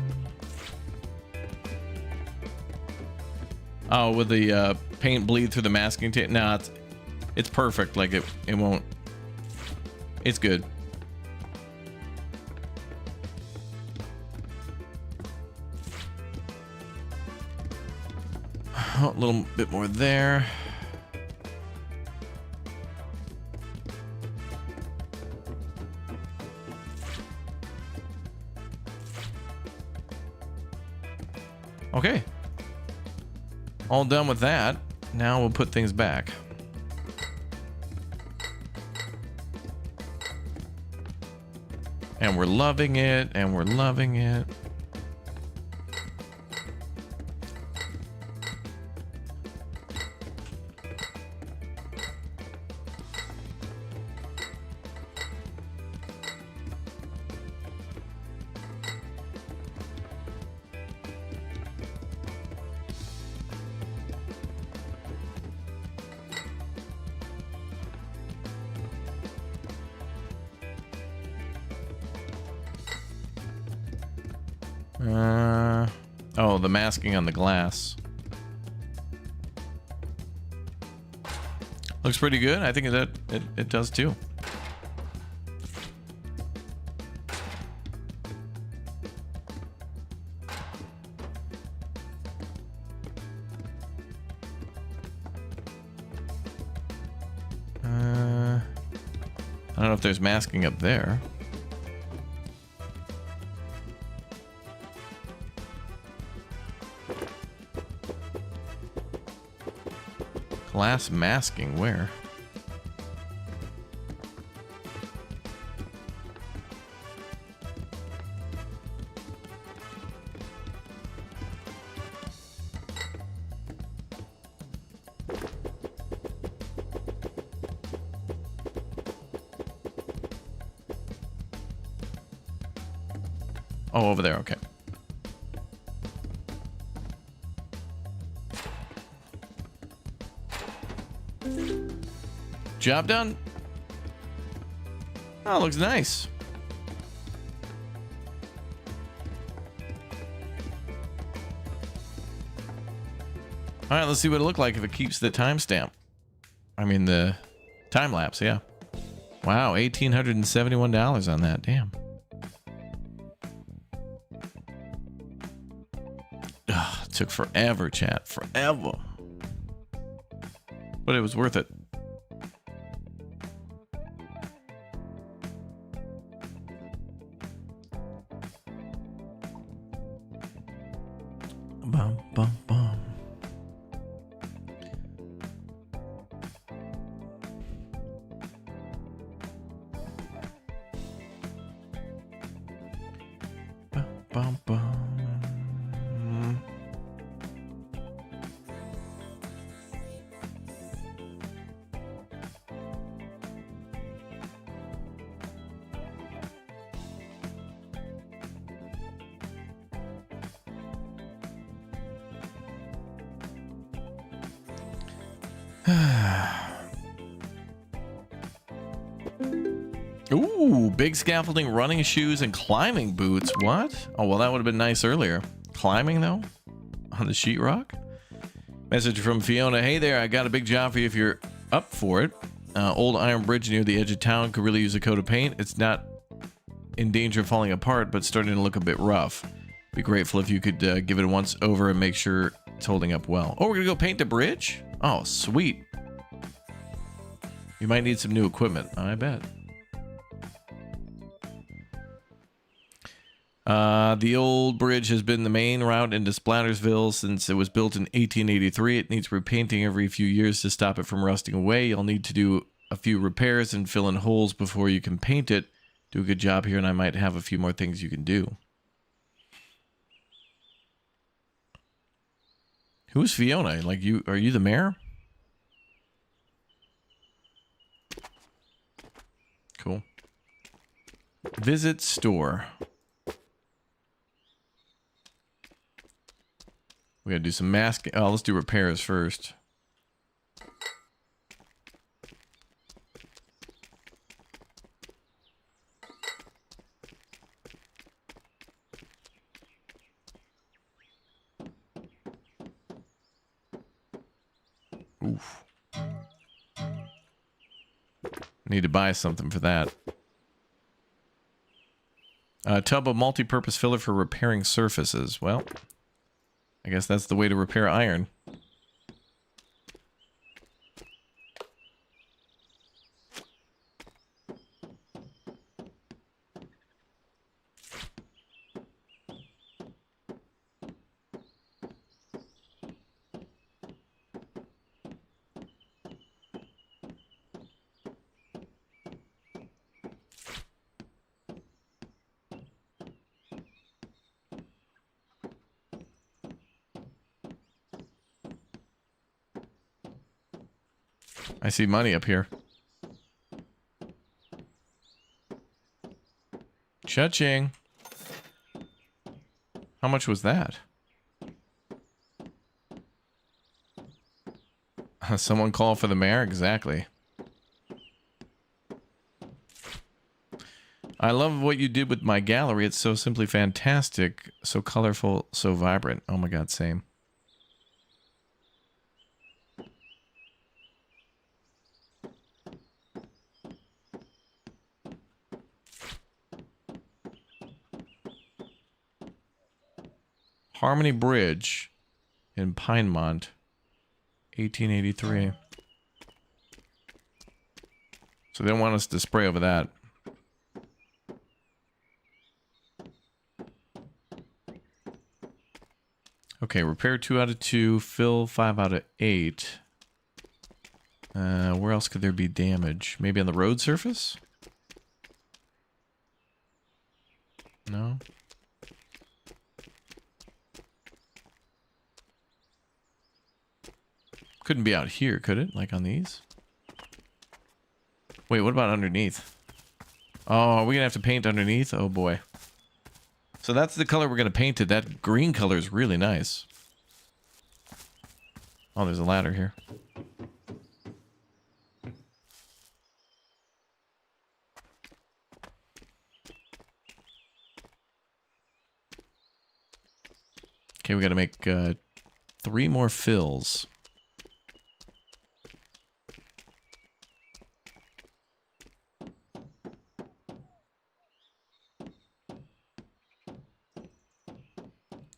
Oh, with the paint bleed through the masking tape? Nah, it's perfect. Like it won't. It's good. Oh, a little bit more there. Okay. All done with that. Now we'll put things back. And we're loving it, and we're loving it. Oh, the masking on the glass. Looks pretty good. I think that it does too. I don't know if there's masking up there. Glass masking, where? Oh, over there, okay. Job done. Oh, looks nice. All right, let's see what it looked like if it keeps the timestamp. I mean, the time lapse, yeah. Wow, $1,871 on that. Damn. Ugh, it took forever, chat. Forever. But it was worth it. Bum, bum, bum. Bum, bum, bum. Ooh, big scaffolding, running shoes, and climbing boots. What? Oh, well, that would have been nice earlier. Climbing, though? On the sheetrock? Message from Fiona. Hey there, I got a big job for you if you're up for it. Old iron bridge near the edge of town could really use a coat of paint. It's not in danger of falling apart, but starting to look a bit rough. Be grateful if you could give it a once over and make sure it's holding up well. Oh, we're going to go paint the bridge? Oh, sweet. You might need some new equipment, I bet. The old bridge has been the main route into Splattersville since it was built in 1883. It needs repainting every few years to stop it from rusting away. You'll need to do a few repairs and fill in holes before you can paint it. Do a good job here, and I might have a few more things you can do. Who's Fiona? Like you? Are you the mayor? Cool. Visit store. We gotta do some masking. Oh, let's do repairs first. Oof. Need to buy something for that. A tub of multi-purpose filler for repairing surfaces. Well, I guess that's the way to repair iron. I see money up here. Cha-ching. How much was that? Someone call for the mayor? Exactly. I love what you did with my gallery. It's so simply fantastic. So colorful, so vibrant. Oh my god, same. Harmony Bridge in Pinemont, 1883. So they don't want us to spray over that. Okay, repair 2 out of 2, fill 5 out of 8. Where else could there be damage? Maybe on the road surface? No? Couldn't be out here, could it? Like on these? Wait, what about underneath? Oh, are we gonna have to paint underneath? Oh boy. So that's the color we're gonna paint it. That green color is really nice. Oh, there's a ladder here. Okay, we gotta make 3 more fills.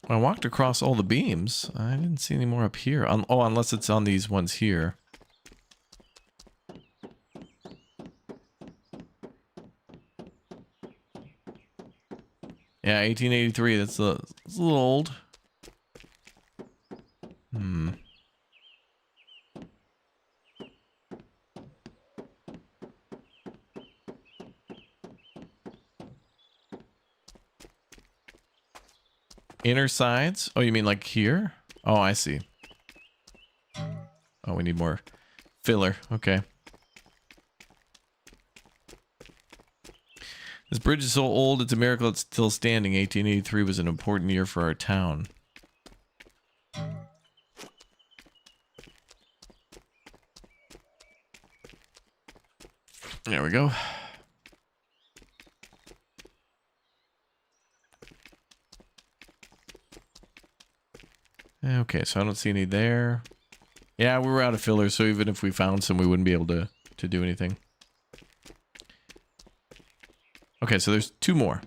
I walked across all the beams. I didn't see any more up here. Oh, unless it's on these ones here. Yeah, 1883. That's it's a little old. Inner sides? Oh, you mean like here? Oh, I see. Oh, we need more filler. Okay. This bridge is so old, it's a miracle it's still standing. 1883 was an important year for our town. There we go. Okay, so I don't see any there. Yeah, we were out of fillers, so even if we found some, we wouldn't be able to do anything. Okay, so there's 2 more.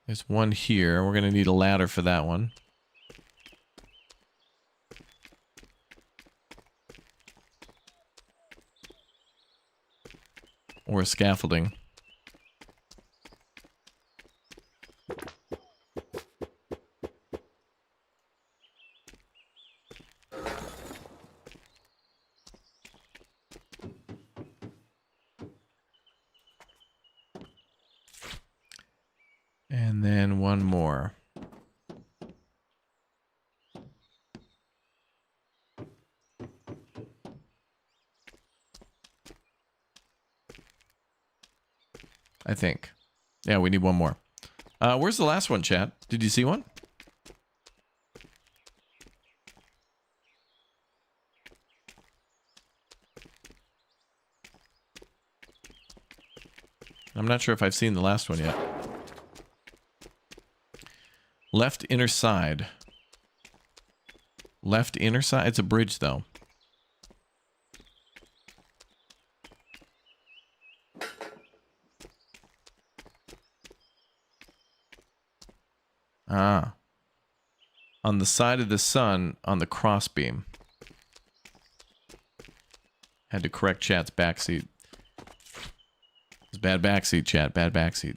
There's 1 here. We're going to need a ladder for that one. Or scaffolding. And then one more. I think. Yeah, we need one more. Where's the last one, chat? Did you see one? I'm not sure if I've seen the last one yet. Left inner side. Left inner side? It's a bridge, though. Ah. On the side of the sun, on the crossbeam. Had to correct chat's backseat. It's bad backseat, chat. Bad backseat.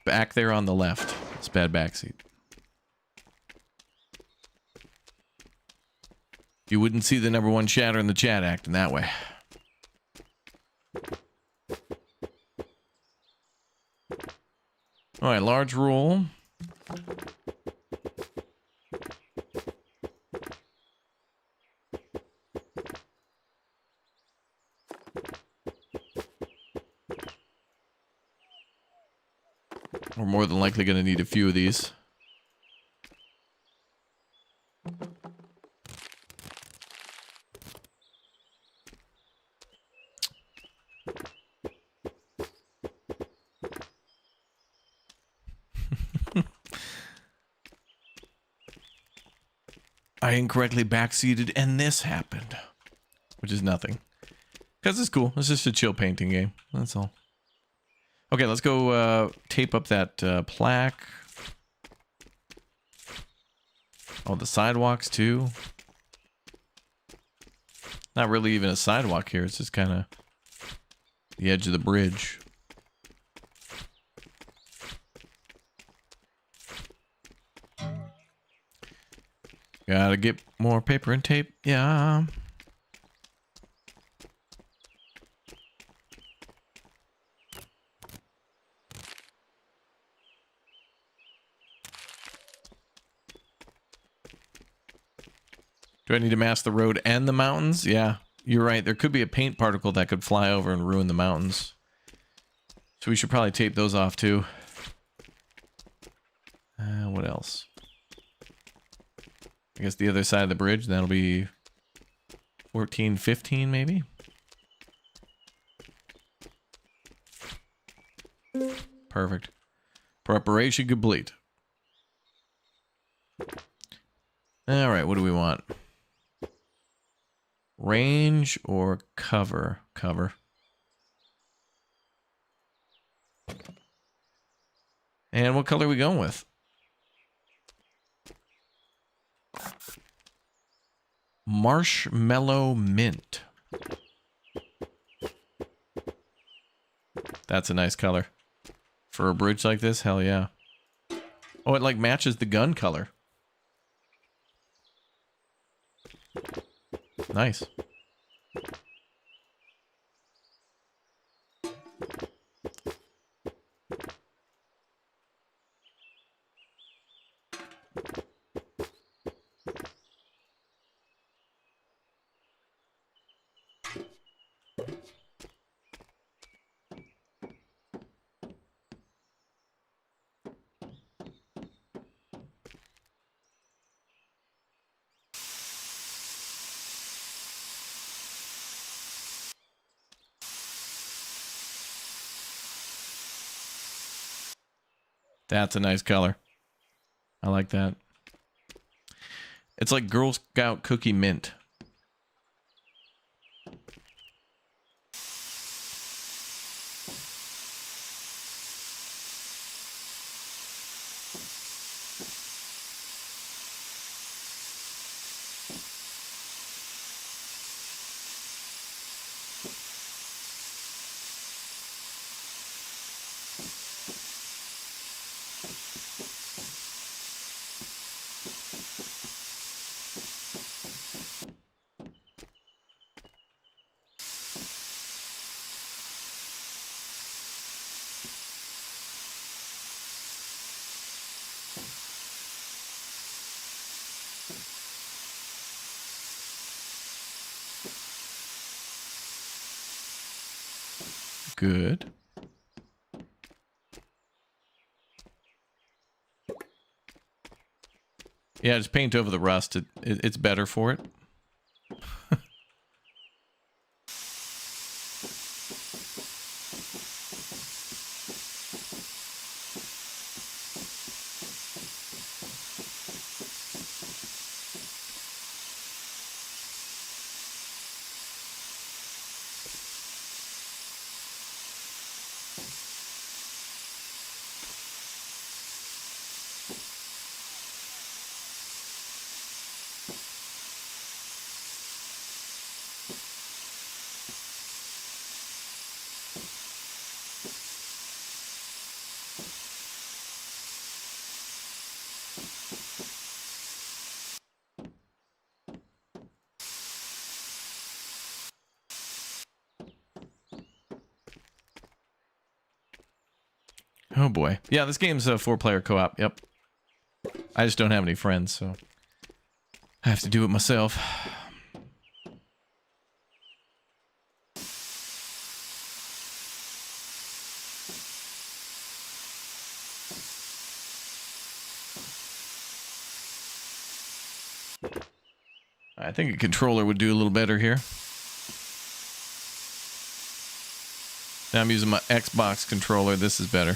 Back there on the left. It's bad backseat. You wouldn't see the number one chatter in the chat acting that way. All right, large rule. We're more than likely going to need a few of these. I incorrectly backseated and this happened. Which is nothing. Because it's cool. It's just a chill painting game. That's all. Okay, let's go tape up that plaque. Oh, the sidewalks too. Not really even a sidewalk here. It's just kind of the edge of the bridge. Gotta get more paper and tape. Yeah. Do I need to mask the road and the mountains? Yeah, you're right. There could be a paint particle that could fly over and ruin the mountains. So we should probably tape those off too. What else? I guess the other side of the bridge, that'll be 14, 15 maybe? Perfect. Preparation complete. All right, what do we want? Range or cover? Cover. And what color are we going with? Marshmallow mint. That's a nice color. For a bridge like this, hell yeah. Oh, it like matches the gun color. Nice. That's a nice color. I like that. It's like Girl Scout cookie mint. Good. Yeah, just paint over the rust. It's better for it. Oh boy. Yeah, this game's a 4-player co-op. Yep. I just don't have any friends, so I have to do it myself. I think a controller would do a little better here. Now I'm using my Xbox controller. This is better.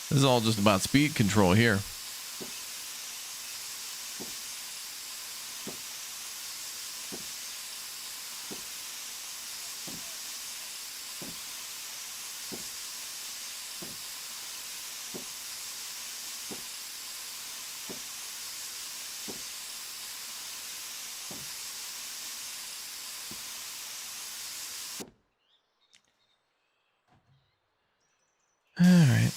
This is all just about speed control here. All right.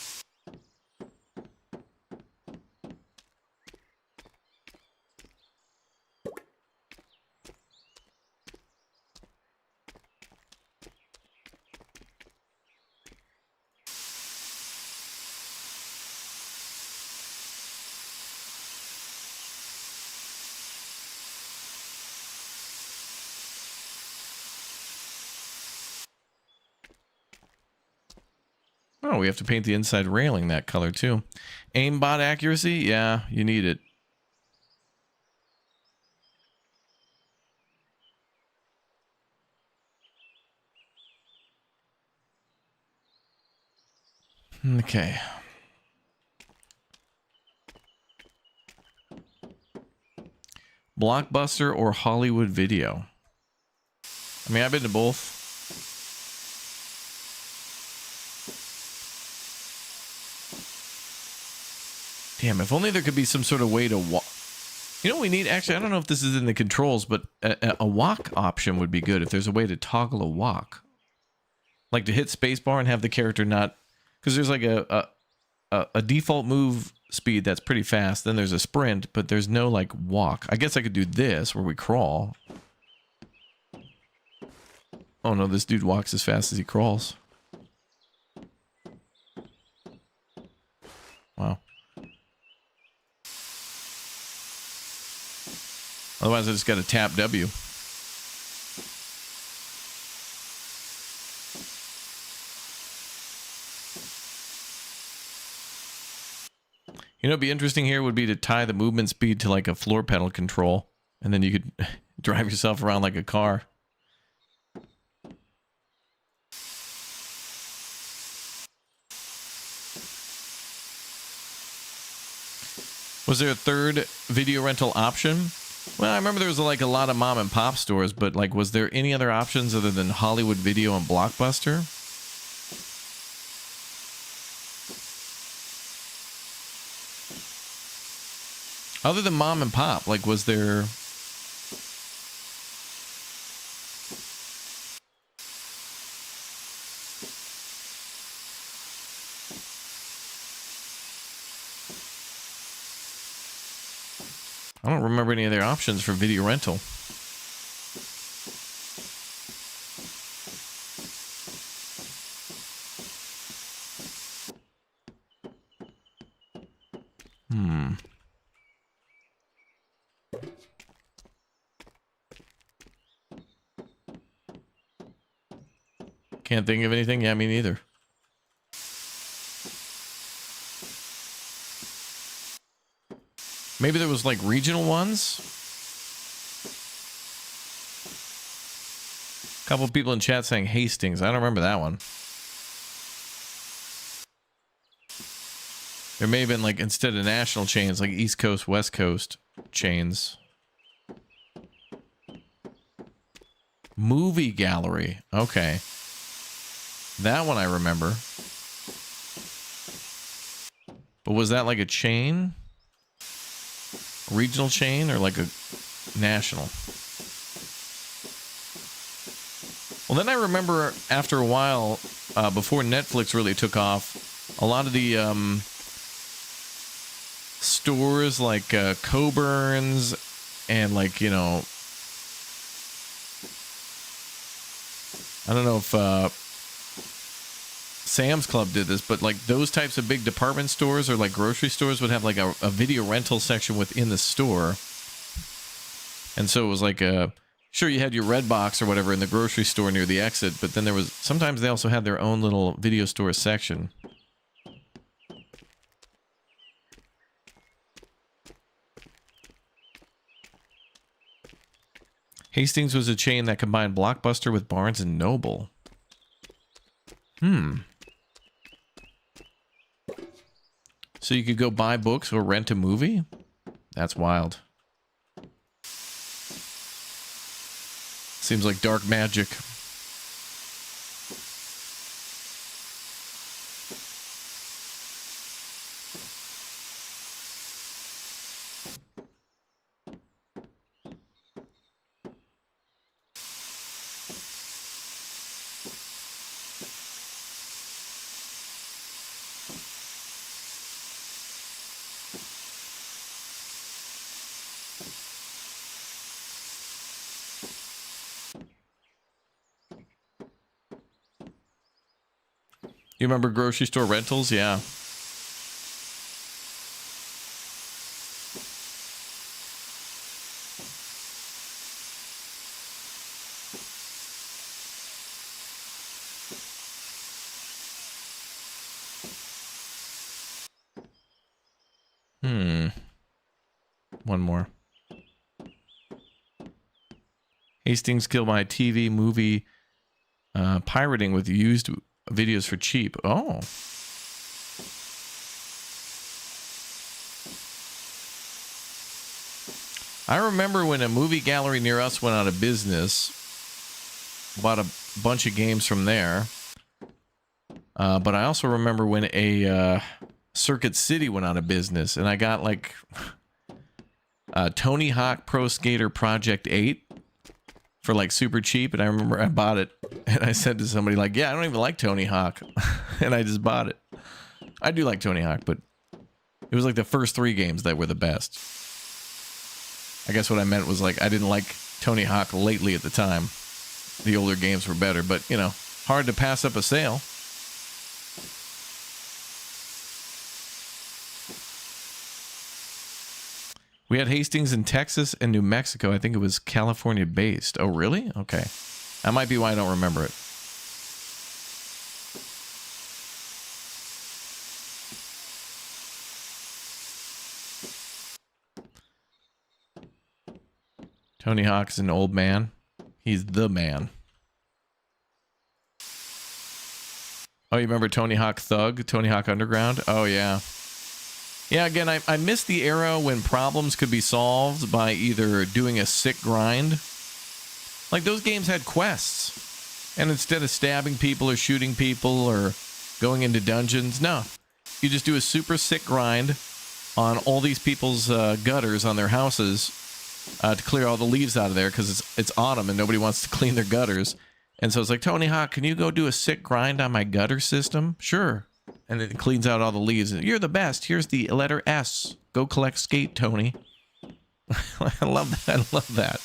Oh, we have to paint the inside railing that color too. Aimbot accuracy? Yeah, you need it. Okay. Blockbuster or Hollywood Video? I mean, I've been to both. Damn, if only there could be some sort of way to walk. You know what we need? Actually, I don't know if this is in the controls, but a walk option would be good if there's a way to toggle a walk. Like to hit spacebar and have the character not... Because there's like a default move speed that's pretty fast. Then there's a sprint, but there's no like walk. I guess I could do this where we crawl. Oh no, this dude walks as fast as he crawls. Wow. Otherwise, I just got to tap W. You know, what'd be interesting here would be to tie the movement speed to like a floor pedal control, and then you could drive yourself around like a car. Was there a third video rental option? Well, I remember there was like a lot of mom and pop stores, but like, was there any other options other than Hollywood Video and Blockbuster? Other than mom and pop, like, was there... I don't remember any other options for video rental. Can't think of anything? Yeah, me neither. Maybe there was like regional ones? A couple of people in chat saying Hastings. I don't remember that one. There may have been like, instead of national chains, like East Coast, West Coast chains. Movie gallery. Okay. That one I remember. But was that like a chain? A regional chain or like a national? Well, then I remember after a while, before Netflix really took off, a lot of the stores like Coburn's and like, you know, I don't know if Sam's Club did this, but like those types of big department stores or like grocery stores would have like a video rental section within the store. And so it was like sure, you had your Red Box or whatever in the grocery store near the exit, but then there was, sometimes they also had their own little video store section. Hastings was a chain that combined Blockbuster with Barnes and Noble. So you could go buy books or rent a movie? That's wild. Seems like dark magic. You remember grocery store rentals? Yeah. One more. Hastings killed my TV movie pirating with used videos for cheap. Oh. I remember when a movie gallery near us went out of business. Bought a bunch of games from there. But I also remember when a Circuit City went out of business, and I got like Tony Hawk Pro Skater Project 8 for like super cheap, and I remember I bought it, and I said to somebody like, yeah, I don't even like Tony Hawk, and I just bought it. I do like Tony Hawk, but it was like the first 3 games that were the best. I guess what I meant was like I didn't like Tony Hawk lately at the time. The older games were better, but you know, hard to pass up a sale. We had Hastings in Texas and New Mexico. I think it was California based. Oh, really? Okay. That might be why I don't remember it. Tony Hawk's an old man. He's the man. Oh, you remember Tony Hawk Thug? Tony Hawk Underground? Oh, yeah. Yeah, again, I missed the era when problems could be solved by either doing a sick grind. Like, those games had quests. And instead of stabbing people or shooting people or going into dungeons, no. You just do a super sick grind on all these people's gutters on their houses to clear all the leaves out of there because it's autumn and nobody wants to clean their gutters. And so it's like, Tony Hawk, can you go do a sick grind on my gutter system? Sure. And it cleans out all the leaves. You're the best. Here's the letter S. Go collect skate, Tony. I love that. I love that.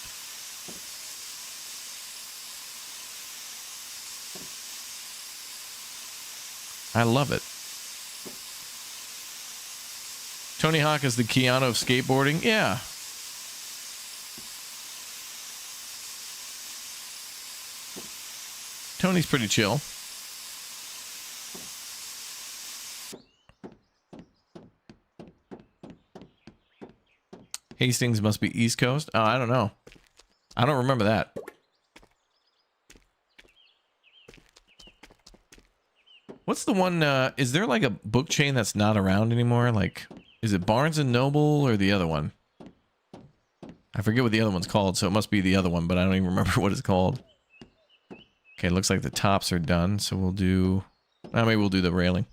I love it. Tony Hawk is the Keanu of skateboarding? Yeah. Tony's pretty chill. Hastings must be East Coast? Oh, I don't know. I don't remember that. What's the one, is there like a book chain that's not around anymore? Like, is it Barnes & Noble or the other one? I forget what the other one's called, so it must be the other one, but I don't even remember what it's called. Okay, looks like the tops are done, so we'll do... maybe we'll do the railing.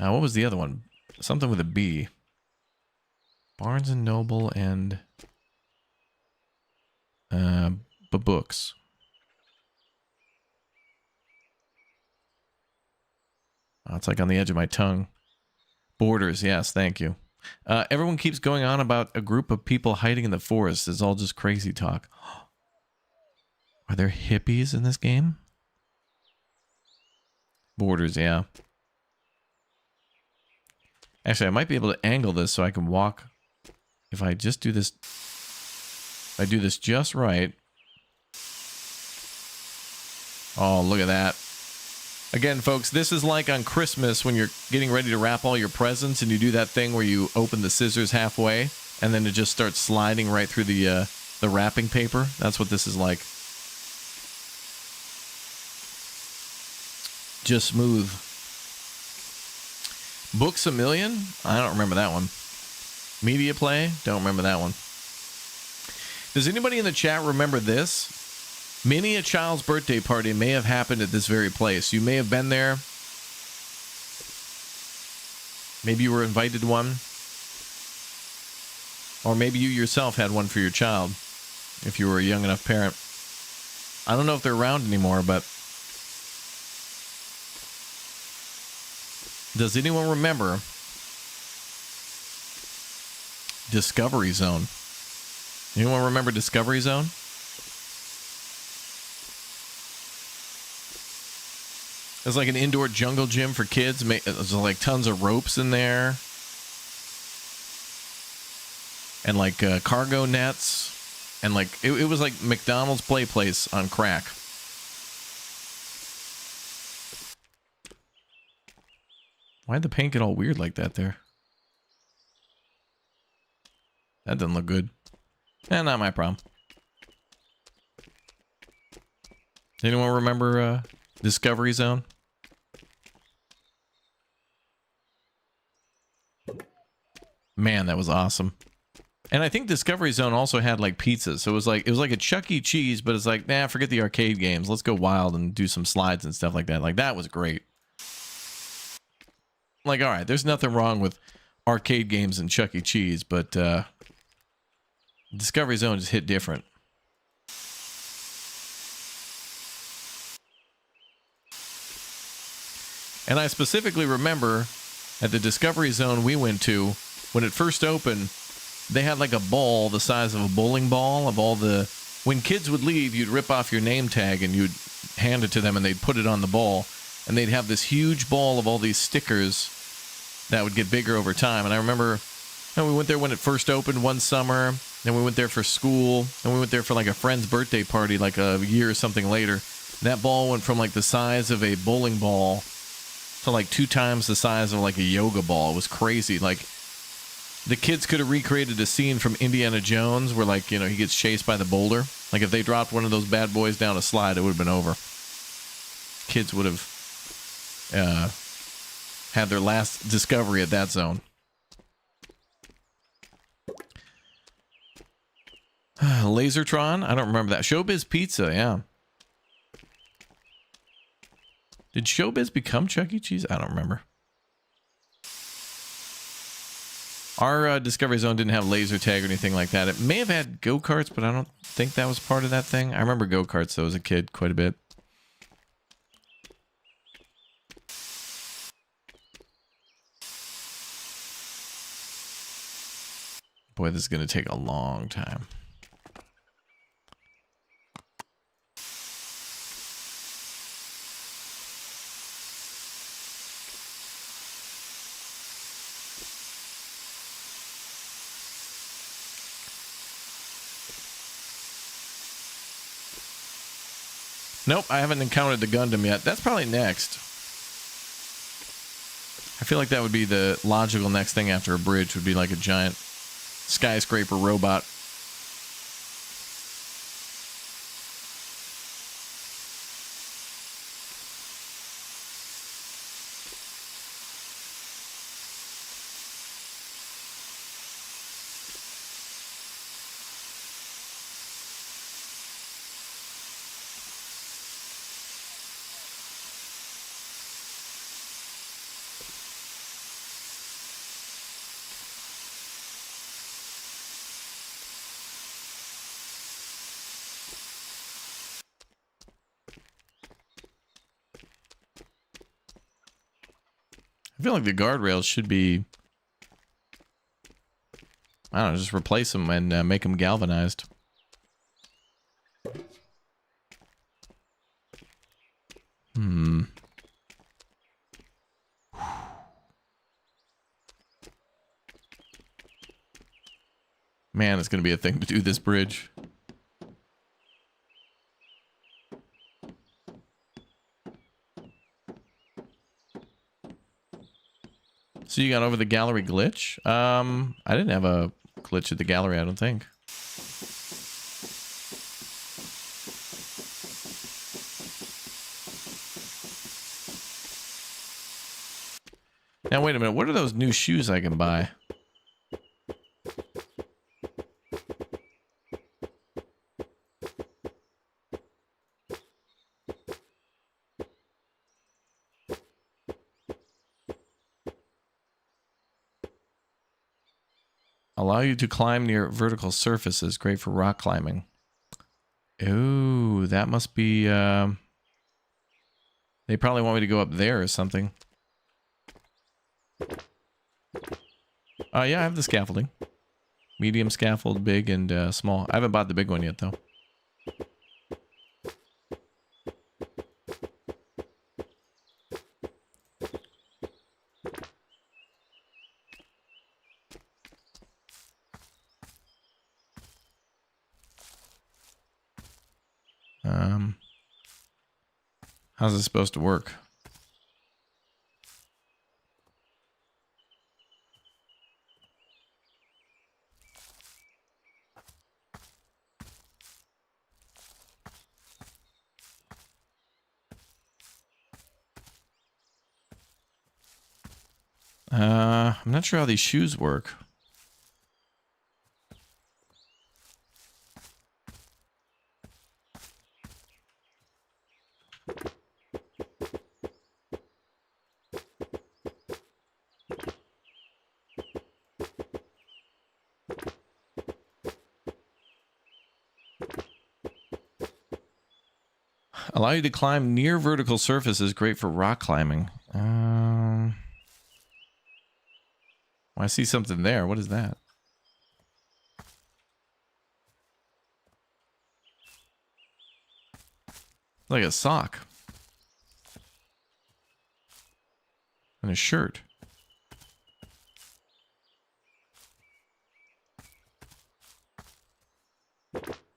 Now, what was the other one? Something with a B. Barnes & Noble and... books. Oh, it's like on the edge of my tongue. Borders, yes, thank you. Everyone keeps going on about a group of people hiding in the forest. It's all just crazy talk. Are there hippies in this game? Borders, yeah. Actually, I might be able to angle this so I can walk. If I just do this... if I do this just right. Oh, look at that. Again, folks, this is like on Christmas when you're getting ready to wrap all your presents and you do that thing where you open the scissors halfway and then it just starts sliding right through the wrapping paper. That's what this is like. Just smooth. Books A Million? I don't remember that one. Media Play? Don't remember that one. Does anybody in the chat remember this? Many a child's birthday party may have happened at this very place. You may have been there. Maybe you were invited to one. Or maybe you yourself had one for your child, if you were a young enough parent. I don't know if they're around anymore, but... does anyone remember Discovery Zone? Anyone remember Discovery Zone? It's like an indoor jungle gym for kids. There's like tons of ropes in there. And like cargo nets. And like, it was like McDonald's play place on crack. Why'd the paint get all weird like that there? That doesn't look good. Not my problem. Does anyone remember Discovery Zone? Man, that was awesome. And I think Discovery Zone also had like pizzas. So it was like a Chuck E. Cheese, but it's like, nah, forget the arcade games. Let's go wild and do some slides and stuff like that. Like, that was great. Like, all right, there's nothing wrong with arcade games and Chuck E. Cheese, but Discovery Zone just hit different. And I specifically remember at the Discovery Zone we went to, when it first opened, they had like a ball the size of a bowling ball of all the... when kids would leave, you'd rip off your name tag and you'd hand it to them and they'd put it on the ball. And they'd have this huge ball of all these stickers that would get bigger over time. And I remember, we went there when it first opened one summer. Then we went there for school. And we went there for like a friend's birthday party like a year or something later. That ball went from like the size of a bowling ball to like 2 times the size of like a yoga ball. It was crazy. Like, the kids could have recreated a scene from Indiana Jones where, like, he gets chased by the boulder. Like, if they dropped one of those bad boys down a slide, it would have been over. Kids would have had their last discovery at that zone. Lasertron? I don't remember that. Showbiz Pizza, yeah. Did Showbiz become Chuck E. Cheese? I don't remember. Our Discovery Zone didn't have laser tag or anything like that. It may have had go-karts, but I don't think that was part of that thing. I remember go-karts, though, as a kid quite a bit. Boy, this is going to take a long time. Nope, I haven't encountered the Gundam yet. That's probably next. I feel like that would be the logical next thing after a bridge, would be like a giant skyscraper robot. I feel like the guardrails should be, I don't know, just replace them and make them galvanized. Man, it's going to be a thing to do this bridge. So you got over the gallery glitch? I didn't have a glitch at the gallery, I don't think. Now, wait a minute. What are those new shoes I can buy? Allow you to climb near vertical surfaces. Great for rock climbing. Ooh, that must be... They probably want me to go up there or something. Yeah, I have the scaffolding. Medium scaffold, big, and small. I haven't bought the big one yet, though. How's this supposed to work? I'm not sure how these shoes work. Allow you to climb near vertical surfaces. Great for rock climbing. Well, I see something there. What is that? Like a sock. And a shirt.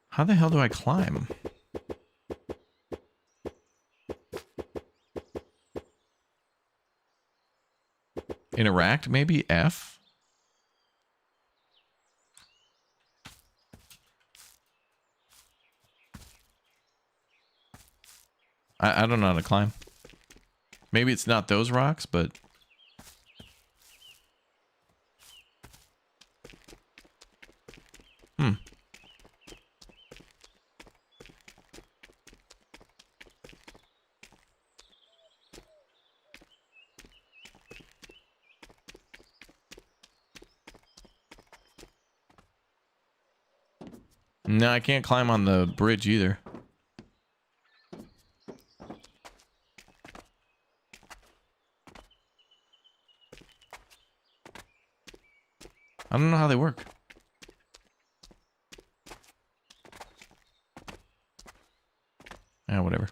How the hell do I climb? Interact, maybe F? I don't know how to climb. Maybe it's not those rocks, but No, I can't climb on the bridge either. I don't know how they work. Whatever.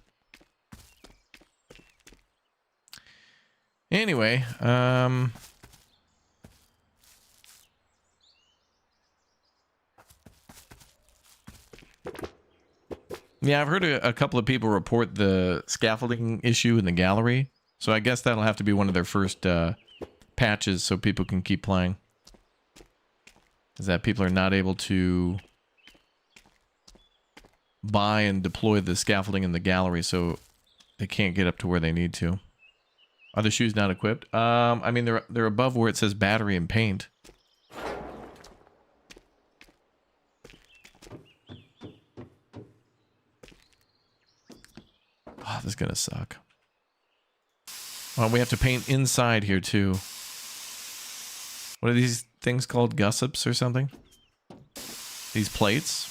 Anyway, yeah, I've heard a couple of people report the scaffolding issue in the gallery. So I guess that'll have to be one of their first patches so people can keep playing. Is that people are not able to buy and deploy the scaffolding in the gallery, so they can't get up to where they need to. Are the shoes not equipped? I mean, they're above where it says battery and paint. Oh, this is gonna suck. Oh, we have to paint inside here too. What are these things called? Gussets or something? These plates?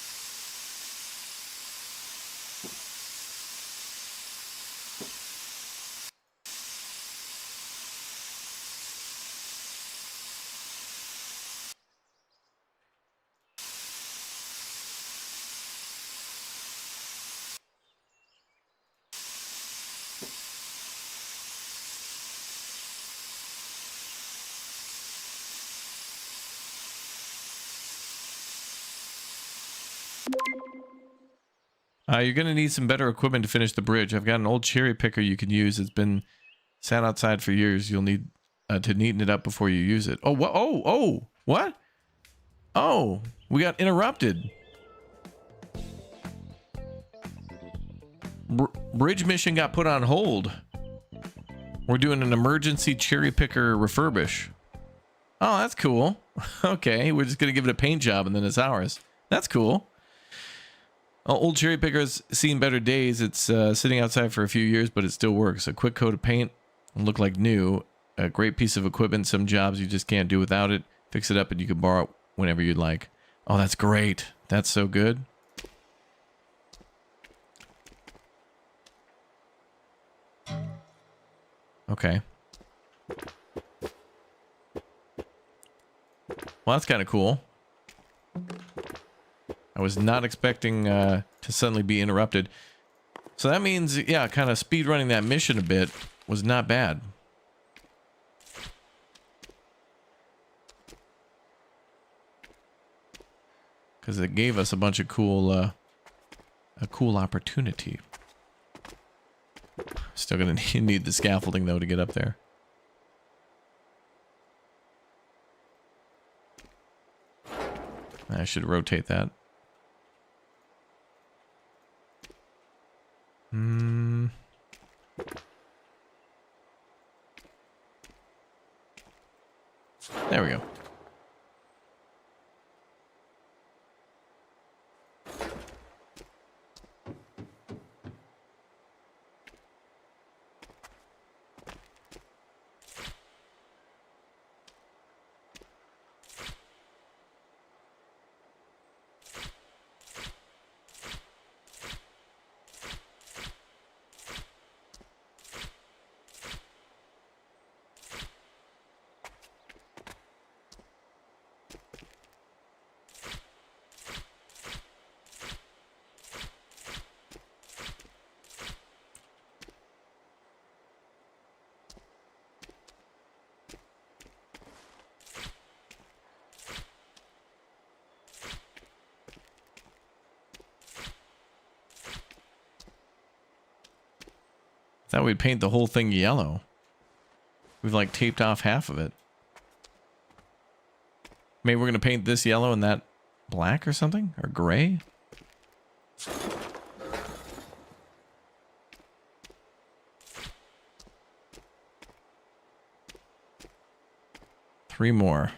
You're going to need some better equipment to finish the bridge. I've got an old cherry picker you can use. It's been sat outside for years. You'll need to neaten it up before you use it. Oh, what? Oh, what? Oh, we got interrupted. Bridge mission got put on hold. We're doing an emergency cherry picker refurbish. Oh, that's cool. Okay, we're just going to give it a paint job and then it's ours. That's cool. Old cherry picker's seen better days. It's sitting outside for a few years, but it still works. A quick coat of paint will look like new. A great piece of equipment. Some jobs you just can't do without it. Fix it up and you can borrow it whenever you'd like. Oh, that's great. That's so good. Okay. Well, that's kind of cool. I was not expecting to suddenly be interrupted. So that means, yeah, kind of speed running that mission a bit was not bad. Because it gave us a bunch of cool, a cool opportunity. Still gonna need the scaffolding though to get up there. I should rotate that. There we go. Thought we'd paint the whole thing yellow. We've like taped off half of it. Maybe we're gonna paint this yellow and that black or something? Or gray? Three more.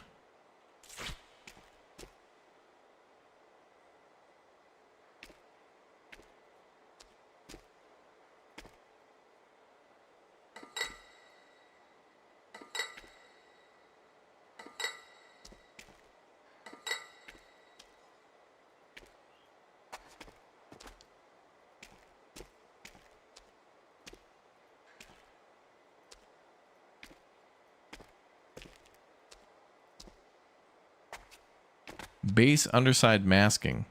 Base underside masking.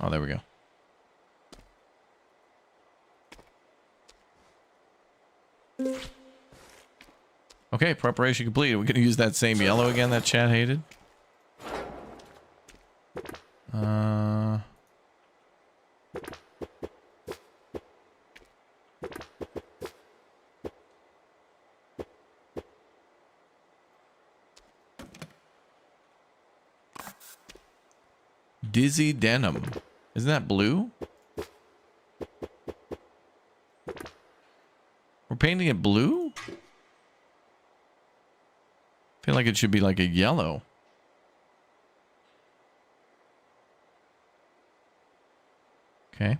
Oh, there we go. Okay, preparation completed. We're going to use that same yellow again that Chad hated. Dizzy denim. Isn't that blue? We're painting it blue? I feel like it should be like a yellow. Okay.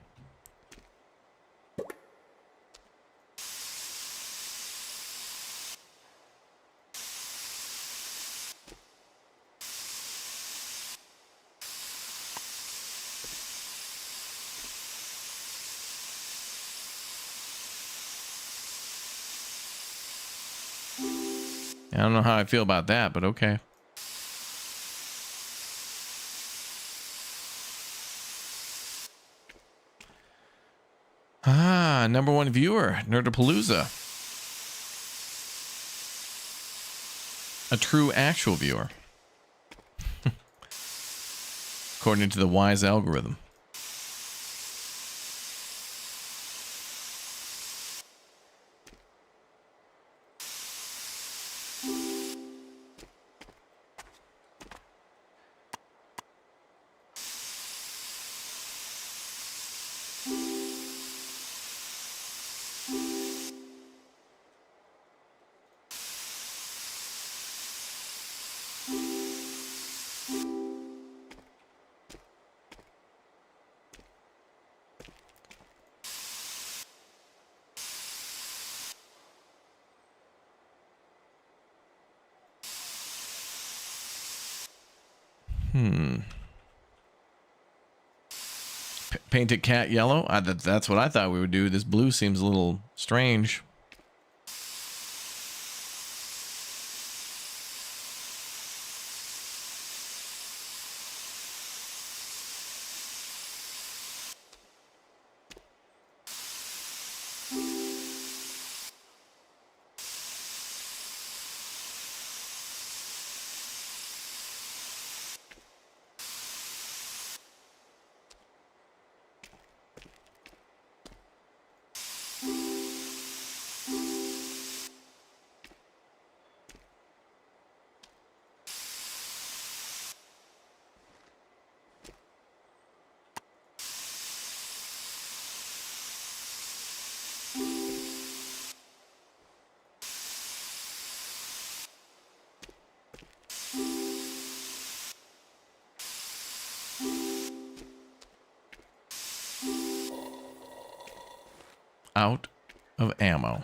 I don't know how I feel about that, but okay. Ah, number one viewer, Nerdapalooza. A true actual viewer. According to the wise algorithm. Paint it cat yellow? That's what I thought we would do. This blue seems a little strange. Out of ammo.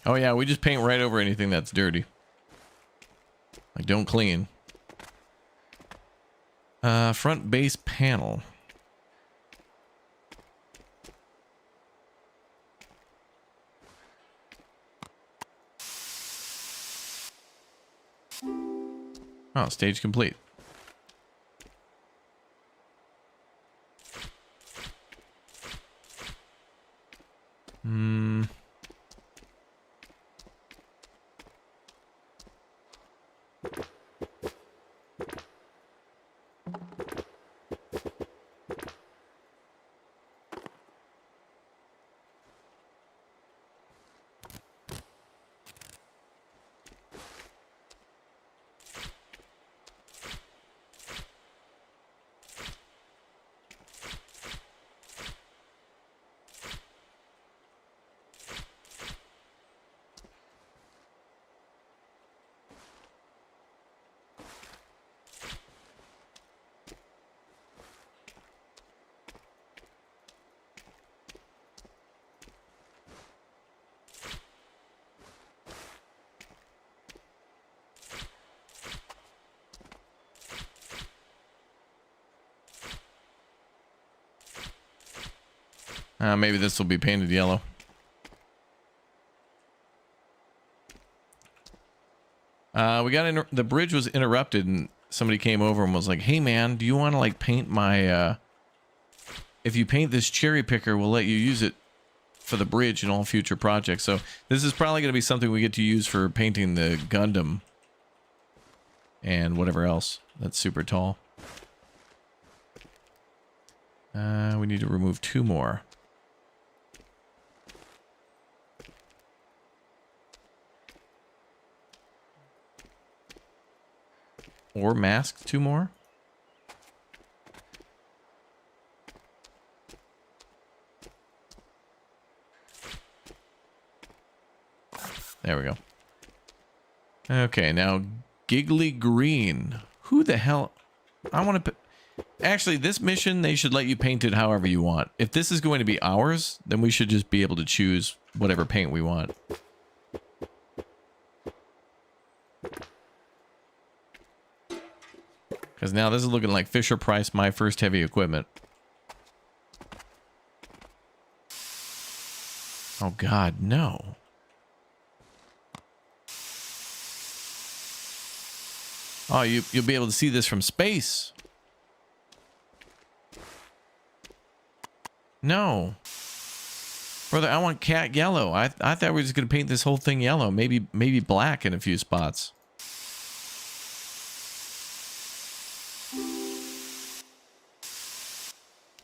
Oh yeah, we just paint right over anything that's dirty. Like, don't clean. Front base panel. Oh, stage complete. Maybe this will be painted yellow. We got the bridge was interrupted, and somebody came over and was like, "Hey, man, do you want to like paint my? If you paint this cherry picker, we'll let you use it for the bridge and all future projects." So this is probably going to be something we get to use for painting the Gundam and whatever else that's super tall. We need to remove 2 more. Or mask 2 more. There we go. Okay, now Giggly Green. Who the hell? I want to... Actually, this mission, they should let you paint it however you want. If this is going to be ours, then we should just be able to choose whatever paint we want. Because now this is looking like Fisher-Price, My First Heavy Equipment. Oh, God, no. Oh, you'll be able to see this from space. No. Brother, I want cat yellow. I thought we were just going to paint this whole thing yellow. Maybe black in a few spots.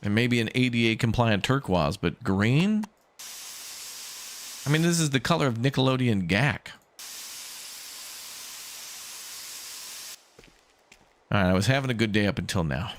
And maybe an ADA compliant turquoise, but green? I mean, this is the color of Nickelodeon GAC. Alright, I was having a good day up until now.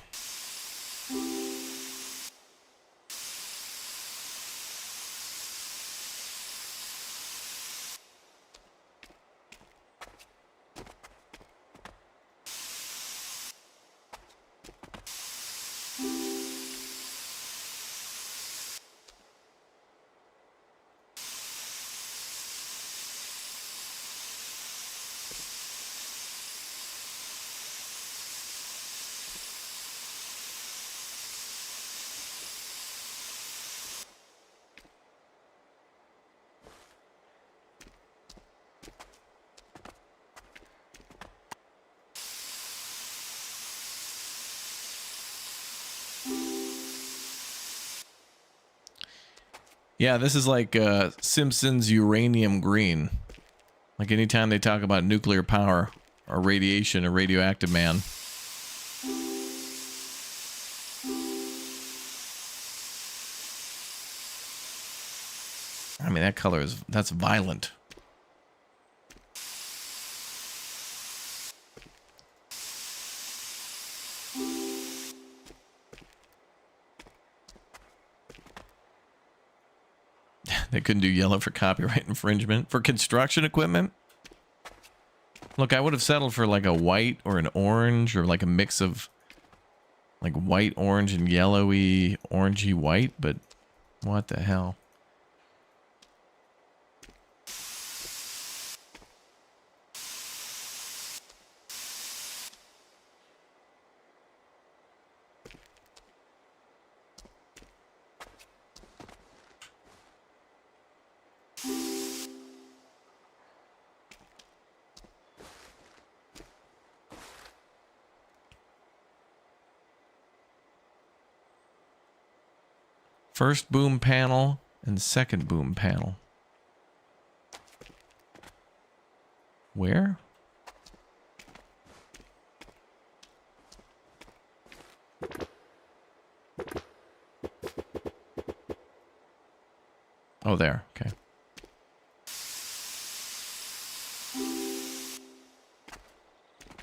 Yeah, this is like Simpsons uranium green. Like anytime they talk about nuclear power or radiation or radioactive man. I mean, that color that's violent. They couldn't do yellow for copyright infringement. For construction equipment? Look, I would have settled for like a white or an orange or like a mix of like white, orange, and yellowy, orangey white, but what the hell? First boom panel and second boom panel. Where? Oh, there. Okay.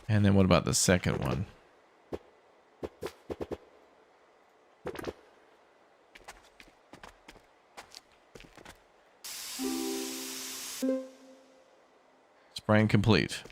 And then what about the second one? Spraying complete.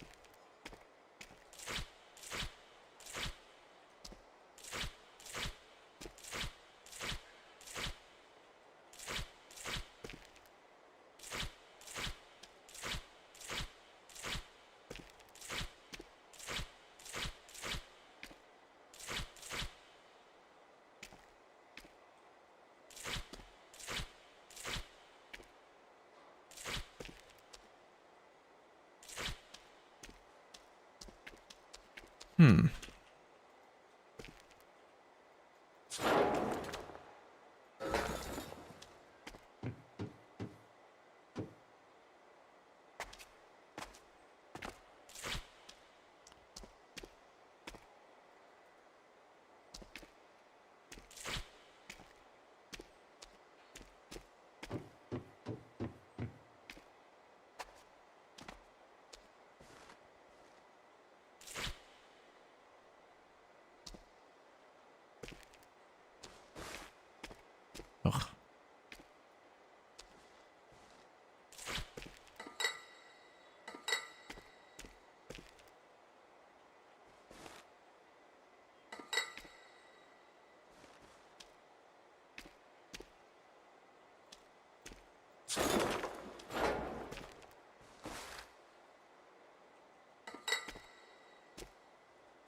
Ugh.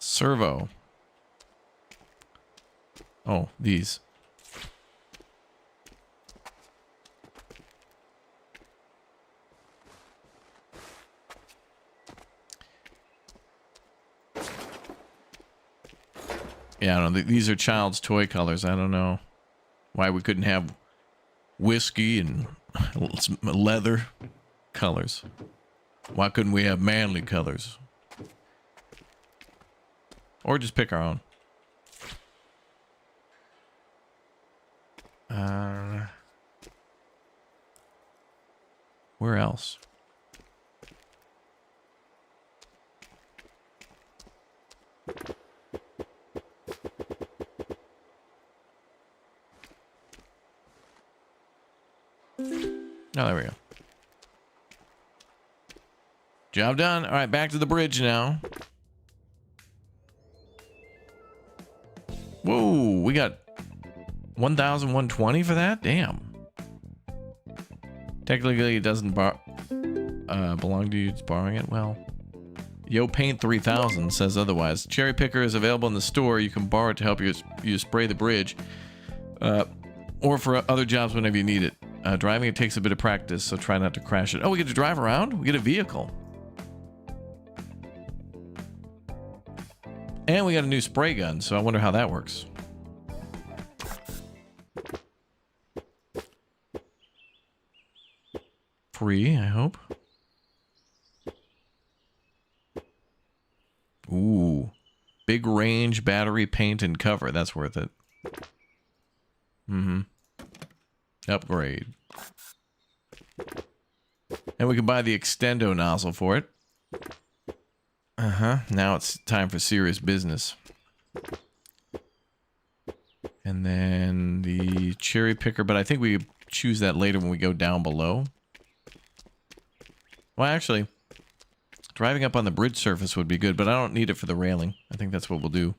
Servo. Oh, these. Yeah, I don't know. These are child's toy colors. I don't know why we couldn't have whiskey and leather colors. Why couldn't we have manly colors? Or just pick our own. Where else? Oh, there we go. Job done. All right, back to the bridge now. Whoa, we got 1,120 for that? Damn. Technically, it doesn't belong to you. It's borrowing it. Well, Yo Paint 3000 says otherwise. Cherry Picker is available in the store. You can borrow it to help you spray the bridge. Or for other jobs whenever you need it. Driving it takes a bit of practice, so try not to crash it. Oh, we get to drive around? We get a vehicle. And we got a new spray gun, so I wonder how that works. Free, I hope. Ooh. Big range, battery, paint, and cover. That's worth it. Mm-hmm. Upgrade. And we can buy the extendo nozzle for it. Uh-huh. Now it's time for serious business. And then the cherry picker, but I think we choose that later when we go down below. Well, actually, driving up on the bridge surface would be good, but I don't need it for the railing. I think that's what we'll do.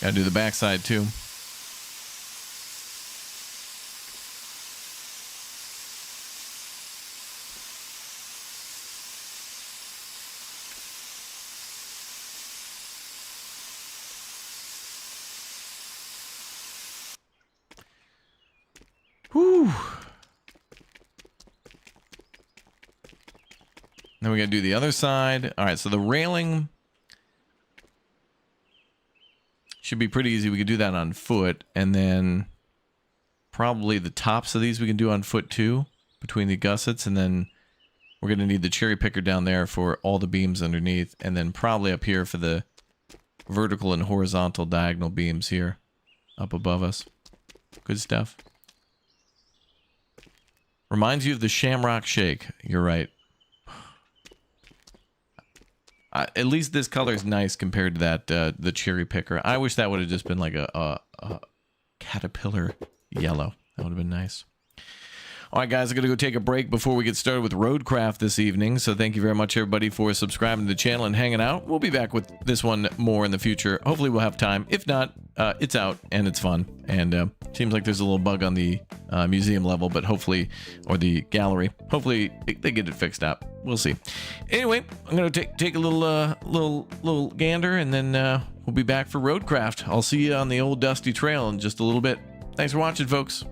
Gotta do the backside too. Then we got to do the other side. All right, so the railing should be pretty easy. We could do that on foot, and then probably the tops of these we can do on foot too, between the gussets, and then we're going to need the cherry picker down there for all the beams underneath, and then probably up here for the vertical and horizontal diagonal beams here up above us. Good stuff. Reminds you of the Shamrock Shake. You're right. At least this color is nice compared to that the cherry picker. I wish that would have just been like a caterpillar yellow. That would have been nice. All right, guys, I'm going to go take a break before we get started with Roadcraft this evening. So thank you very much, everybody, for subscribing to the channel and hanging out. We'll be back with this one more in the future. Hopefully we'll have time. If not, it's out and it's fun. And seems like there's a little bug on the museum level, but hopefully, or the gallery, hopefully they get it fixed out. We'll see. Anyway, I'm going to take a little gander, and then we'll be back for Roadcraft. I'll see you on the old dusty trail in just a little bit. Thanks for watching, folks.